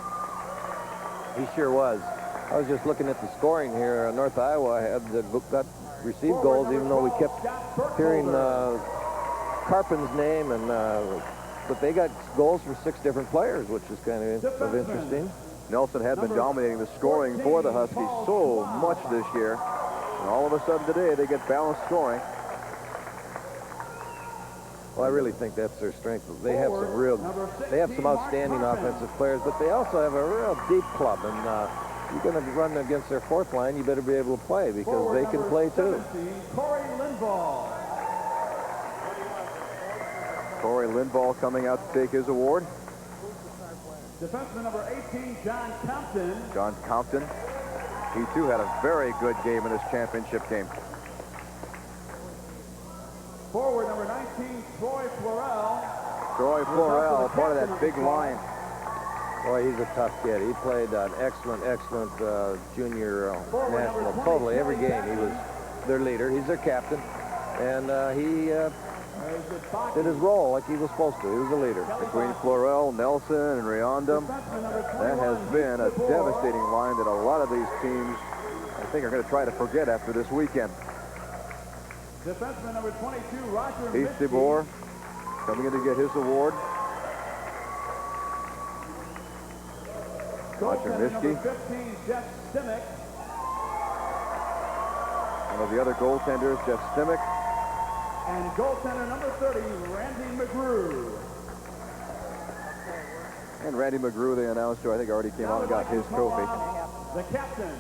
He sure was. I was just looking at the scoring here. North Iowa had received goals, even though we kept hearing Carpin's name, and but they got goals from 6 different players, which is kind of interesting. Nelson had been dominating the scoring for the Huskies so much this year. And all of a sudden today, they get balanced scoring. Well, I really think that's their strength. They have some outstanding offensive players, but they also have a real deep club. And you're going to run against their fourth line, you better be able to play because they can play too. Corey Lindvall. Corey Lindvall coming out to take his award. Defenseman number 18, John Compton. John Compton. He too had a very good game in this championship game. Forward number 19, Troy Florell. Troy Florell, part of that big line. Boy, he's a tough kid. He played an excellent junior national. Totally every game he was their leader. He's their captain. And he did his role like he was supposed to. He was a leader. Between Florell, Nelson, and Riondam, that has been a devastating line that a lot of these teams, I think, are going to try to forget after this weekend. Defenseman number 22, Roger Heath Mitchie. DeBoer coming in to get his award. Roger Goaltender Mitchie. number 15, Jeff Simic. One of the other goaltenders, Jeff Simic. And goaltender number 30, Randy McGrew. And Randy McGrew, the announcer, I think already came out and got his trophy. The captain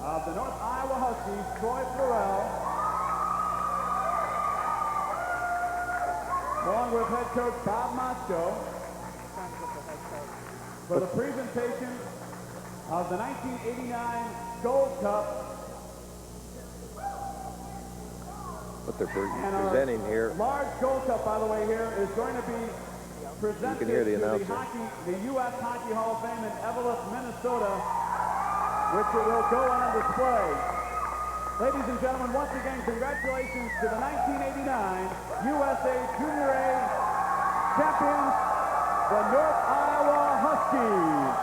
of the North Iowa Huskies, Troy Florell, along with head coach Bob Mosko, for the presentation of the 1989 Gold Cup. What they're And our presenting here. large Gold Cup, by the way, here is going to be presented You can hear the to announcer. the U.S. Hockey Hall of Fame in Eveleth, Minnesota, which it will go on display. Ladies and gentlemen, once again, congratulations to the 1989 USA Junior A champions, the North Iowa Huskies.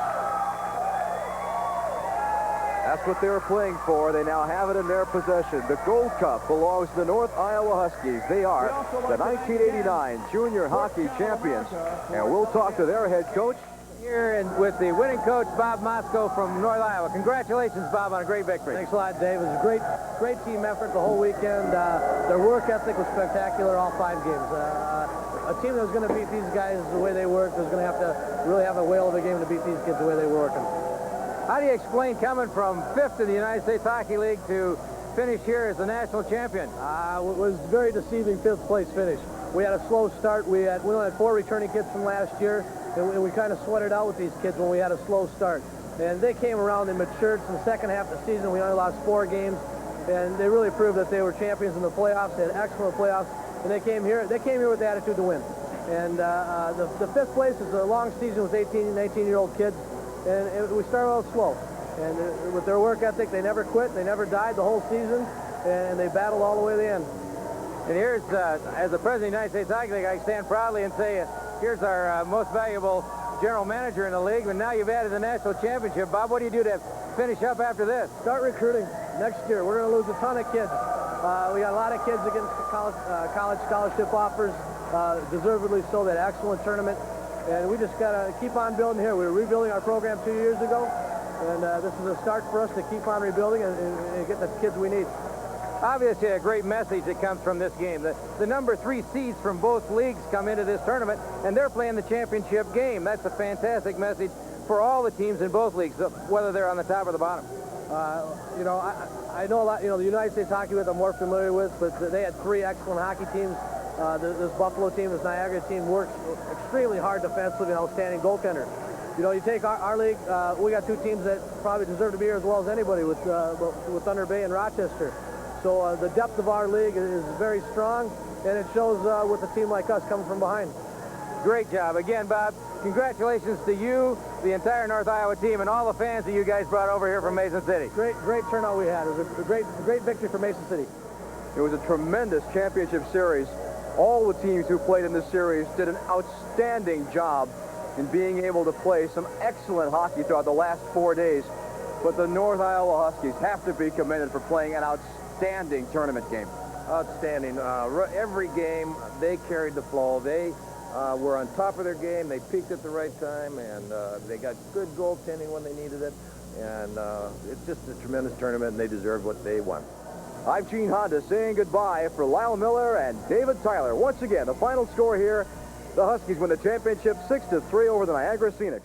That's what they were playing for. They now have it in their possession. The Gold Cup belongs to the North Iowa Huskies. They are the 1989 Junior Hockey Champions. And we'll talk to their head coach. Here and with the winning coach, Bob Mosko from North Iowa. Congratulations, Bob, on a great victory. Thanks a lot, Dave. It was a great team effort the whole weekend. Their work ethic was spectacular all 5 games. A team that was going to beat these guys the way they worked was going to have to really have a whale of a game to beat these kids the way they were working. How do you explain coming from 5th in the United States Hockey League to finish here as the national champion? It was very deceiving 5th place finish. We had a slow start. We only had 4 returning kids from last year, and we kind of sweated out with these kids when we had a slow start. And they came around and matured. In the second half of the season, we only lost 4 games, and they really proved that they were champions in the playoffs. They had excellent playoffs, and they came here with the attitude to win. And the 5th place is a long season with 18 and 19-year-old kids. And we started out slow. And with their work ethic, they never quit. They never died the whole season. And they battled all the way to the end. And here's, as the president of the United States Hockey League, I stand proudly and say, here's our most valuable general manager in the league, and now you've added the national championship. Bob, what do you do to finish up after this? Start recruiting next year. We're going to lose a ton of kids. We got a lot of kids that get college scholarship offers, deservedly so, that excellent tournament. And we just got to keep on building here. We were rebuilding our program 2 years ago, and this is a start for us to keep on rebuilding and get the kids we need. Obviously, a great message that comes from this game. The number 3 seeds from both leagues come into this tournament, and they're playing the championship game. That's a fantastic message for all the teams in both leagues, whether they're on the top or the bottom. You know, I know a lot, you know, the United States Hockey League I'm more familiar with, but they had 3 excellent hockey teams. This Buffalo team, this Niagara team works extremely hard defensively and outstanding goaltender. You know, you take our league, we got 2 teams that probably deserve to be here as well as anybody with Thunder Bay and Rochester. So the depth of our league is very strong, and it shows with a team like us coming from behind. Great job. Again, Bob, congratulations to you, the entire North Iowa team, and all the fans that you guys brought over here from Mason City. Great turnout we had. It was a great victory for Mason City. It was a tremendous championship series. All the teams who played in this series did an outstanding job in being able to play some excellent hockey throughout the last 4 days. But the North Iowa Huskies have to be commended for playing an outstanding tournament game. Outstanding. Every game, they carried the flow. They were on top of their game. They peaked at the right time, and they got good goaltending when they needed it. And it's just a tremendous tournament, and they deserved what they won. I'm Gene Honda saying goodbye for Lyle Miller and David Tyler. Once again, the final score here, the Huskies win the championship 6-3 over the Niagara Scenics.